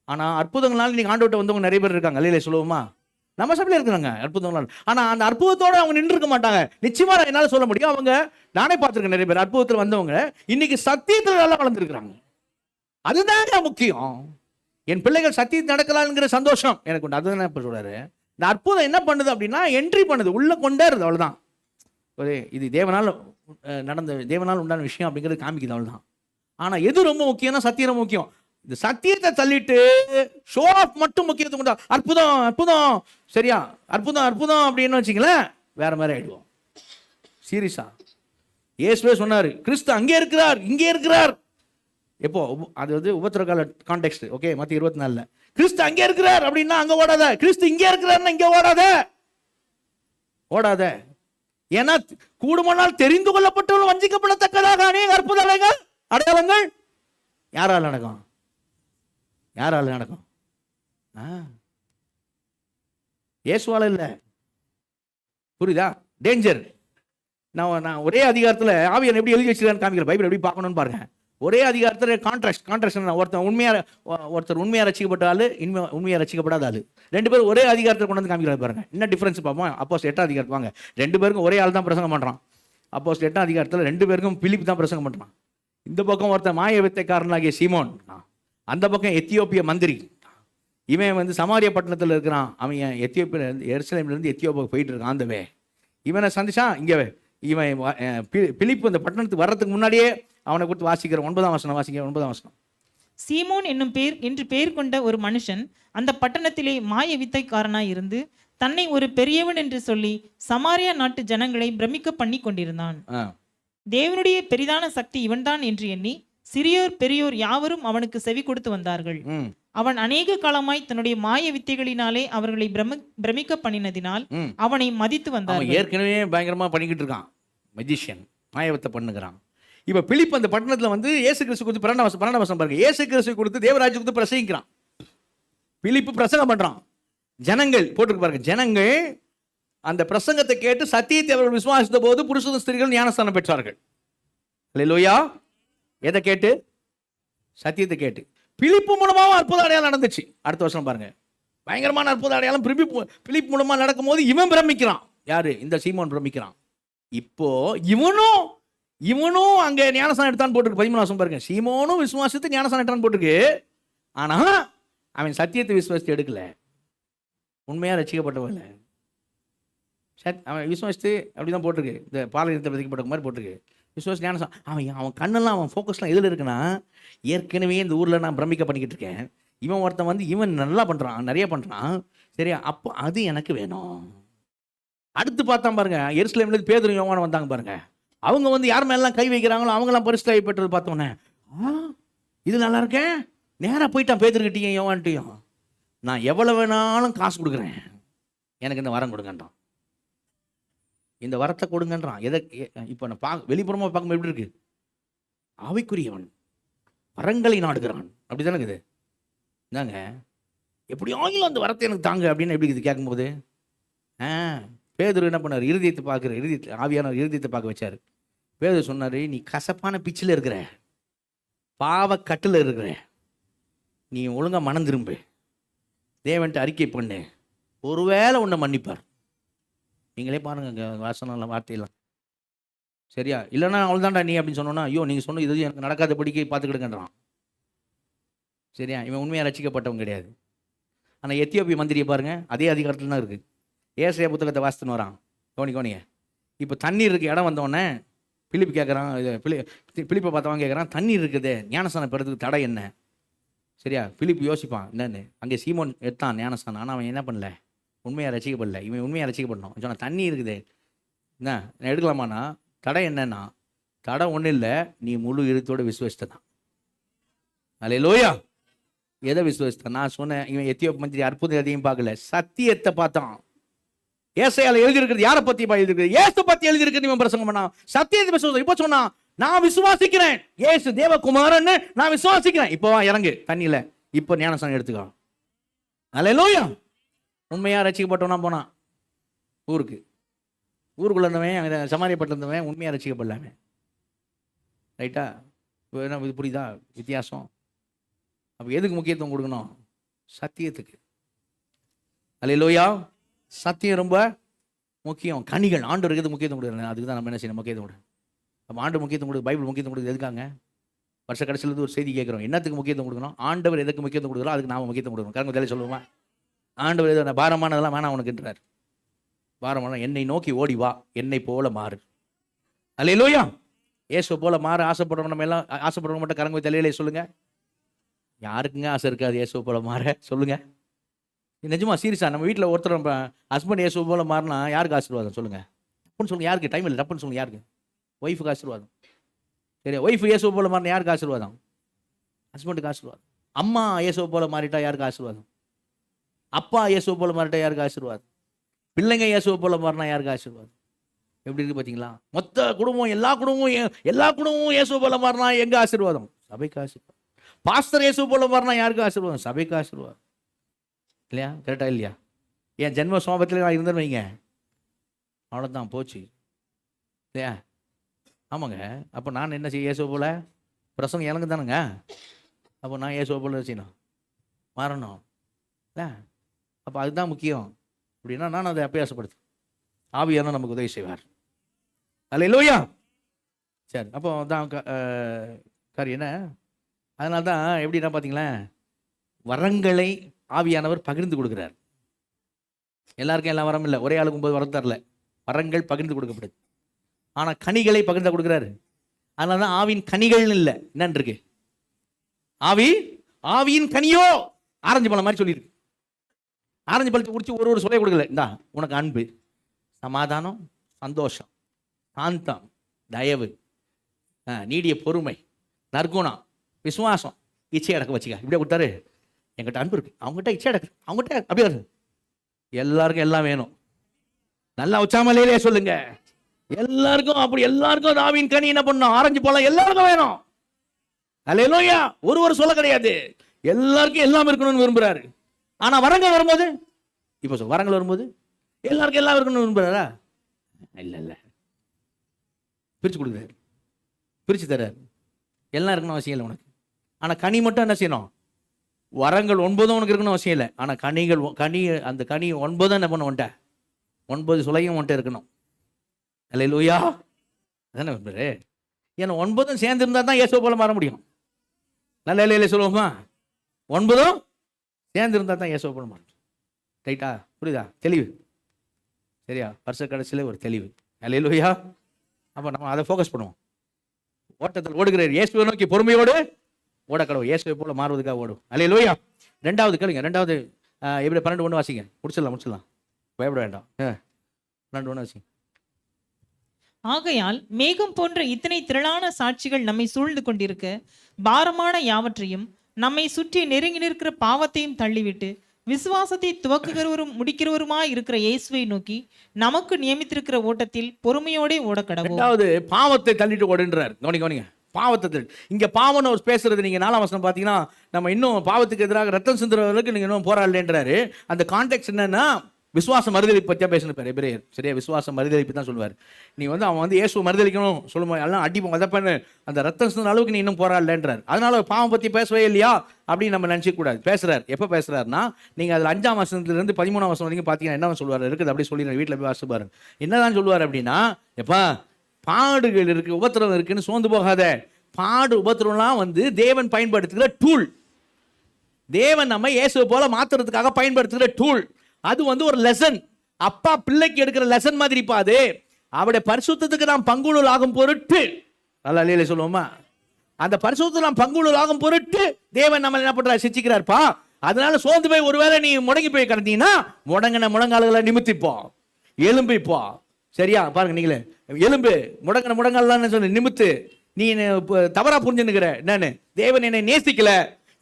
ஆனால் அற்புதங்களால் நீங்கள் ஆண்டவர்கிட்ட வந்தவங்க நிறைய பேர் இருக்காங்க. அல்லையில சொல்லுவோமா? நம்ம சபையில் இருக்கிறாங்க அற்புதங்களால். ஆனால் அந்த அற்புதத்தோடு அவங்க நின்று இருக்க மாட்டாங்க. நிச்சயமா நான் என்னால் சொல்ல முடியும். அவங்க, நானே பார்த்துருக்கேன் நிறைய பேர் அற்புதத்தில் வந்தவங்க இன்னைக்கு சத்தியத்தில் நல்லா வளர்ந்துருக்கிறாங்க. அதுதாங்க முக்கியம். என் பிள்ளைகள் சத்தியத்தில் நடக்கலாம்ங்கிற சந்தோஷம் எனக்கு உண்டு. அதுதான் இப்போ சொல்றாரு. இந்த அற்புதம் என்ன பண்ணுது அப்படின்னா, என்ட்ரி பண்ணுது, உள்ள கொண்டாருது. அவ்வளோதான். ஒரு இது தேவனால் தேவனால் உண்டான விஷயம் அப்படிங்கிறது காமிக்குது. அவ்வளோதான். ஆனால் எது ரொம்ப முக்கியம்னா சத்தியம் ரொம்ப முக்கியம். இந்த சத்தியத்தை தள்ளிட்டு ஷோ ஆஃப் மட்டும் முக்கியத்துவம் கொண்டா அற்புதம் அற்புதம், சரியா, அற்புதம் அற்புதம் அப்படின்னு வச்சுங்களேன், வேற மாதிரி ஆயிடுவோம். சீரியஸா இயேசுவே சொன்னார், கிறிஸ்து அங்கே இருக்கிறார், இங்கே இருக்கிறார். எப்போ? அது வந்து உபத்திர கால கான்டெக்ஸ்ட். ஓகே, மத்திய 24 கிறிஸ்து அங்கே இருக்கிறார் அப்படின்னா அங்கே ஓடாத. கிறிஸ்து இங்கே இருக்கிறார்னா இங்கே ஓடாத. ஏன்னா கூடுமானால் தெரிந்து கொள்ளப்பட்டவர்கள் வஞ்சிக்கப்படத்தக்கதாக அநேக அற்புதங்கள் அடையாளங்கள் யாரால் நடக்கும்? யாரால் நடக்கும்? இயேசுவால இல்லை. புரியுதா? டேஞ்சர். நான் ஒரே அதிகாரத்தில் ஆவியானவர் எப்படி எழுதி வச்சிருக்கான்னு காமிக்கிறேன். பைபிள் எப்படி பார்க்கணும்னு பாருங்க. ஒரே அதிகாரத்தில் கான்ட்ராஸ்ட். ஒருத்தர் உண்மையாக ரசிக்கப்பட்ட ஆளு, உண்மையாக ரசிக்கப்படாத ஆளு, ரெண்டு பேரும் ஒரே அதிகாரத்தில் கொண்டு வந்து காமிக்கிறாரு பாருங்க. என்ன டிஃபரன்ஸ் பார்ப்போம். அப்போஸ்தலர் 8ஆம் அதிகாரத்து வாங்க. ரெண்டு பேருக்கும் ஒரே ஆள் தான் பிரசங்கம் பண்ணுறான். அப்போஸ்தலர் 8ஆம் அதிகாரத்தில் ரெண்டு பேருக்கும் பிலிப் தான் பிரசங்கம் பண்ணுறான். இந்த பக்கம் ஒருத்தன் மாய வித்தைக்காரனாகிய சீமோன், அந்த பக்கம் எத்தியோப்பிய மந்திரி. இவன் வந்து சமாரிய பட்டணத்தில் இருக்கிறான். அவன் எருசலேமிலிருந்து எத்தியோப்பியா போயிட்டு இருக்கான். ஆந்தவே இவனை சந்திச்சான். இங்கே இவன் பிலிப்பு இந்த பட்டணத்துக்கு வர்றதுக்கு முன்னாடியே அவனை கொடுத்து வாசிக்கிற 9ஆம் வசனம் வாசிக்கிற 9ஆம் வசனம். சீமோன் என்னும் பேர் கொண்ட ஒரு மனுஷன் அந்த பட்டணத்திலே மாய வித்தைக்காரனாய் இருந்து தன்னை ஒரு பெரியவன் என்று சொல்லி சமாரியா நாட்டு ஜனங்களை பிரமிக்க பண்ணி கொண்டிருந்தான். தேவனுடைய பெரிதான சக்தி இவன்தான் என்று எண்ணி சிறியோர் பெரியோர் யாவரும் அவனுக்கு செவி கொடுத்து வந்தார்கள். அவன் அநேக காலமாய் தன்னுடைய மாய வித்தைகளினாலே அவர்களை பிரமிக்க பண்ணினதினால் அவனை மதித்து வந்தார்கள். ஏற்கனவே பயங்கரமா பண்ணிக்கிட்டு இருக்கான், மெஜிஷியன், மாயவத்தை பண்ணுகிறான். இப்ப பிலிப் அந்த பட்டணத்துல வந்து இயேசு கிறிஸ்து கொடுத்து 12ஆம் வசனம் பாருங்க. இயேசு கிறிஸ்து கொடுத்து தேவராஜ்யம் கொடுத்து பிரசங்கிக்கிறான். பிலிப்பு பிரசங்கம் பண்றான். ஜனங்கள் போட்டுருக்கு பாருங்க. ஜனங்கள் அந்த பிரசங்கத்தை கேட்டு சத்தியத்தை அவர்கள் விசுவாசித்த போது புருஷ ஸ்திரீகள் ஞானஸ்தானம் பெற்றார்கள். அல்லேலூயா. எதை கேட்டு? சத்தியத்தை கேட்டு. பிலிப்பு மூலமாகவும் அற்புத அடையாளம் நடந்துச்சு. அடுத்த வருஷம் பாருங்க, பயங்கரமான அற்புத அடையாளம் பிலிப் மூலமா நடக்கும் போது இவன் பிரமிக்கிறான். யாரு? இந்த சீமோன் பிரமிக்கிறான். இப்போ இவனும் அங்க ஞானஸ்தானம் எடுத்தான் போட்டுருக்கு. 13ஆம் வசனம் பாருங்க. சீமோனும் விசுவாசித்து ஞானஸ்தானம் எடுத்தான் போட்டுருக்கு. ஆனா அவன் சத்தியத்தை விசுவாசித்து எடுக்கல. உண்மையா ரசிக்கப்பட்டவன் அவன் விசுவாசித்து அப்படிதான் போட்டிருக்கு. இந்த பாலகத்தை விதிக்கப்பட்ட மாதிரி போட்டிருக்கு. விசுவாசி ஞானஸ்தானம். அவன் கண்ணெல்லாம், அவன் ஃபோக்கஸ்லாம் எதில் இருக்குன்னா, ஏற்கனவே இந்த ஊரில் நான் பிரமிக்க பண்ணிக்கிட்டு இருக்கேன், இவன் ஒருத்தன் வந்து இவன் நல்லா பண்ணுறான், நிறைய பண்ணுறான், சரியா, அப்போ அது எனக்கு வேணும். அடுத்து பார்த்தா பாருங்க, எருசலேம்லேருந்து பேதுரு யோவானும் வந்தாங்க பாருங்க. அவங்க வந்து யார் மேலாம் கை வைக்கிறாங்களோ அவங்களாம் பரிசுத்தாவி பெற்றது பார்த்தோன்னே, இது நல்லா இருக்கேன், நேராக போயிட்டான் பேதுருக்கிட்டையும் யோவான்ட்டையும், நான் எவ்வளோ வேணாலும் காசு கொடுக்குறேன், எனக்கு இந்த வரம் கொடுங்கன்றான். இந்த வரத்தை கொடுங்கன்றான். எதை இப்போ நான் வெளிப்புறமாக பார்க்கும்போது எப்படி இருக்கு? ஆவிக்குரியவன் வரங்களை நாடுகிறான், அப்படி தானே இருக்குது. இந்தாங்க எப்படி ஆகிலும் அந்த வரத்தை எனக்கு தாங்க அப்படின்னு எப்படி இது கேட்கும்போது, பேதுரு என்ன பண்ணார்? இருதயத்தை ஆவியானவர் இருதயத்தை பார்க்க வச்சார். பேதுரு சொன்னார், நீ கசப்பான பிச்சில் இருக்கிற, பாவக்கட்டில் இருக்கிற, நீ ஒழுங்காக மனம் திரும்பு, தேவன்ட்டு அறிக்கை பண்ணு, ஒருவேளை உன்னை மன்னிப்பார். நீங்களே பாருங்க வாசனம் வார்த்தையெல்லாம் சரியா? இல்லைன்னா அவ்வளோதான்டா நீ அப்படின்னு சொன்னோன்னா, ஐயோ நீங்கள் சொன்ன இது எனக்கு நடக்காதபடிக்கு பார்த்துக்கிடுங்கன்றான். சரியா? இவன் உண்மையாக ரசிக்கப்பட்டவன் கிடையாது. ஆனால் எத்தியோப்பிய மந்திரியை பாருங்க, அதே அதிகாரத்தில் தான் இருக்குது. ஏசாயா புத்தகத்தை வாசித்துன்னு வரான். கவனிங்க. இப்போ தண்ணீர் இருக்கு இடம் வந்தோடனே பிலிப்பு கேட்குறான், பிலிப்பை பார்த்தவன் கேட்குறான், தண்ணீர் இருக்குது, ஞானஸ்தானம் பெறதுக்கு தடை என்ன? சரியா? பிலிப்பு யோசிப்பான் என்னன்னு. அங்கே சீமோன் எடுத்தான் ஞானஸ்தானம், ஆனால் அவன் என்ன பண்ணல? உண்மையாக ரசிக்கப்படல. இவன் உண்மையாக ரசிக்கப்படணும். சொன்னால் தண்ணி இருக்குது என்ன நான் எடுக்கலாமாண்ணா? தடை என்னன்னா, தடை ஒன்றும் இல்லை, நீ முழு இருத்தோட விசுவாசித்தான். அல்லேலூயா. எதை விசுவாசித்தான்? நான் சொன்னேன், இவன் எத்தியோப்பிய மந்திரி அற்புதம் எதையும் பார்க்கல, சத்தியத்தை பார்த்தான். ஏசாயால எழுதியிருக்கிறது யாரை பத்தி எழுதிருக்கிறது? இயேசு பத்தி எழுதியிருக்கிறது. இவன் பிரசங்கம் பண்ணான், சத்தியத்தை விசுவாசம். இப்போ சொன்னா, நான் விசுவாசிக்கிறேன் இயேசு தேவகுமாரன்னு நான் விசுவாசிக்கிறேன். இப்போ இறங்கு தண்ணியில, இப்போ ஞானஸ்தானம் எடுத்துக்கோ. அல்லேலூயா. உண்மையா ரசிக்கப்பட்டவனா போனான் ஊருக்குள்ள இருந்தவன், சமாரியப்பட்டு இருந்தவன் உண்மையா ரசிக்கப்படலாமே. ரைட்டா? இப்போ என்ன இது புரியுதா வித்தியாசம்? அப்போ எதுக்கு முக்கியத்துவம் கொடுக்கணும்? சத்தியத்துக்கு. அல்லேலூயா. சத்தியம் ரொம்ப முக்கியம். கனிகள் ஆண்டவருக்கு எது முக்கியத்துவம் கொடுக்குறது? அதுக்கு தான் நம்ம என்ன செய்யணும்? முக்கியத்துவம் கொடுக்கணும். நம்ம ஆண்டு முக்கியத்துவம் கொடுக்குது, பைபிள் முக்கியத்துவம் கொடுக்குது. எதுக்காங்க? வருஷ கடைசியிலேருந்து ஒரு செய்தி கேட்குறோம், என்னத்துக்கு முக்கியத்துவம் கொடுக்கணும்? ஆண்டவர் எதுக்கு முக்கியத்துவம் கொடுக்குறோம் அதுக்கு நாம முக்கியத்துவம் கொடுக்கணும். கரங்க தெளிவாக சொல்லுவோமா? ஆண்டவர் எது பாரமானதெல்லாம் வேணாம் உனக்குன்றார். பாரமான என்னை நோக்கி ஓடி வா, என்னை போல மாறு. அல்லேலூயா. இயேசு போல மாற ஆசைப்படுறவங்க நம்ம எல்லாம் ஆசைப்படுறவங்க மட்டும் கரங்க தெளிவிலே சொல்லுங்க. யாருக்குங்க ஆசை இருக்காது இயேசு போல மாற? சொல்லுங்க. நிஜமா சீரியஸா நம்ம வீட்டில் ஒருத்தர் நம்ம ஹஸ்பண்ட் இயேசு போல மாறினா யாருக்கு ஆசீர்வாதம்? சொல்லுங்க. டப்புன்னு சொல்லுங்க. யாருக்கு? டைம் இல்லை, டப்புன்னு சொல்லுங்க. யாருக்கு? ஒய்ஃபுக்கு ஆசீர்வாதம். சரி, ஒய்ஃப் இயேசு போல மாறினா யாருக்கு ஆசீர்வாதம்? ஹஸ்பண்டுக்கு ஆசீர்வாதம். அம்மா இயேசு போல மாறிட்டா யாருக்கு ஆசீர்வாதம்? அப்பா இயேசு போல மாறிட்டா யாருக்கு ஆசீர்வாதம்? பிள்ளைங்க இயேசு போல மாறினா யாருக்கு ஆசீர்வாதம்? எப்படி இருக்கு பார்த்தீங்களா? மொத்த குடும்பம், எல்லா குடும்பமும் இயேசு போல மாறினா எங்க ஆசீர்வாதம்? சபைக்கு ஆசீர்வாதம். பாஸ்டர் இயேசு போல மாறினா யாருக்கு ஆசீர்வாதம்? சபைக்கு ஆசீர்வாதம். இல்லையா? கரெக்டா இல்லையா? என் ஜென்ம சோபத்தில் நான் இருந்தேன்னு வைங்க, அவ்வளோதான் போச்சு. இல்லையா? ஆமாங்க. அப்போ நான் என்ன செய்ய? இயேசு போல பிரசங்கம் எனக்கு தானுங்க. அப்போ நான் இயேசு போல செய்யணும், மாறணும். இல்லை? அப்போ அதுதான் முக்கியம். அப்படின்னா நான் அதை அபியாசப்படுத்து. ஆவியான நமக்கு உதவி செய்வார். அல்லேலூயா. சரி, அப்போ தான் காரியம் என்ன? அதனால தான் எப்படின்னா பார்த்தீங்களேன், வரங்களை ஆவியானவர் பகிர்ந்து கொடுக்குறார். எல்லாருக்கும் எல்லாம் வரம் இல்லை, ஒரே ஆளுக்கும் போது வரம் தரல. வரங்கள் பகிர்ந்து கொடுக்கப்படுது. ஆனால் கனிகளை பகிர்ந்து கொடுக்குறாரு. அதனால தான் ஆவியின் கனிகள் இல்லை. என்னன்னு இருக்கு? ஆவியின் கனியோ ஆரஞ்சு பழம் மாதிரி சொல்லியிருக்கு. ஆரஞ்சு பழத்தை குடிச்சு ஒரு சொல்ல கொடுக்கல. இந்தா உனக்கு அன்பு, சமாதானம், சந்தோஷம், சாந்தம், தயவு, நீடிய பொறுமை, நற்குணம், விசுவாசம், இச்சை அடக்க வச்சுக்க. இப்படியே கொடுத்தாரு. என்கிட்ட அன்பு இருக்கு, அவங்ககிட்ட இச்சை அடக்கு, அவங்ககிட்ட அப்படியே வருது. எல்லாருக்கும் எல்லாம் வேணும். நல்லா உச்சாமலையிலே சொல்லுங்க. எல்லாருக்கும் அப்படி, எல்லாருக்கும் ஆவியின் கனி என்ன பண்ணும்? ஆரஞ்சு பழம் எல்லாருக்கும் வேணும். அல்லேலூயா. ஒரு சொல்ல கிடையாது, எல்லாருக்கும் எல்லாம் இருக்கணும்னு விரும்புறாரு. ஆனா வரங்கள் வரும்போது, இப்போ வரங்கள் வரும்போது எல்லாருக்கும் எல்லாம் இருக்கணும்னு விரும்புறாரா? இல்ல, பிரிச்சு கொடுக்குறாரு, பிரிச்சு தர்றாரு. எல்லாம் இருக்கணும் அவசியம் இல்லை உனக்கு. ஆனா கனி மட்டும் என்ன செய்யணும்? வரங்கள் 9 உனக்கு இருக்கணும் அவசியம் இல்லை. ஆனா அந்த கனி 9 என்ன பண்ண உன்ட்ட? 9 சுளையும் உன்ட்ட இருக்கணும். அல்லேலூயா. அதானே விரும்புறே? ஏன்னா 9 சேர்ந்து இருந்தா தான் இயேசு போல மாற முடியும். நல்ல இல்லையில சொல்லுவோமா? 9 சேர்ந்து இருந்தா தான் இயேசு போல மாறும். ரைட்டா? புரியுதா? தெளிவு. சரியா? வருஷ கடைசியில் ஒரு தெளிவு. அல்லேலூயா. அப்போ நம்ம அதை ஃபோக்கஸ் பண்ணுவோம். ஓட்டத்தில் ஓடுகிறார், இயேசுவை நோக்கி பொறுமையோடு ஓட கடவுள். இயேசுவை போல மாறுவதுக்காக ஓடும். அல்லேலூயா. 2வது கேளுங்க. 2வது எப்படி 12:1 வாசிங்க. முடிச்சிடலாம். பயப்பட வேண்டாம். 2 வாசி. ஆகையால் மேகம் போன்ற இத்தனை திரளான சாட்சிகள் நம்மை சூழ்ந்து கொண்டிருக்க பாரமான யாவற்றையும் நம்மை சுற்றி நெருங்கி நிற்கிற பாவத்தையும் தள்ளிவிட்டு விசுவாசத்தை துவக்குகிறவரும் முடிக்கிறவருமாய் இருக்கிற இயேசுவை நோக்கி நமக்கு நியமித்திருக்கிற ஓட்டத்தில் பொறுமையோடே ஓடக்கடவோம். ரெண்டாவது பாவத்தை தள்ளிட்டு ஓடுன்றார். கவனிங்க, பாவத்தை தள்ளி. இங்க பாவம்னு ஒரு பேசுறது நீங்க 4ஆம் வசனம் பார்த்தீங்கன்னா, நம்ம இன்னும் பாவத்துக்கு எதிராக ரத்தம் சிந்துறவர்களுக்கு நீங்க இன்னும் போராடலன்றாரு. அந்த கான்டெக்ட் என்னன்னா, விசுவாசம் மறுதளிப்பு பற்றியா பேசினார் எபிரேயர். சரியா, விசுவாசம் மறுதளிப்பு தான் சொல்லுவார். நீ அவன் இயேசு மறுதளிக்கணும் சொல்லும்போது எல்லாம் அடிப்போம் மதப்பண்ணு, அந்த ரத்தம் சிந்துற அளவுக்கு நீ இன்னும் போராடலன்றார். அதனால பாவம் பற்றி பேசவே இல்லையா அப்படின்னு நம்ம நினச்சிக்க கூடாது. பேசுறாரு. எப்போ பேசுறாருன்னா, நீங்கள் அதில் 5ஆம் வசனத்துலேருந்து 13ஆம் வசனம் வரைக்கும் பார்த்தீங்கன்னா என்ன சொல்லுவார் இருக்குது. அப்படி சொல்லி வீட்டில் போய் வாசிச்சு பாருங்க. என்னதான் சொல்லுவார் அப்படின்னா, எப்பா பாடுகள் இருக்கு, உபத்திரம் இருக்குன்னு சோர்ந்து போகாத. பாடு உபத்திரம்லாம் தேவன் பயன்படுத்துகிற டூல். தேவன் நம்ம இயேசுவை போல மாத்துறதுக்காக பயன்படுத்துகிற டூல். அது ஒரு லெசன். அப்பா பிள்ளைக்கு எடுக்கிற லெசன் மாதிரி பாது. அவருடைய பரிசுத்தத்துக்கு நாம் பங்குள்ளூர் ஆகும் பொருட்டு, நல்லா இல்லையில சொல்லுவோமா, அந்த பரிசுத்தத்துக்கு நாம் பங்குள்ளூர் ஆகும் பொருட்டு தேவன் நம்ம என்ன பண்றாரு, சிச்சிக்கிறார்ப்பா. அதனால சோர்ந்து போய் ஒருவேளை நீ முடங்கி போய் கிடந்தீங்கன்னா முடங்கின முழங்கால்களை நிமித்திப்போ, எலும்பிப்போ. சரியா, பாருங்க நீங்களே, எலும்பு முடங்கின முழங்கால் சொல்லி நிமித்து. நீ தவறா புரிஞ்சுன்னுக்கிற. என்னன்னு, தேவன் என்னை நேசிக்கல,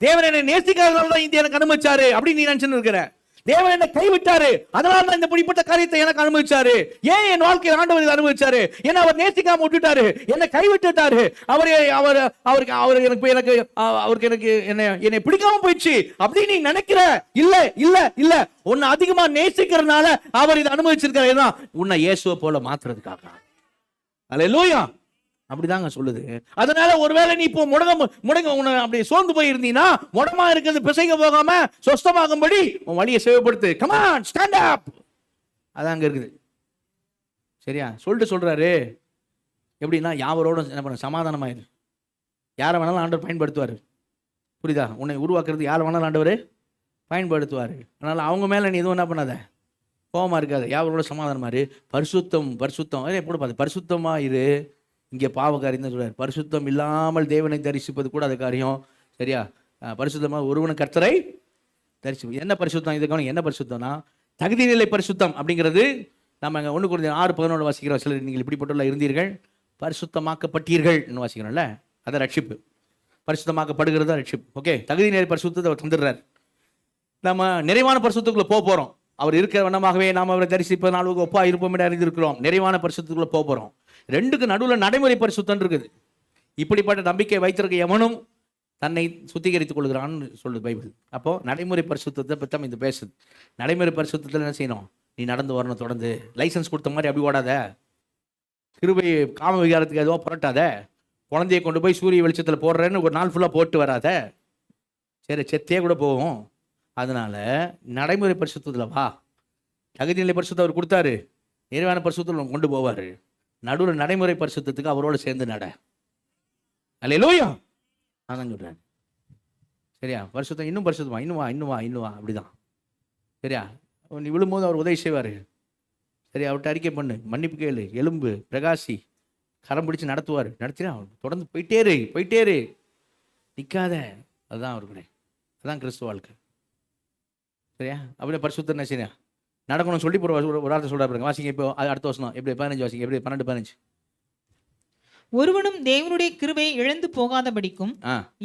தேவன் என்னை நேசிக்காதனால தான் இது எனக்கு அனுமதிச்சாரு அப்படின்னு நீ நினைச்சுன்னு இருக்கிற. தேவன் என்னை கைவிட்டாரு, அதனால தான் இந்த பிடிப்பட்ட காரியத்தை எனக்கு அனுமதிச்சாரு. ஏன் என் வாழ்க்கையில் ஆண்டவர் இதை அனுமதிச்சாரு? ஏன்னா அவர் நேசிக்காம விட்டுட்டாரு, என்னை கைவிட்டுட்டாரு. அவருக்கு எனக்கு என்னை பிடிக்காம போயிடுச்சு அப்படின்னு நீ நினைக்கிற. இல்ல இல்ல இல்ல, உன்னை அதிகமா நேசிக்கிறதுனால அவர் இதை அனுமதிச்சிருக்காரு, உன்னை இயேசுவை போல மாத்துறதுக்காக. அல்லேலூயா. அப்படிதாங்க சொல்லுது. அதனால ஒருவேளை நீ இப்போ முடங்க உன்னை அப்படி சோர்ந்து போயிருந்தீங்கன்னா, முடமா இருக்கிறது பிசைக்க போகாம சொஸ்தமாகும்படி உன் வழியை சேவைப்படுத்து. Come on, stand up. அதான் அங்க இருக்குது. சரியா, சொல்றாரு. எப்படின்னா, யாவரோட என்ன பண்ண, சமாதானமாயிரு. யாரை வேணாலும் ஆண்டவர் பயன்படுத்துவார். புரியுதா? உன்னை உருவாக்குறது யாரை வேணாலும் ஆண்டவர் பயன்படுத்துவார். அதனால அவங்க மேல நீ எதுவும் என்ன பண்ணாத, கோபமா இருக்காது. யாவரோட சமாதானமா இரு. பரிசுத்தம் எப்படி பார்த்து பரிசுத்தமா இரு. இங்கே பாவக்காரியம் தான் சொல்றாரு. பரிசுத்தம் இல்லாமல் தேவனை தரிசிப்பது கூட அது காரியம். சரியா, பரிசுத்தமாக ஒருவனை கர்த்தரை தரிசி. என்ன பரிசுத்தம்? இதுக்கான என்ன பரிசுத்தம்னா, தகுதி நிலை பரிசுத்தம் அப்படிங்கிறது நம்ம 1 Corinthians 6:11 வாசிக்கிறோம். சிலர் நீங்கள் இப்படிப்பட்டுள்ள இருந்தீர்கள், பரிசுத்தமாக்கப்பட்டீர்கள் வாசிக்கிறோம்ல, அதை ரட்சிப்பு. பரிசுத்தமாக்கப்படுகிறது தான் ரட்சிப்பு. ஓகே, தகுதி நிலை பரிசுத்தத்தை அவர் தந்துடுறார். நம்ம நிறைவான பரிசுத்தத்துக்குள்ள போகிறோம். அவர் இருக்கிற வண்ணமாகவே நாம் அவரை தரிசிப்ப நாளுக்கு ஒப்பா இருப்போம் என்று அறிந்திருக்கிறோம். நிறைவான பரிசுத்தத்துக்குள்ள போகிறோம். ரெண்டுக்கு நடுவில் நடைமுறை பரிசுத்தம் இருக்குது. இப்படிப்பட்ட நம்பிக்கை வைத்திருக்க எவனும் தன்னை சுத்திகரித்துக் கொள்கிறான்னு சொல்லுது பைபிள். அப்போ நடைமுறை பரிசுத்தத்தை பற்றி இந்த பேசுது. நடைமுறை பரிசுத்தத்தில் என்ன செய்யணும்? நீ நடந்து வரணும். தொடர்ந்து லைசன்ஸ் கொடுத்த மாதிரி அப்படி ஓடாத. கிருபை காம விகாரத்துக்கு எதுவோ புரட்டாத. குழந்தைய கொண்டு போய் சூரிய வெளிச்சத்தில் போடுறேன்னு ஒரு நாள் ஃபுல்லாக போட்டு வராத. சரி, செத்தே கூட போகும். அதனால நடைமுறை பரிசுத்தத்தில் வா. தகுதிநிலை பரிசுத்தம் அவர் கொடுத்தாரு, நிறைவான பரிசுத்தத்தில் கொண்டு போவார். நடுவில் நடைமுறை பரிசுத்தத்துக்கு அவரோடு சேர்ந்து நட. அல்லேலூயா. அதான் சொல்றேன். சரியா, பரிசுத்தம் இன்னும் பரிசுத்தமா, இன்னும் வா அப்படிதான். சரியா, நீ விழும்போது அவர் உதவி செய்வார். சரியா, அவர்கிட்ட அறிக்கை பண்ணு, மன்னிப்பு கேளு, எலும்பு பிரகாசி, கரம் பிடிச்சு நடத்துவார். நடத்தினா தொடர்ந்து போயிட்டே இரு, நிற்காத. அதுதான் அவருக்குனே, அதுதான் கிறிஸ்துவ வாழ்க்கை. சரியா, அப்படியே பரிசுத்தம் என்ன செய்ய நடக்கணும் சொல்லி ஒரு வார்த்தை சொல்றாரு. வாசிங்க இப்போ அடுத்த வசனம். எப்படி 15 வாசிங்க. எப்படி 12:15. ஒருவனும் தேவனுடைய கிருபையை இழந்து போகாதபடிக்கும்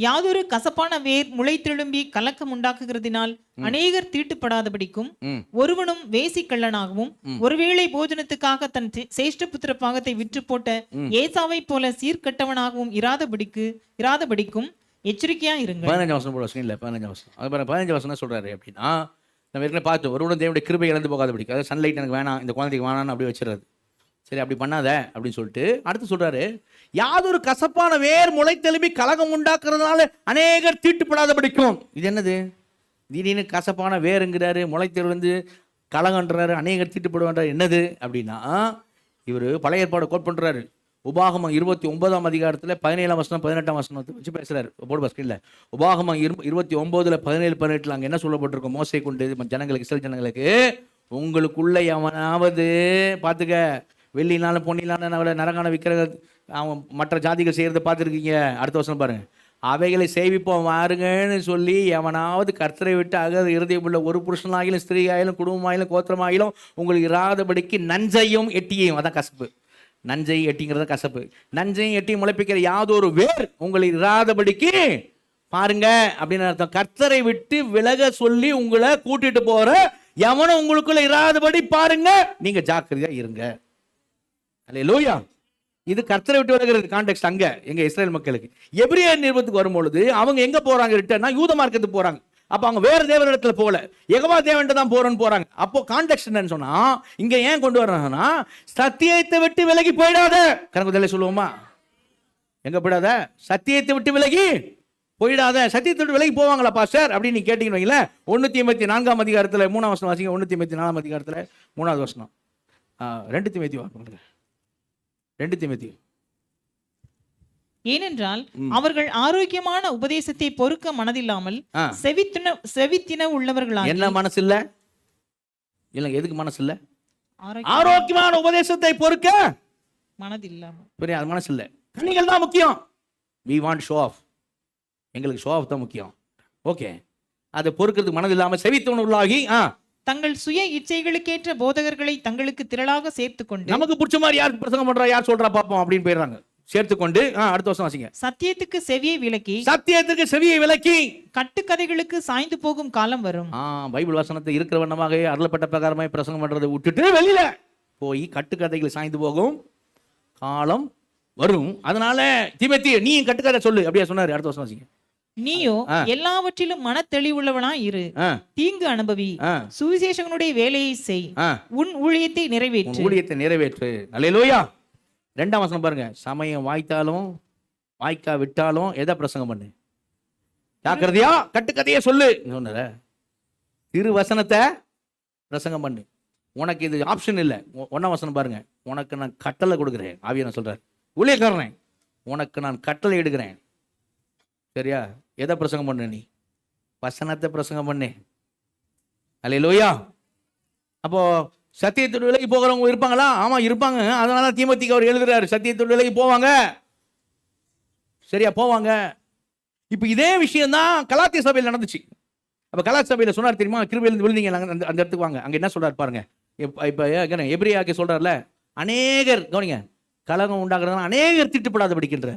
யாதொரு கசப்பான வேர் முளைத்தெழும்பி கலக்கம் உண்டாக்குகிறதினால் அநேகர் தீட்டுப்படாதபடிக்கும் ஒருவனும் வேசி கள்ளனாகவும் ஒருவேளை போஜனத்துக்காக தன் சேஷ்ட புத்திர பாகத்தை விற்று போட்ட ஏசாவை போல சீர்கட்டவனாகவும் இராதபடிக்கும் எச்சரிக்கையா இருங்க. 15 வசனம் போல ஸ்கிரீன்ல 15 வசனம். அது 15 வசனம் சொல்றாரு. அப்படின்னா நம்ம ஏற்கனவே பார்த்தோம், ஒருவனும் தேவனுடைய கிருபை இழந்து போகாதபடிக்கு, அதாவது சன்லைட் எனக்கு வேணாம், இந்த குழந்தைக்கு வேணான்னு அப்படி வச்சிடறது. சரி, அப்படி பண்ணாத அப்படின்னு சொல்லிட்டு அடுத்து சொல்றாரு, யாதொரு கசப்பான வேர் முளைத்தெலும்பி கலகம் உண்டாக்குறதுனால அநேகர் தீட்டுப்படாதபடிக்கும். இது என்னது? திடீர்னு கசப்பான வேருங்கிறாரு, முளைத்தெழுந்து கலகன்றாரு, அநேகர் தீட்டுப்படுவான்றார். என்னது அப்படின்னா, இவர் பழைய ஏற்பாடு கோட் பண்றாரு. உபாகமம் 29ஆம் அதிகாரத்தில் 17ஆம் வசனம் 18ஆம் வசனத்தை வச்சு பேசுறாரு. போடு பஸ்கில்ல. உபாகமம் 29 17 18 அங்கே என்ன சொல்லப்பட்டிருக்கும்? மோசை கொண்டு ஜனங்களுக்கு, இஸ்ரவேல் ஜனங்களுக்கு, உங்களுக்குள்ள எவனாவது பார்த்துக்க, வெள்ளினாலும் பொன்னினாலும் நரகான விக்கிரக அவன் மற்ற ஜாதிகள் செய்யறதை பார்த்துருக்கீங்க. அடுத்த வசனம் பாருங்க. அவைகளை செய்விப்போம் வாருங்கன்னு சொல்லி எவனாவது கர்த்தரை விட்டு அகத இருதயம் உள்ள ஒரு புருஷனாகிலும் ஸ்திரீயாயிலும் குடும்பமாயிலும் கோத்திரமாயிலும் உங்களுக்கு இராதபடிக்கு நஞ்சையும் எட்டியையும், அதான் கசப்பு. நஞ்சை எட்டிங்கிறத கசப்பு. நஞ்சையும் எட்டியும் முளைப்பிக்கிற யாதொரு வேர் உங்களுக்கு இராதபடிக்கு பாருங்க அப்படின்னு அர்த்தம். கர்த்தரை விட்டு விலக சொல்லி உங்களை கூட்டிட்டு போற எவனும் உங்களுக்குள்ள இராதபடி பாருங்க, நீங்க ஜாக்கிரதையா இருங்க. அல்லேலூயா. இது கர்த்தரை விட்டு விலகிறது கான்டெக்ஸ்ட் அங்க எங்க இஸ்ரேல் மக்களுக்கு. எபிரேயர் நிருபத்துக்கு வரும்பொழுது அவங்க எங்க போறாங்க? ரிட்டர்னா யூத மார்க்கத்துக்கு போறாங்க. அப்ப அவங்க வேற தேவனிடத்துல போல, யெகோவா தேவன்ட்ட தான் போறாங்க. அப்போ கான்டெக்ஸ்ட் என்னன்னு சொன்னா இங்க ஏன் கொண்டு வர்றாங்கன்னா, சத்தியத்தை விட்டு விலகி போயிடாத. கணக்குதலை சொல்லுவோமா? எங்க போயிடாத? சத்தியத்தை விட்டு விலகி போயிடாத. சத்தியத்தை விட்டு விலகி போவாங்களா பாஸ்டர் அப்படின்னு நீ கேட்டீங்கன்னு வைங்களேன். 184 அதிகாரத்துல 3ஆம் வசனம் வாசிங்க. 184 அதிகாரத்துல 3வது வசனம். 2 தீமோத்தேயு. ஏனென்றால் அவர்கள் ஆரோக்கியமான உபதேசத்தை பொறுக்க மனதில்லாமல் செவித்தின உள்ளவர்களாக. என்ன மனசு இல்ல? இல்ல, எதுக்கு மனசு இல்ல? ஆரோக்கியமான உபதேசத்தை பொறுக்க மனதில்லாமல். பெரிய அது மனசு இல்ல. கண்ணிகள் தான் முக்கியம். we want show off. எங்களுக்கு ஷோ ஆஃப் தான் முக்கியம். ஓகே, அதை பொறுக்கிறதுக்கு மனது இல்லாமல் செவித்துணர்வுள்ளாகி தங்கள் சுய இச்சைகளுக்கேற்ற போதகர்களை தங்களுக்கு திரளாக சேர்த்துக்கொண்டு, நமக்கு பிடிச்ச மாதிரி யார் பிரசங்கம் பண்றா, யார் சொல்றா பாப்போம் அப்படின்னு போயிடுறாங்க. சேர்த்துக்கொண்டு அடுத்த வருஷம் வாசிங்க. சத்தியத்துக்கு செவியை விலக்கி கட்டுக்கதைகளுக்கு சாய்ந்து போகும் காலம் வரும். பைபிள் வசனத்தை இருக்கிற வண்ணமாக அருளப்பட்ட பிரகாரமாய் பிரசங்கம் பண்றதை விட்டுட்டு வெளியில போய் கட்டுக்கதைகள் சாய்ந்து போகும் காலம் வரும். அதனால தீமோத்தேயு நீ கட்டுக்கதை சொல்லு அப்படியே சொன்னாரு. அடுத்த வருஷம் வாசிங்க. நீயோ எல்லாவற்றிலும் மனத்தெளிவுள்ளவனா இரு, தீங்கு அனுபவி, சுவிசேஷகனுடைய வேலையை செய், உன் ஊழியத்தை நிறைவேற்று. அல்லேலூயா. 2ஆம் வசனம் பாருங்க. சமயம் வாய்த்தாலும் வாய்க்கா விட்டாலும் எதை பிரசங்கம் பண்ணு, ஜாக்கிரதையா கட்டுக்கதையை சொல்லு சொன்ன திருவசனத்தை பிரசங்கம் பண்ணு. உனக்கு இது ஆப்ஷன் இல்லை. 1ஆம் வசனம் பாருங்க. உனக்கு நான் கட்டளை கொடுக்குறேன். ஆவியான சொல்றார், ஊழியக்காரனே உனக்கு நான் கட்டளை எடுக்கிறேன். சரியா? எதை பிரசங்கம் பண்ணு? நீ வசனத்தை பிரசங்கம் பண்ணு. அல்லேலூயா. அப்போ சத்தியத்தோடு விலகி போகிறவங்க இருப்பாங்களா? ஆமா இருப்பாங்க. அதனால தீமோத்தேயுக்கு அவர் எழுதுறாரு, சத்தியத்தோடு விலகி போவாங்க. சரியா? போவாங்க. இப்போ இதே விஷயம் தான் கலாத்திய சபையில் நடந்துச்சு. அப்ப கலாத்திய சபையில சொன்னார் தெரியுமா? கிருபையிலிருந்து விழுந்தீங்க அந்த இடத்துக்கு வாங்க. அங்க என்ன சொல்றாரு பாருங்க. இப்ப எபிரேயாக்கி சொல்றாருல, அநேகர் கவனிங்க, கலகம் உண்டாக்குறதுனால அநேகர் திட்டுப்படாத படிக்கின்ற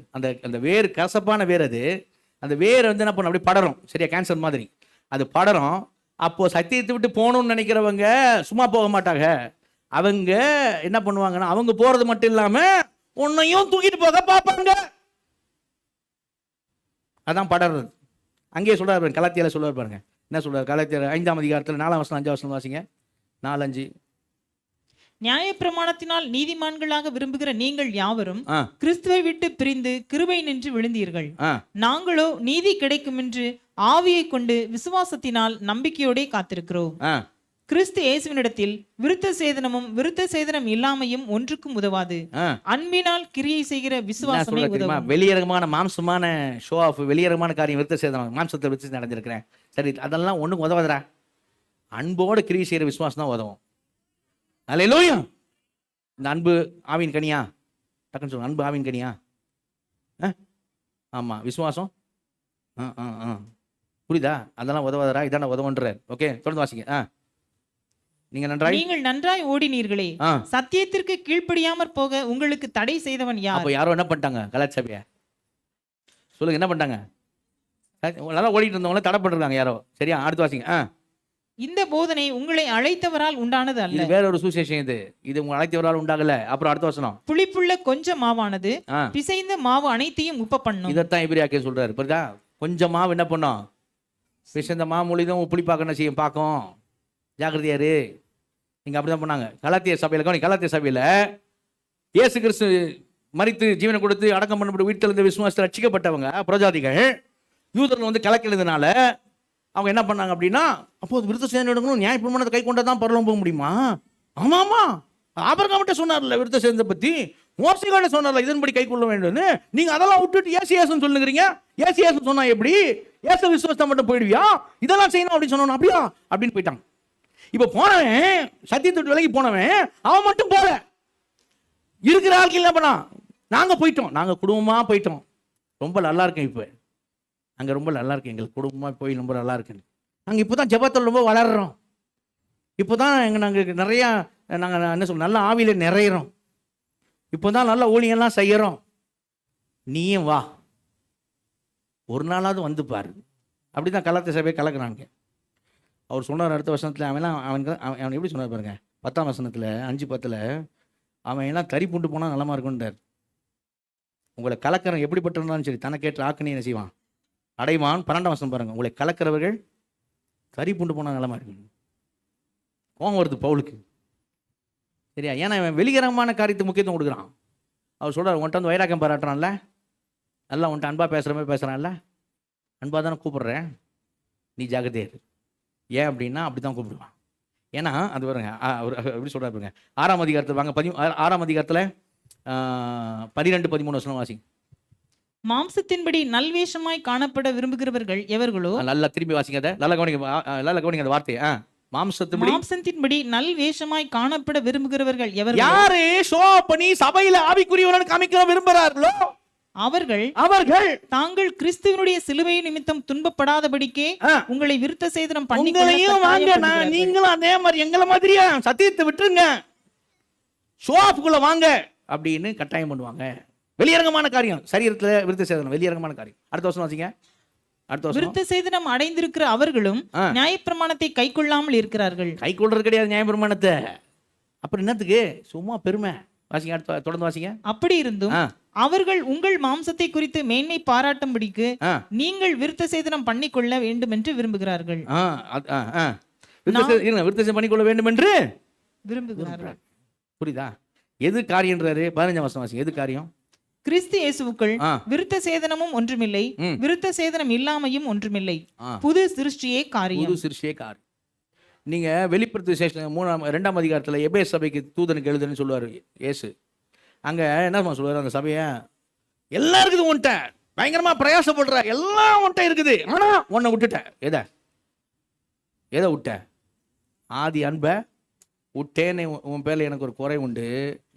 அந்த வேர், கசப்பான வேர். அது அந்த வேர் வந்து என்ன பண்ண அப்படி படரும். சரியா? கேன்சர் மாதிரி அது படரும். அப்போ சத்தியத்தை விட்டு போகணும்னு நினைக்கிறவங்க சும்மா போக மாட்டாங்க. அவங்க என்ன பண்ணுவாங்கன்னா, அவங்க போறது மட்டும் இல்லாம உன்னையும் தூக்கிட்டு போக பார்ப்பாங்க. அதான் படறது. அங்கேயே சொல்றாரு, கலாத்தியால சொல்றாரு பாருங்க. என்ன சொல்றாரு? கலாத்தியர் 5ஆம் அதிகாரத்தில் 4ஆம் வசனம் 5ஆம் வசனம் வாசிங்க. 4:5. நியாயப்பிரமாணத்தினால் நீதிமான்களாக விரும்புகிற நீங்கள் யாவரும் கிறிஸ்துவை விட்டு பிரிந்து கிருபை நின்று விழுந்தீர்கள். நாங்களோ நீதி கிடைக்கும் என்று ஆவியை கொண்டு விசுவாசத்தினால் நம்பிக்கையோட காத்திருக்கிறோம். கிறிஸ்து இயேசுவினிடத்தில் விருத்த சேதனமும் விருத்த சேதனம் இல்லாமையும் ஒன்றுக்கும் உதவாது. அன்பினால் கிரியை செய்கிற விசுவாசமே உதவும். வெளியரங்கமான மாம்சமான ஷோ ஆஃப், வெளியரங்கமான காரியம் விருத்த சேதனம், மாம்சத்தை விருத்தி நடந்திருக்கிறேன். சரி, அதெல்லாம் ஒண்ணுக்கு உதவாதுடா. அன்போடு கிரியை செய்யற விசுவாசம் தான் உதவும். அல்லேலூயா. இந்த அன்பு ஆவின் கனியா? டக்குன்னு சொல்லுங்க. அன்பு ஆவின் கனியா? ஆமா. விசுவாசம் புரியுதா? அதெல்லாம் உதவாதரா? இதான உதவுன்றார். ஓகே, தொடர்ந்து வாசிங்க. நீங்கள் நன்றாய் ஓடினீர்களே, சத்தியத்திற்கு கீழ்ப்படியாமற் போக உங்களுக்கு தடை செய்தவன் யார்? அப்ப யாரோ என்ன பண்ணிட்டாங்க? கலாத்திய சபையை சொல்லுங்க, என்ன பண்ணிட்டாங்க? நல்லா ஓடிட்டு இருந்தவங்கள தடை பண்ணிருக்காங்க யாரோ. சரியா? அடுத்து வாசிங்க. இந்த போதனை உங்களை அழைத்தவரால் உண்டானது அல்ல. இது வேற ஒரு சுவிசேஷம். இது உங்களை அழைத்தவரால் உண்டாகல. அப்புறம் அடுத்த வசனம். புளிப்புள்ள கொஞ்சம் மாவானது பிசைந்த மாவு அனைத்தையும் உப்ப பண்ணும். இதைத்தான் எபிரேயாக்கே சொல்றாரு. புரியுதா? கொஞ்சம் மாவு என்ன பண்ணும்? பிசைந்த மாவு முழுதும் புளிப்பாக்க என்ன செய்யும்? பார்க்கும். ஜாக்கிரதையாரு. நீங்க அப்படிதான் பண்ணாங்க கலாத்திய சபையில. கலாத்திய சபையில இயேசு கிறிஸ்து மரித்து ஜீவனை கொடுத்து அடக்கம் பண்ணப்பட்டு வீட்டில் இருந்த விசுவாசத்தில் ரட்சிக்கப்பட்டவங்க புரஜாதிகள் யூதர்கள் வந்து கலக்கிறதுனால அவங்க என்ன பண்ணாங்க அப்படின்னா, அப்போ விருத்த சேதனம் எடுக்கணும், நியாயப்பிரமாணத்தை கை கொண்டா தான் பரலோகம் போக முடியுமா? ஆமாமா, ஆபிரகாம்கிட்ட சொன்னார்ல விருத்த சேதனத்தை பத்தி, மோசேகிட்ட சொன்னார்ல இதன்படி கை கொள்ள வேண்டும்னு. நீங்க அதெல்லாம் விட்டுட்டு ஏசுன்னு சொல்லுங்கிறீங்க. ஏசு சொன்னா எப்படி? ஏசு விசுவாசத்தை மட்டும் போயிடுவியா? இதெல்லாம் செய்யணும் அப்படின்னு சொன்னோம். அப்படியா அப்படின்னு போயிட்டாங்க. இப்ப போனவன், சத்தியத்தை விலகி போனவன், அவன் மட்டும் போல. இருக்கிற ஆட்கள் என்ன பண்ணா, நாங்க போயிட்டோம், நாங்க குடும்பமா போயிட்டோம், ரொம்ப நல்லா இருக்கேன். இப்ப அங்கே ரொம்ப நல்லா இருக்கு, எங்களுக்கு குடும்பமாக போய் ரொம்ப நல்லா இருக்குன்னு. நாங்கள் இப்போ தான் ஜெபத்தில் ரொம்ப வளர்கிறோம். இப்போ தான் நாங்கள் நிறையா நாங்கள் என்ன சொல்ல நல்ல ஆவியில் நிறையிறோம். இப்போ தான் நல்ல ஊழியெல்லாம் செய்கிறோம். நீயும் வா, ஒரு நாளாவது வந்து பாரு. அப்படி தான் கலாத்திய சபையை கலக்குறாங்க. அவர் சொன்னார் அடுத்த வருஷத்தில் அவன் எப்படி சொன்னார் பாருங்க, 10ஆம் வசனத்தில் 5:10 அவன் எல்லாம் தறி புண்டு போனால் நலமா இருக்குன்றார். உங்களை கலக்கிறவன் எப்படிப்பட்டிருந்தாலும் சரி தனக்கேற்ற ஆக்கினை என்ன செய்வான், அடைவான். 12ஆம் வசனம் பாருங்க, உங்களை கலக்கிறவர்கள் தறி புண்டு போனால் நலமா இருக்கு. கோபம் வருது பவுலுக்கு, சரியா? ஏன்னா அவன் வெளிகரமான காரியத்துக்கு முக்கியத்துவம் கொடுக்குறான். அவர் சொல்கிறார், உன்ட்ட வந்து வைராக்கம் பாராட்டுறான்ல, நல்லா உன்ட்ட அன்பாக பேசுகிற மாதிரி பேசுகிறான்ல, அன்பாக தானே கூப்பிட்றேன், நீ ஜாக்கிரதையா இரு. ஏன் அப்படின்னா அப்படி தான் கூப்பிடுவான். ஏன்னா அது பாருங்க, அவர் எப்படி சொல்கிறார் பாருங்க, 6ஆம் அதிகாரத்தில் வாங்க, 6ஆம் அதிகாரத்தில் 12-13 வசனம் வாசிங்க. மாம்சத்தின்படி நல்வேஷமாய் காணப்பட விரும்புகிறவர்கள் எவர்களோ, நல்லா திரும்பி வாசிங்க, அதை நல்லா கவனிங்க அந்த வார்த்தையை. மாம்சத்தின்படி நல்வேஷமாய் காணப்பட விரும்புகிறவர்கள் எவர்களோ, யாரு ஷோ பண்ணி சபையில ஆவிக்குரியவர்கள் காமிக்க விரும்புகிறார்களோ அவர்கள் தாங்கள் கிறிஸ்துவினுடைய சிலுவை நிமித்தம் துன்பப்படாதபடிக்கே உங்களை விருத்த சேதனம் பண்ணி நீங்களும் அதே மாதிரி எங்களை மாதிரியா சத்தியத்தை விட்டுருங்க, ஷோ ஆஃப்குள்ள வாங்க அப்படின்னு கட்டாயம் பண்ணுவாங்க. வெளியரங்கமான காரியம், சரீரத்துல விருத்த சேதனம் வெளியரங்கமான காரியம். அடுத்த வருஷம் வாசிங்க. விருத்த சேதனம் அடைந்திருக்கிற அவர்களும் நியாயப்பிரமாணத்தை கை கொள்ளாமல் இருக்கிறார்கள். கை கொள்றது கிடையாது நியாயப்பிரமாணத்தை, அப்புறம் என்னத்துக்கு சும்மா பெருமை. வாசிங்க, தொடர்ந்து வாசிங்க. அப்படி இருந்தும் அவர்கள் உங்கள் மாம்சத்தை குறித்து மேன்மை பாராட்டும்படிக்கு நீங்கள் விருத்த சேதனம் பண்ணிக்கொள்ள வேண்டும் என்று விரும்புகிறார்கள். விருத்த சேதனம் பண்ணிக்கொள்ள வேண்டும் என்று விரும்புகிறார்கள். புரியுதா? எது காரியம்ன்றாரு? 15ஆம் வசனம் வாசிங்க. எது காரியம்? கிறிஸ்து இயேசுவுக்குள் விருத்த சேதனமும் ஒன்றுமில்லை, விருத்த சேதனம் இல்லாமையும் ஒன்றுமில்லை, புது சிருஷ்டியே காரியம். புது சிருஷ்டியே காரியம். நீங்க வெளிப்படுத்து விசேஷம் 2ஆம் அதிகாரத்தில் எபேசு சபைக்கு தூதனுக்கு எழுதுன்னு சொல்லுவார் இயேசு. அங்க என்ன சொல்லுவார், அந்த சபையை எல்லாம் இருக்குது உன்ட்ட, பயங்கரமா பிரயாசப்படுற, எல்லாம் உன்ட்ட இருக்குது, ஆனா உன்னை விட்டுட்ட. எதை விட்ட? ஆதி அன்பை விட்டேன்னு உன் பேரில் எனக்கு ஒரு குறை உண்டு,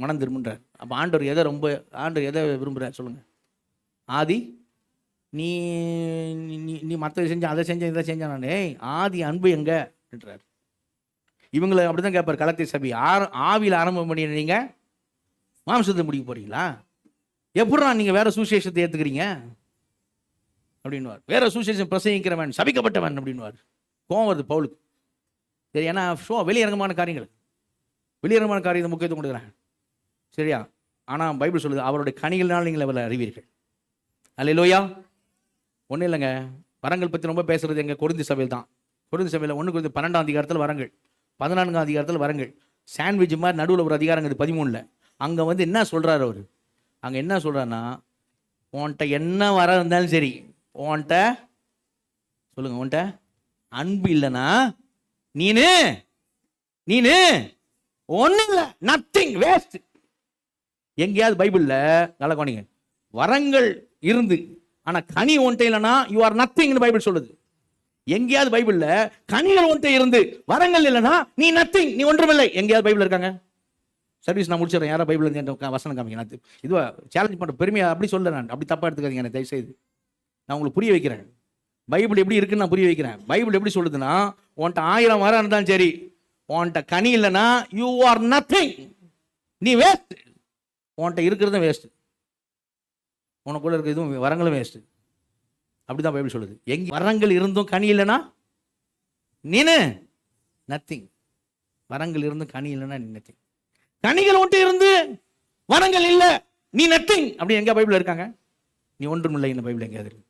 மனம் திரும்புன்றார். அப்போ ஆண்டவர் எதை விரும்புகிறார் சொல்லுங்க? ஆதி நீ நீ மற்றதை செஞ்ச, அதை செஞ்ச, இதை செஞ்ச, நான் ஆதி அன்பு எங்கன்றார். இவங்களை அப்படி தான் கேட்பார் கலாத்திய சபை. ஆவியில் ஆரம்பம் பண்ணி நீங்கள் மாம்சத்தை முடிக்க போறீங்களா? எப்படா நீங்கள் வேற சுவிசேஷத்தை ஏற்றுக்கிறீங்க அப்படின்வார். வேற சுவிசேஷம் பிரசங்கிக்கிறவன் சபிக்கப்பட்டவன் அப்படின்வார். கோவம் வருது பவுலுக்கு. சரி, ஏன்னா வெளியரங்கமான காரியங்கள், வெளியரங்கமான காரியத்தை முக்கியத்துவம் கொடுக்குறாங்க, சரியா? ஆனால் பைபிள் சொல்லுது, அவருடைய கனிகளினால் நீங்கள் அவரை அறிவீர்கள். அல்லேலூயா. ஒன்றும் இல்லைங்க, வரங்கள் பற்றி ரொம்ப பேசுறது எங்கள் கொரிந்தி சபையில் தான். கொரிந்தி சபையில் 1 Corinthians 12ஆம் அதிகாரத்தில் வரங்கள், 14ஆம் அதிகாரத்தில் வரங்கள், சாண்ட்விச் மாதிரி நடுவில் ஒரு அதிகாரங்க 13. அங்கே வந்து என்ன சொல்கிறார் அவர்? அங்கே என்ன சொல்கிறாருன்னா, உன்கிட்ட என்ன வர இருந்தாலும் சரி, உன்கிட்ட சொல்லுங்க, உன்கிட்ட அன்பு இல்லைன்னா நீனு ஒன்றும் இல்லை, நத்திங், வேஸ்ட். எங்கேயாவது பைபிளில் நல்லா கவனிங்க, வரங்கள் இருந்து ஆனால் கனி ஒன்றை இல்லைன்னா யூ ஆர் நத்திங்னு பைபிள் சொல்லுது. எங்கேயாவது பைபிளில் கனிகள் ஒன்றை இருந்து வரங்கள் இல்லைன்னா நீ நத்திங், நீ ஒன்றுமில்லை, எங்கேயாவது பைபிள் இருக்காங்க? சர்வீஸ் நான் முடிச்சிடறேன், யாராவது பைபிள் வசனம் காமிங்க. நான் இதுவா சேலஞ்ச் பண்ணுற பெருமையாக அப்படி சொல்ல, நான் அப்படி தப்பாக எடுத்துக்காதீங்க எனக்கு தயவுசெய்து. நான் உங்களுக்கு புரிய வைக்கிறேன், பைபிள் எப்படி இருக்குன்னு நான் புரிய வைக்கிறேன். பைபிள் எப்படி சொல்லுதுன்னா, உன்ட்ட 1000 வரம் இருந்தாலும் சரி, உன்ட்ட கனி இல்லைன்னா யூ ஆர் நத்திங், நீ வேஸ்ட். உன்ட்ட இருக்கிறதும் வேஸ்ட், உனக்குள்ள இருக்க இதுவும் வரங்களும் வேஸ்ட். அப்படிதான் பைபிள் சொல்லுது. எங்க வரங்கள் இருந்தும் கனி இல்லைன்னா நீனு நத்திங். வரங்கள் இருந்தும் கனி இல்லைன்னா நீ நத்திங். கனிகள் ஒன்று இருந்து வரங்கள் இல்லை, நீ நத்திங். அப்படி எங்க பைபிள் இருக்காங்க? நீ ஒன்றும் இல்லை, இந்த பைபிள் எங்கேயாவது இருக்கு?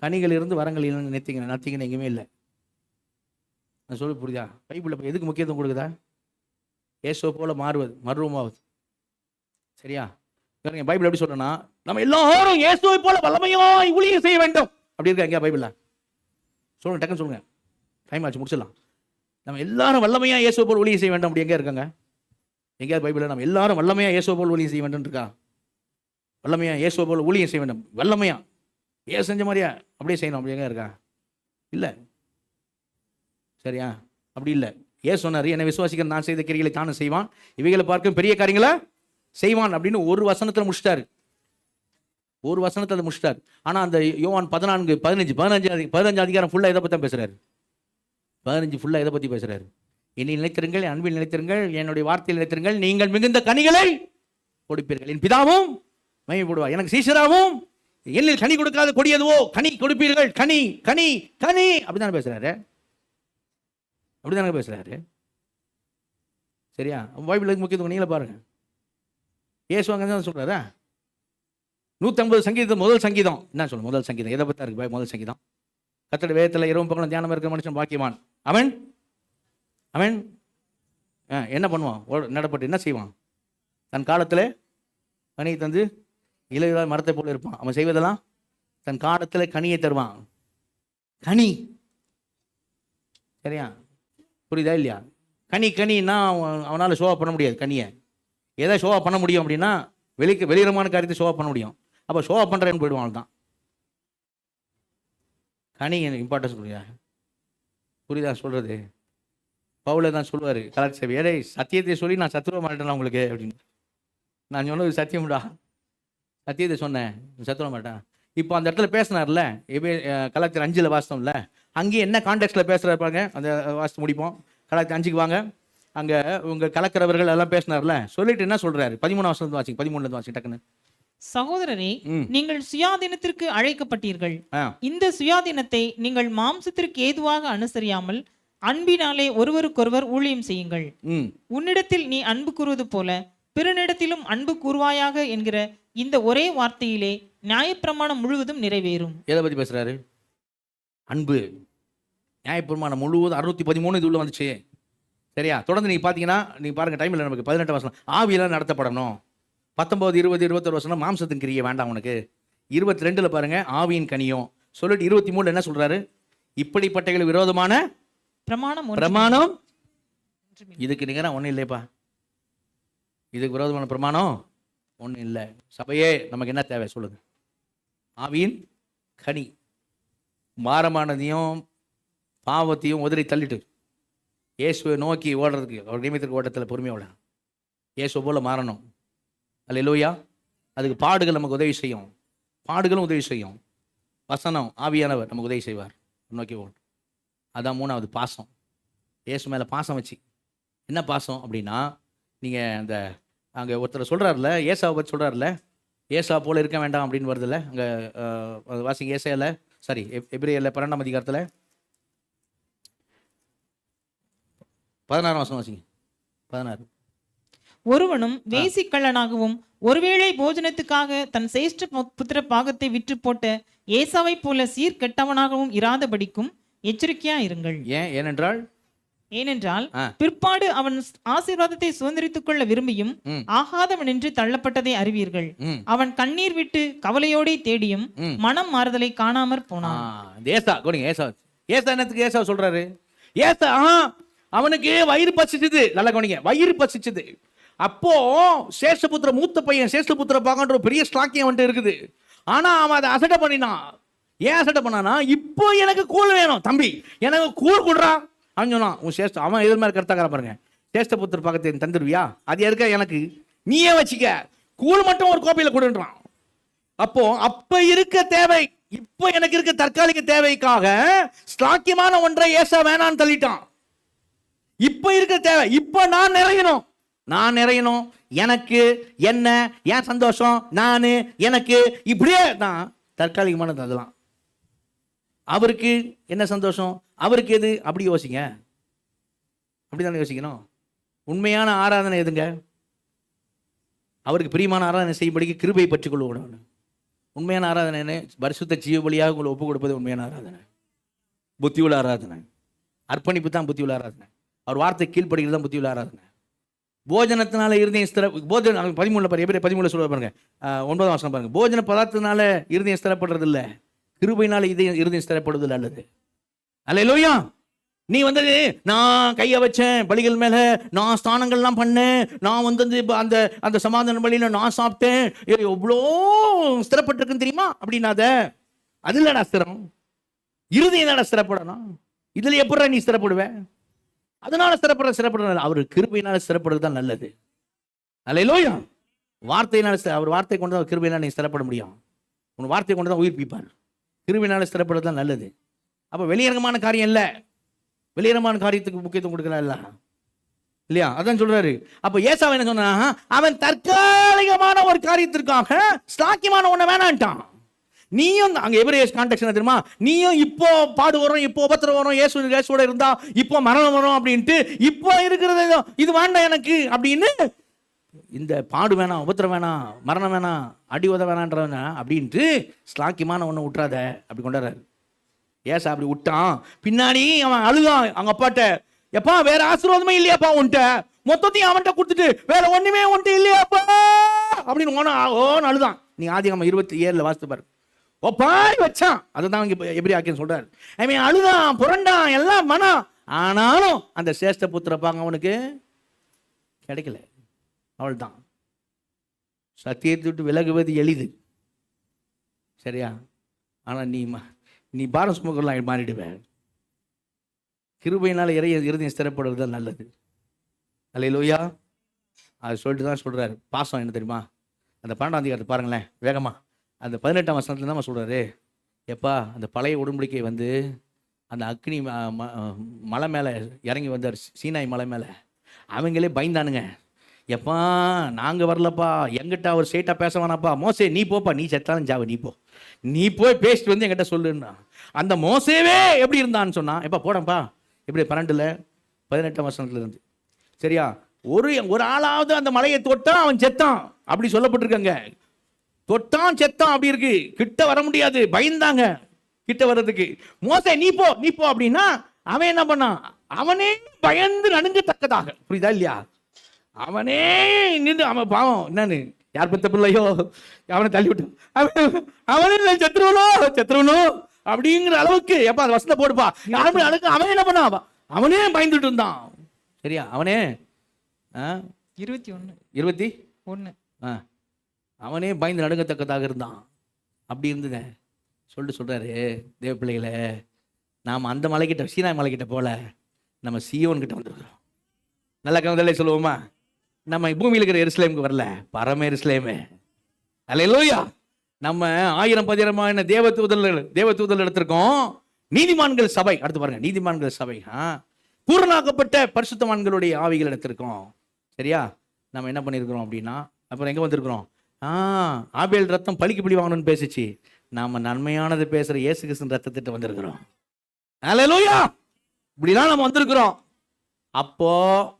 கனிகள் இருந்து வரங்கள் இல்லைன்னு நத்திங்க, நத்திங்கன்னு எங்கேயுமே இல்லை. நான் சொல்லி புரியுதா? பைபிள் எதுக்கு முக்கியத்துவம் கொடுக்குதா? ஏசோ போல மாறுவது, மறுரூபமாவது, சரியா? பைபிள் எப்படி சொல்றேன்னா, நம்ம எல்லாரும் இயேசுவை போல வல்லமையாய் ஊழியம் செய்ய வேண்டும் அப்படி இருக்கா எங்கேயா பைபிள்ல? சொல்லுங்க, டக்குன்னு சொல்லுங்க, டைம் ஆச்சு, முடிச்சிடலாம். நம்ம எல்லாரும் வல்லமையா இயேசுவை போல ஊழியம் செய்ய வேண்டும் அப்படி எங்கே இருக்காங்க? எங்கேயாவது பைபிள்ல நம்ம எல்லாரும் வல்லமையா இயேசுவை போல ஊழியம் செய்ய வேண்டும் இருக்கா? வல்லமையா இயேசுவை போல ஊழியம் செய்ய வேண்டும், வல்லமையா ஏன் செஞ்ச மாதிரியா அப்படியே செய்யணும் அப்படி எங்கே இருக்கா? இல்லை, சரியா? அப்படி இல்லை. ஏன் சொன்னார், என்னை விசுவாசிக்கிற நான் செய்த கிரிகளை தானும் செய்வான், இவைகளை பார்க்கும் பெரிய காரியங்களா செய்வான் அப்படின்னு ஒரு வசனத்தில் முடிச்சிட்டாரு. ஒரு வசனத்தை அதை முடிச்சிட்டார். ஆனா அந்த யோவான் 15 அதிகாரம் ஃபுல்லா எதை பத்தி பேசுறாரு? 15 ஃபுல்லா எதை பத்தி பேசுறாரு? என்னை நிலைத்திருங்கள், என் அன்பில் நிலைத்திருங்கள், என்னுடைய வார்த்தையில் நிலைத்திருங்கள், நீங்கள் மிகுந்த கனிகளை கொடுப்பீர்கள், என் பிதாவும் மகிமைப்படுவார், எனக்கு சீஷராகவும் என்னில் கனி கொடுக்காத கொடியதுவோ கனி கொடுப்பீர்கள். கனி கனி கனி அப்படிதானே பேசுறாரு. அப்படிதானே பேசுறாரு. சரியா? பைபிளுக்கு முக்கியத்துவம் நீங்களே பாருங்க. இயேசு அங்கே தான் சொல்றாரா? 150 சங்கீதம் முதல் சங்கீதம் என்ன சொல்லும்? முதல் சங்கீதம் எதை பத்தா இருக்கு? முதல் சங்கீதம், கர்த்தருடைய வேதத்தில் இரவும் பகலும் தியானம் இருக்கிற மனுஷன் பாக்கியவான். அவன் அவன் என்ன பண்ணுவான்? நடப்பட்டு என்ன செய்வான்? தன் காலத்தில் கனியை தந்து இலையுள்ள மரத்தை போல இருப்பான். அவன் செய்வதெல்லாம் தன் காலத்தில் கனியை தருவான். கனி, சரியா? புரியுதா இல்லையா? கனி கனின்னா அவனால் ஷோவா பண்ண முடியாது. கனியை எதை ஷோவா பண்ண முடியும் அப்படின்னா வெளியிடமான காரியத்தை ஷோவா பண்ண முடியும். அப்போ ஷோவா பண்ணுறேன்னு போயிடுவான் தான். கனி இம்பார்ட்டன்ஸ் புரியுதா? புரியுதா சொல்றது? பவுல தான் சொல்லுவார் கலெக்டர் சேவை, ஏடே சத்தியத்தை சொல்லி நான் சத்துருவ மாட்டேன் உங்களுக்கு அப்படின்னு. நான் சொன்னது சத்தியம்டா, சத்தியத்தை சொன்னேன், சத்துருவ மாட்டேன். இப்போ அந்த இடத்துல பேசினார்ல கலெக்டர் 5 வாசம்ல, அங்கேயே என்ன கான்டெக்ட்ல பேசுறாரு பாருங்க. அந்த வாசம் முடிப்போம். கலெக்டர் 5க்கு வாங்க. அங்க உங்க கலக்கிறவர்கள் எல்லாம் பேசினார்ல, சொல்லிட்டு என்ன சொல்றாரு? 13 வாசிங்க, 13 வாசிங்க டக்குன்னு. சகோதரரே, நீங்கள் சுயாதீனத்திற்கு அழைக்கப்பட்டீர்கள். இந்த சுயாதீனத்தை நீங்கள் மாம்சத்திற்கு ஏதுவாக அனுசரியாமல் அன்பினாலே ஒருவருக்கொருவர் ஊழியம் செய்யுங்கள். உன்னிடத்தில் நீ அன்பு கூறுவது போல பிறனிடத்திலும் அன்பு கூறுவாயாக என்கிற இந்த ஒரே வார்த்தையிலே நியாயப்பிரமாணம் முழுவதும் நிறைவேறும். எதை பத்தி பேசுறாரு? அன்பு. நியாயப்பிரமாணம் முழுவதும் 613 இது உள்ள வந்துச்சு. சரியா? தொடர்ந்து நீங்க பாத்தீங்கன்னா நீங்க பாருங்க, டைம் இல்லை நமக்கு. 18 வசனம் ஆவியில நடத்தப்படணும். 19, 20, 21 வசனம் மாம்சத்தின் கிரியை வேண்டாம் உனக்கு. 22 பாருங்க ஆவியின் கனியும் சொல்லிட்டு 23 என்ன சொல்றாரு? இப்படிப்பட்டவர்களுக்கு விரோதமான பிரமாணம் இதுக்கு நிகரா ஒன்றும் இல்லைப்பா. இதுக்கு விரோதமான பிரமாணம் ஒன்றும் இல்லை. சபையே நமக்கு என்ன தேவை சொல்லுங்க? ஆவியின் கனி. மாரமானதையும் பாவத்தையும் உதறி தள்ளிட்டு இயேசுவை நோக்கி ஓடுறதுக்கு, அவர் நியமித்திருக்க ஓட்டத்தில் பொறுமையோட இயேசு போல மாறணும். அல்லேலூயா. அதுக்கு பாடுகள் நமக்கு உதவி செய்யும், பாடுகளும் உதவி செய்யும். வசனம் ஆவியானவர் நமக்கு உதவி செய்வார் நோக்கி ஓடும். அதான் 3வது பாசம். இயேசு மேலே பாசம் வச்சு. என்ன பாசம் அப்படின்னா, நீங்கள் அந்த அங்கே ஒருத்தர் சொல்கிறார்ல, ஏசாவை பற்றி சொல்கிறார்ல, ஏசா போல இருக்க வேண்டாம் அப்படின்னு வருதுல்ல. அங்கே வாசிங்க ஏசாயில், சாரி எபிரேயர்ல 12ஆம் அதிகாரத்தில் 16ஆம் வசனம் வாசிங்க. 16. ஒருவனும் வேசிக்கள்ளனாகவும் ஒருவேளை போஜனத்துக்காக தன் சேஷ்ட புத்திர பாகத்தை விற்று போட்ட ஏசாவை போல சீர்கெட்டவனாகவும் இராதபடிக்கும் எச்சரிக்கையா இருங்கள். ஏனென்றால் பிற்பாடு அவன் ஆசீர்வாதத்தை சுதந்திரித்துக் கொள்ள விரும்பியும் ஆகாதவன் என்று தள்ளப்பட்டதை அறிவீர்கள். அவன் கண்ணீர் விட்டு கவலையோட தேடியும் மனம் மாறுதலை காணாமற் போனான். ஏசா சொல்றாரு, ஏசா அவனுக்கு வயிறு பசிச்சது. நல்லா கவனிங்க, வயிறு பசிச்சது. அப்போ சேஷபுத்திர மூத்த பையன் சேஷபுத்திர பாகன்ற பெரிய ஸ்லாக்கியம் வந்துட்டு இருக்குது. ஆனா அவன் அதை அசட்டை பண்ணினான். ஏன் அசட்டை பண்ணானா? இப்போ எனக்கு கூழ் வேணும் தம்பி, எனக்கு கூழ் கொடுறா அவன் சொன்னான். உன் சேஷ்ட அவன் எதிர் மாதிரி கருத்தாக்கிற பாருங்க. சேஷ்டபுத்திர பாகத்தை தந்துருவியா? அது இருக்க எனக்கு நீயே வச்சுக்க, கூழ் மட்டும் ஒரு கோப்பையில கொடுன்றான். அப்ப இருக்க தேவை, இப்போ எனக்கு இருக்க தற்காலிக தேவைக்காக ஸ்லாக்கியமான ஒன்றை ஏசா வேணான்னு தள்ளிட்டான். இப்ப இருக்க தேவை, இப்ப நான் நிறையணும், எனக்கு என்ன, என் சந்தோஷம், நானு, எனக்கு, இப்படியே தான் தற்காலிகமானது. அதெல்லாம் அவருக்கு என்ன சந்தோஷம், அவருக்கு எது, அப்படி யோசிங்க. அப்படிதானே யோசிக்கணும். உண்மையான ஆராதனை எதுங்க? அவருக்கு பிரியமான ஆராதனை செய்யும்படிக்கு கிருபையை பற்றி கொள்ளுவோம். உண்மையான ஆராதனை பரிசுத்த ஜீவ பலியாக உங்களை ஒப்புக் கொடுப்பது உண்மையான ஆராதனை, புத்தியுள்ள ஆராதனை. அர்ப்பணிப்பு தான் புத்தியுள்ள ஆராதனை. அவர் வார்த்தை கீழ்ப்படுகிறது தான் புத்தியுள்ள ஆராதனை. போஜனத்தினால இருதயம் போஜன 13 பாருங்க, 13 சொல்ல பாருங்க, 9ஆம் வசனம் பாருங்க. போஜன பதார்த்தத்தினால இருதயம் ஸ்திரப்படுறது இல்லை, கிருபையினால இருதயம் ஸ்திரப்படுவது நல்லது. அல்லேலூயா. நீ நான் கையை வச்சேன் பலிகள் மேல, நான் ஸ்தானங்கள்லாம் பண்ணேன், நான் அந்த அந்த சமாதான பலியில நான் சாப்பிட்டேன், எவ்வளோ ஸ்திரப்பட்டிருக்குன்னு தெரியுமா அப்படின்னாத. அது இல்லடா ஸ்திரம், இருதயம் தானே ஸ்திரப்படணும். இதுல எப்படா நீ ஸ்திரப்படுவேன்? அதனால ஸ்திரப்படுறது அவர் கிருபையினால ஸ்திரப்படுறது தான் நல்லது. அல்லேலூயா. வார்த்தையினால, அவர் வார்த்தை கொண்டு கிருபையினால நீ ஸ்திரப்பட முடியும். உன் வார்த்தையை கொண்டு தான் உயிர்ப்பிப்பார். கிருபையினால ஸ்திரப்படுறது தான் நல்லது. அப்போ வெளியரங்கமான காரியம் இல்லை, வெளியரங்கமான காரியத்துக்கு முக்கியத்துவம் கொடுக்கல இல்லையா? அதான் சொல்றாரு. அப்போ ஏசாவை என்ன சொன்னா, அவன் தற்காலிகமான ஒரு காரியத்திற்காக ஸ்லாக்கியமான ஒன்றை வேணான்ட்டான். நீயும் அங்கே எபிரேயஸ் கான்டெக்ஸ்ட் என்ன தெரியுமா? நீயும் இப்போ பாடு வரும், இப்போ உபத்திரம் வரும், இயேசுவோட இருந்தா இப்போ மரணம் வரும் அப்படின்ட்டு இப்போ இருக்கிறது இது வேண்டாம் எனக்கு அப்படின்னு, இந்த பாடு வேணாம், உபத்திரம் வேணாம், மரணம் வேணாம், அடி உத வேணான்றவன அப்படின்ட்டு ஸ்லாக்கியமான ஒன்று விட்டுறாத அப்படி கொண்டாடுறாரு. ஏசா அப்படி விட்டான். பின்னாடி அவன் அழுகான் அவங்க அப்பாட்ட, எப்பா வேற ஆசீர்வாதமே இல்லையாப்பா உன்ட்ட, மொத்தத்தையும் அவன்கிட்ட கொடுத்துட்டு வேற ஒண்ணுமே உன்ட்ட இல்லையாப்பா அப்படின்னு ஓன்னு அழுதான். நீ ஆதியாகமம் 27 வாசித்து பாரு. ஒப்பாய் வச்சான். அதுதான் இங்க எப்படி ஆக்கின்னு சொல்றாரு. அவன் அழுதான், புரண்டான், எல்லாம் மனம். ஆனாலும் அந்த சேஷ்ட புத்திரப்பாங்க அவனுக்கு கிடைக்கல. அவள் தான் சத்தியத்தை விட்டு விலகுவது எளிது, சரியா? ஆனால் நீ பாரம் சுமக்கலாம் மாறிடுவேன். கிருபையினால் இறுதியும் ஸ்திரப்படுவது தான் நல்லது. அல்லேலூயா. அது சொல்லிட்டு தான் சொல்கிறாரு. பாசம் என்ன தெரியுமா? அந்த 12ஆம் அதிகாரத்தை பாருங்களேன் வேகமாக. அந்த 18ஆம் வசனத்துல தான் சொல்கிறாரு, எப்பா அந்த பழைய உடன்படிக்கை வந்து அந்த அக்னி மலை மேலே இறங்கி வந்தார், சீனாய் மலை மேலே. அவங்களே பயந்தானுங்க. எப்பா நாங்கள் வரலப்பா, எங்கிட்ட அவர் ஸ்ட்ரெயிட்டாக பேச வேணாப்பா, மோசே நீ போப்பா, நீ செத்தாலும் ஜாவ, நீ போய் பேசிட்டு வந்து என்கிட்ட சொல்லுன்னா. அந்த மோசேவே எப்படி இருந்தான்னு சொன்னா, எப்பா போடப்பா இப்படி 18ஆம் வசனத்துல இருந்து, சரியா? ஒரு ஆளாவது அந்த மலையை தொட்டான் அவன் செத்தான் அப்படி சொல்லப்பட்டிருக்காங்க. தொட்டான் செத்தான் அப்படி இருக்கு. கிட்ட வர முடியாது, பயந்தாங்க கிட்ட வர்றதுக்கு. மோசே நீ போ அப்படின்னா அவன் என்ன பண்ணான்? அவனே பயந்து நடுங்கத்தக்கதாக, புரியுதா இல்லையா? அவனே நின்று, அவன் பாவம் என்னன்னு யார் பெத்த பிள்ளையோ அவனை தள்ளி விட்டு அவனே செத்துருவனோ அப்படிங்கிற அளவுக்கு எப்ப அந்த வசனத்தை போடுப்பா யாரும் அழுக்க. அவன் என்ன பண்ணான்? அவனே பயந்துட்டு இருந்தான், சரியா? அவனே 21 அவனே பயந்து நடுங்கத்தக்கதாக இருந்தான். அப்படி இருந்துங்க சொல்றாரு, தேவ பிள்ளைகளை நாம் அந்த மலைக்கிட்ட, சீனாய் மலைக்கிட்ட போல நம்ம சீயோன் கிட்ட வந்துருக்கிறோம். நல்ல கவலை சொல்லுவோமா? நம்ம பூமியில் இருக்கிற எருசலேமுக்கு வரல, பரம எருசலேமே. அல்லேலூயா. நம்ம 1000 தேவதூதர்கள் எடுத்திருக்கோம். நீதிமான்கள் சபை, அடுத்து பாருங்க, நீதிமான்கள் சபை, பூரணாக்கப்பட்ட பரிசுத்தவான்களுடைய ஆவிகள் எடுத்திருக்கோம், சரியா? நம்ம என்ன பண்ணியிருக்கிறோம் அப்படின்னா, அப்புறம் எங்க வந்திருக்கிறோம்? ஆபேல் ரத்தம் பழிக்கு பழி வாங்கணும்னு பேசிச்சு. நாம நன்மையானது பேசுற இயேசு கிறிஸ்து ரத்தத்திட்ட வந்திருக்கிறோம். அல்லேலூயா. இப்படிதான் நம்ம வந்திருக்கிறோம். அப்போ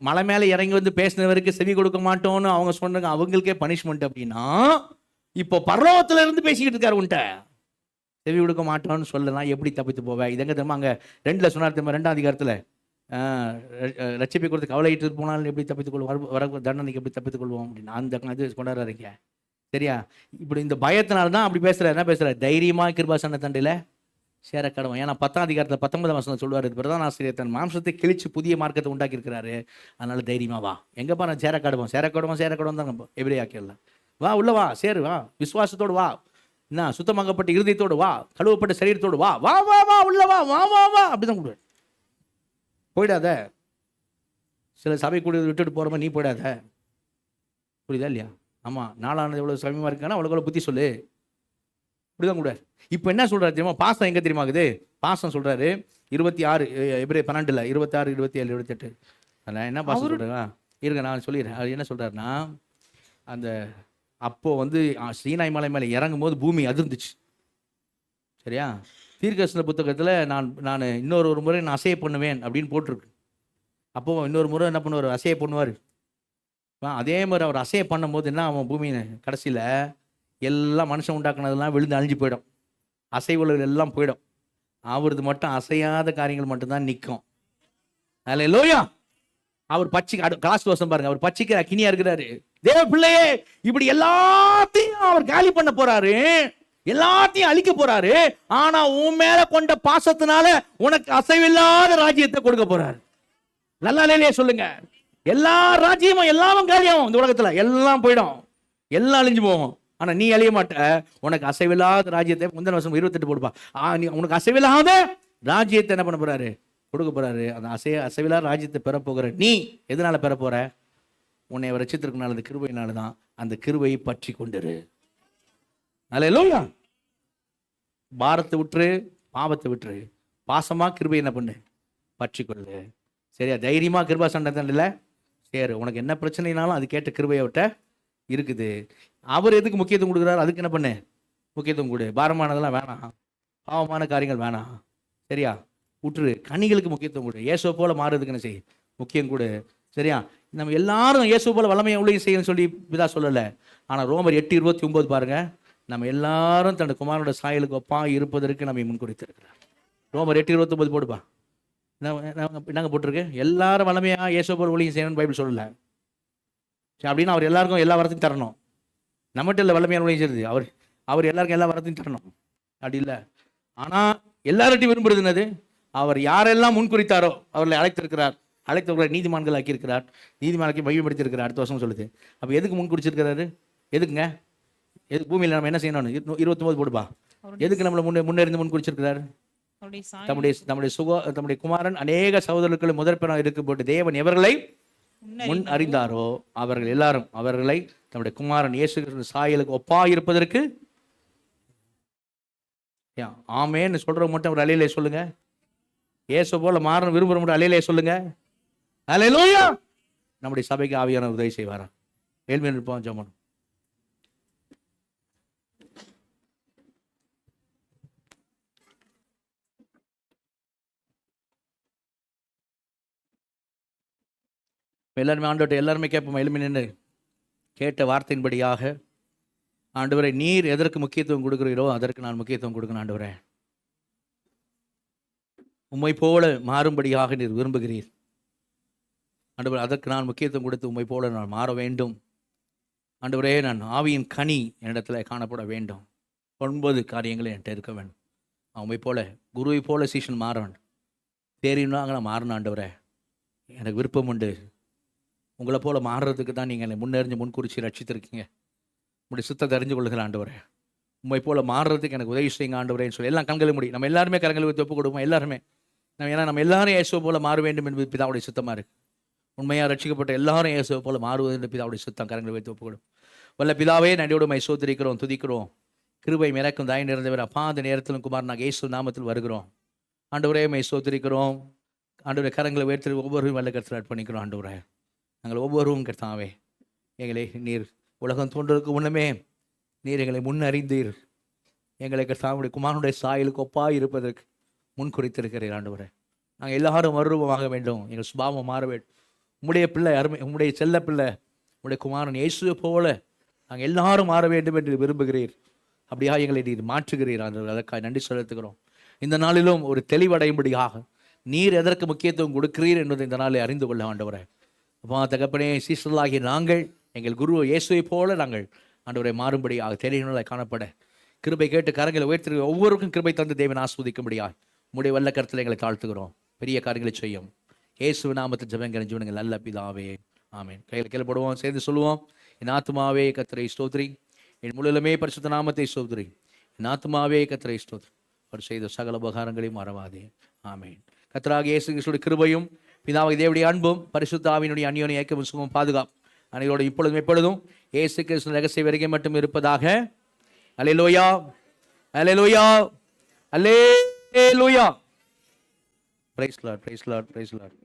மலை மேலே இறங்கி வந்து பேசினவருக்கு செவி கொடுக்க மாட்டோம்னு அவங்க சொன்னாங்க, அவங்களுக்கே பனிஷ்மெண்ட். அப்படின்னா இப்போ பரலோகத்துல இருந்து பேசிக்கிட்டு இருக்காரு, உன்ட்ட செவி கொடுக்க மாட்டோம்னு சொல்லலாம், எப்படி தப்பித்து போவேன்? இதங்க தெரியுமா? அங்கே 2 சொன்னார் தெரியுமா? 2ஆம் அதிகாரத்தில் ரட்சிப்பை கொடுத்து கவலையிட்டு போனாலும் எப்படி தப்பித்துக்கொள்வோம், வர தண்டனைக்கு எப்படி தப்பித்துக்கொள்வோம் அப்படின்னு அந்த இது கொண்டாடுறீங்க, சரியா? இப்படி இந்த பயத்தினால தான் அப்படி பேசுகிறார். என்ன பேசுகிறார்? தைரியமாக கிருபாசன தண்டையில் சேர கடவுள். ஏன்னா 10ஆம் அதிகாரத்தில் 19ஆம் வசனம் சொல்லுவார், பிரதான ஆசிரியர் தன் மாம்சத்தை கிழிச்சு புதிய மார்க்கத்தை உண்டாக்கி இருக்கிறாரு, அதனால தைரியமா வா. எங்கப்பா நான் சேர கடவும் தான் எபிரேயர்ல. வா உள்ள வா, சேரு வா, விசுவாசத்தோடு வா, என்ன சுத்தமாகப்பட்ட இருதயத்தோடு வா, கழுவப்பட்ட சரீரத்தோடு வா, வா வா வா உள்ள வா, வா வா வா அப்படிதான் கூடுவார். போயிடாத, சில சபை கூட விட்டுட்டு போறப்ப நீ போயிடாத, புரியுதா இல்லையா? ஆமா, நாளானது எவ்வளவு சமயமா இருக்கானா அவ்வளோ புத்தி சொல்லு, இப்படிதான் கூட. இப்போ என்ன சொல்றாரு தெரியுமா? பாசம் எங்க தெரியுமா இருக்குது? பாசம் சொல்றாரு 26 எபிரேயர் 12 26 27 28. அதில் என்ன பாசம் சொல்றாங்க இருங்க, நான் சொல்லிடுறேன். அது என்ன சொல்றாருன்னா, அந்த அப்போ வந்து சீனாய் மலை மேலே இறங்கும் போது பூமி அதிர்ந்துச்சு, சரியா? தீர்க்கதரிசன புத்தகத்தில் நான் இன்னொரு முறை நான் அசைய பண்ணுவேன் அப்படின்னு போட்டிருக்கு. அப்போ இன்னொரு முறை என்ன பண்ணுவார்? அசைய பண்ணுவார். அதே மாதிரி அவர் அசைய பண்ணும் போது என்ன அவன் பூமி கடைசியில் எல்லாம் மனுஷன் உண்டாக்குனதெல்லாம் விழுந்து அழிஞ்சு போயிடும், அசைவுகள் எல்லாம் போயிடும். அவரது மட்டும் அசையாத காரியங்கள் மட்டும்தான் நிற்கும். அல்லேலூயா. அவர் பச்சை காசு தோசம் பாருங்க, அவர் பச்சைக்கிற அக்கினியா இருக்கிறாரு. தேவ பிள்ளையே, இப்படி எல்லாத்தையும் அவர் காலி பண்ண போறாரு, எல்லாத்தையும் அழிக்க போறாரு. ஆனா உன் மேல கொண்ட பாசத்தினால உனக்கு அசைவில்லாத ராஜ்யத்தை கொடுக்க போறாரு. நல்லா இல்லையே சொல்லுங்க. எல்லா ராஜ்யமும் எல்லாமும் காலியாகும் இந்த உலகத்துல, எல்லாம் போயிடும், எல்லாம் அழிஞ்சு போகும். ஆனா நீ அழிய மாட்ட. உனக்கு அசைவில்லாத ராஜ்யத்தை, முந்தின வருஷம் 28 போடுப்பா, நீ உனக்கு அசைவில்லாத ராஜ்யத்தை என்ன பண்ண போறாரு? கொடுக்க போறாரு. அந்த அசைவில்லாத ராஜ்யத்தை பெற போகிற நீ எதனால பெற போற? உன்னை அவர் ரட்சித்திருக்கனால, அந்த கிருபையினால தான். அந்த கிருபையை பற்றி கொண்டிரு. அல்லேலூயா. பாரத்தை விட்டுரு, பாவத்தை விட்டுரு, பாசமா கிருபை என்ன பண்ணு, பற்றிக்கொள்ளு. சரியா? தைரியமா கிருபா சண்டை தண்டில் சரி, உனக்கு என்ன பிரச்சனைனாலும் அது கேட்ட கிருபையை விட்ட இருக்குது. அவர் எதுக்கு முக்கியத்துவம் கொடுக்குறாரு, அதுக்கு என்ன பண்ணு, முக்கியத்துவம் கொடு. பாரமானதெல்லாம் வேணாம், பாவமான காரியங்கள் வேணாம். சரியா? விட்டுரு, கனிகளுக்கு முக்கியத்துவம் கொடு. இயேசுவை போல மாறுறதுக்கு என்ன செய், முக்கியம் கொடு. சரியா? நம்ம எல்லாரும் இயேசுவை போல வல்லமையை உள்ளே செய்யணும்னு சொல்லி பிதா சொல்லலை. ஆனால் ரோமர் 8:29 பாருங்க, நம்ம எல்லாரும் தன் குமாரனோட சாயலுக்கு ஒப்பா இருப்பதற்கு நம்ம முன்குறித்திருக்கிறார். ரோமர் 8:29 போடுப்பா. என்னங்க போட்டிருக்கு? எல்லாரும் வல்லமையாக இயேசுவை போல ஊழியம் செய்யணும்னு பைபிள் சொல்லலை. சரி, அப்படின்னு அவர் எல்லாருக்கும் எல்லா வரத்தையும் தரணும். நம்மகிட்ட இல்லை வல்லமையான ஊழியம் செய்யுது. அவர் எல்லாருக்கும் எல்லா வரத்தையும் தரணும், அப்படி இல்லை. ஆனால் எல்லார்ட்டையும் விரும்புறது என்னது? அவர் யாரெல்லாம் முன்குறித்தாரோ அவர்களை அழைத்திருக்கிறார், அழைத்தவர்களை நீதிமான்கள் ஆக்கியிருக்கிறார், நீதிமான்களை மையப்படுத்தியிருக்கிறார். அடுத்த வருஷம் சொல்லுது. அப்போ எதுக்கு முன்குறிச்சிருக்கிறாரு? எதுக்குங்க? எதுக்கு பூமியில் நம்ம என்ன செய்யணும்? 29 போடுப்பா. எதுக்கு நம்மளை முன்னேறிந்து முன்குறிச்சிருக்கிறார்? தம்முடைய குமாரன் அநேக சகோதரர்களுக்கு முதற்பெறாக இருக்கப்பட்டு தேவன் எவர்களை முன் அறிந்தாரோ அவர்கள் எல்லாரும் அவர்களை தம்முடைய குமாரன் இயேசு கிறிஸ்து சாயலுக்கு ஒப்பா இருப்பதற்கு. ஆமேன்னு சொல்ற மட்டும் ஒரு அலையிலே சொல்லுங்க. இயேசு போல மாறணும் விரும்புற மட்டும் அலையிலே சொல்லுங்க. அல்லேலூயா. நம்முடைய சபைக்கு ஆவியான உதவி செய்வாரா? ஏழ்மையில் இருப்போம், ஜெபம். எல்லாருமே ஆண்டவர்கிட்ட எல்லாருமே கேட்போம். எளிமை நின்று கேட்ட வார்த்தையின்படியாக, ஆண்டவரே நீர் எதற்கு முக்கியத்துவம் கொடுக்குறீரோ அதற்கு நான் முக்கியத்துவம் கொடுக்கணும். ஆண்டவரே உம்மை போல மாறும்படியாக நீர் விரும்புகிறீர். ஆண்டவரே அதற்கு நான் முக்கியத்துவம் கொடுத்து உம்மை போல நான் மாற வேண்டும். ஆண்டவரே நான் ஆவியின் கனி என்னிடத்துல காணப்பட வேண்டும். 9 காரியங்கள் என்கிட்ட இருக்க வேண்டும். உம்மை போல குருவை போல சீஷன் மாற வேண்டும். தெரியும்னாங்க நான் மாறணும். ஆண்டவரே எனக்கு விருப்பம் உண்டு. உங்களை போல மாறுறதுக்கு தான் நீங்கள் என்னை முன்னறிஞ்சு முன்குறிச்சி ரட்சித்திருக்கீங்க. உங்களுடைய சுத்தத்தை அறிஞ்சு கொள்ளுகிற ஆண்டவரே, உண்மை போல மாறுறதுக்கு எனக்கு உதவி செய்யுங்க ஆண்டவரேன்னு சொல்லி எல்லாம் கண்களை முடி. நம்ம எல்லாருமே கரங்களை வைத்து ஒப்பு கொடுப்போம். எல்லாருமே நம்ம எல்லாரும் இயேசுவை போல மாற வேண்டும் என்பது பிதாவுடைய சுத்தமாக இருக்குது. உண்மையாக ரட்சிக்கப்பட்ட எல்லாரும் இயேசுவை போல மாறுவது என்று பிதாவுடைய சுத்தம். கரங்களை வைத்து ஒப்பு கொடுப்போம். வல்ல பிதாவே, நன்றியோடு மை சோத்திரிக்கிறோம், துதிக்கிறோம். கிருபை மிரக்கும் தாய் நிறைந்தவர் அப்பா, அந்த நேரத்திலும் குமார் நாங்கள் இயேசு நாமத்தில் வருகிறோம். ஆண்டவரே மை சோத்திரிக்கிறோம். ஆண்டவரே கரங்களை உயர்த்தி ஒவ்வொருவரும் வல்ல கருத்தில் அர்ப்பணிக்கிறோம். ஆண்டவரே நாங்கள் ஒவ்வொருவரும் கர்த்தாவே, எங்களை நீர் உலகம் தோன்றதுக்கு முன்னமே நீர் எங்களை முன்னறிந்தீர். எங்களை கர்த்தாவுடைய குமாரனுடைய சாயலுக்கு ஒப்பாக இருப்பதற்கு முன் குறித்திருக்கிறீர். ஆண்டவரே நாங்கள் எல்லாரும் மறுரூபமாக வேண்டும். எங்கள் சுபாவம் மாற வேண்டும். உம்முடைய பிள்ளை அருமை, உம்முடைய செல்ல பிள்ளை, உம்முடைய குமாரன் இயேசுவை போல நாங்கள் எல்லாரும் மாற வேண்டும் என்று விரும்புகிறீர். அப்படியாக எங்களை நீர் மாற்றுகிறீர். அதற்காக நன்றி செலுத்துகிறோம். இந்த நாளிலும் ஒரு தெளிவடையும்படியாக நீர் எதற்கு முக்கியத்துவம் கொடுக்கிறீர் என்பதை இந்த நாளை அறிந்து கொள்ள ஆண்டவரே. அப்பா தகப்பனே, சீசர்களாகிய நாங்கள் எங்கள் குரு இயேசுவை போல நாங்கள் ஆண்டவரை மாறும்படியாக தெரியணும்ல காணப்பட கிருபை கேட்டு கரங்களை உயர்த்தி ஒவ்வொருக்கும் கிருபை தந்து தேவன் ஆஸ்வதிக்கும்படியாக உம்முடைய வல்ல கருத்தில் எங்களை தாழ்த்துகிறோம். பெரிய காரியங்களை செய்யும் இயேசு நாமத்தில் ஜெபங்கள் ஜீவனங்கள் நல்ல பிதாவே, ஆமேன். கையில் கீழே போடுவோம், சேர்ந்து சொல்லுவோம். என் ஆத்துமாவே கர்த்தரை ஸ்தோத்திரி, என் முழுமே பரிசுத்த நாமத்தை ஸ்தோத்திரி. என் ஆத்துமாவே கர்த்தரை ஸ்தோத்திரி, அவர் செய்த சகல உபகாரங்களையும் மறவாதே. ஆமேன். கர்த்தராகிய இயேசு கிறிஸ்துவின் கிருபையும் பிதாவாகிய தேவனுடைய அன்பும் பரிசுத்த ஆவியினுடைய அந்யோன்ய ஐக்கியமும் சுகமும் பாதுகாப்பு அனைவரோடு இப்பொழுதும் எப்பொழுதும் இயேசு கிறிஸ்து ரகசிய வருகை மட்டும் இருப்பதாக. அல்லேலூயா, அல்லேலூயா, அல்லேலூயா. Praise Lord, praise Lord, praise Lord.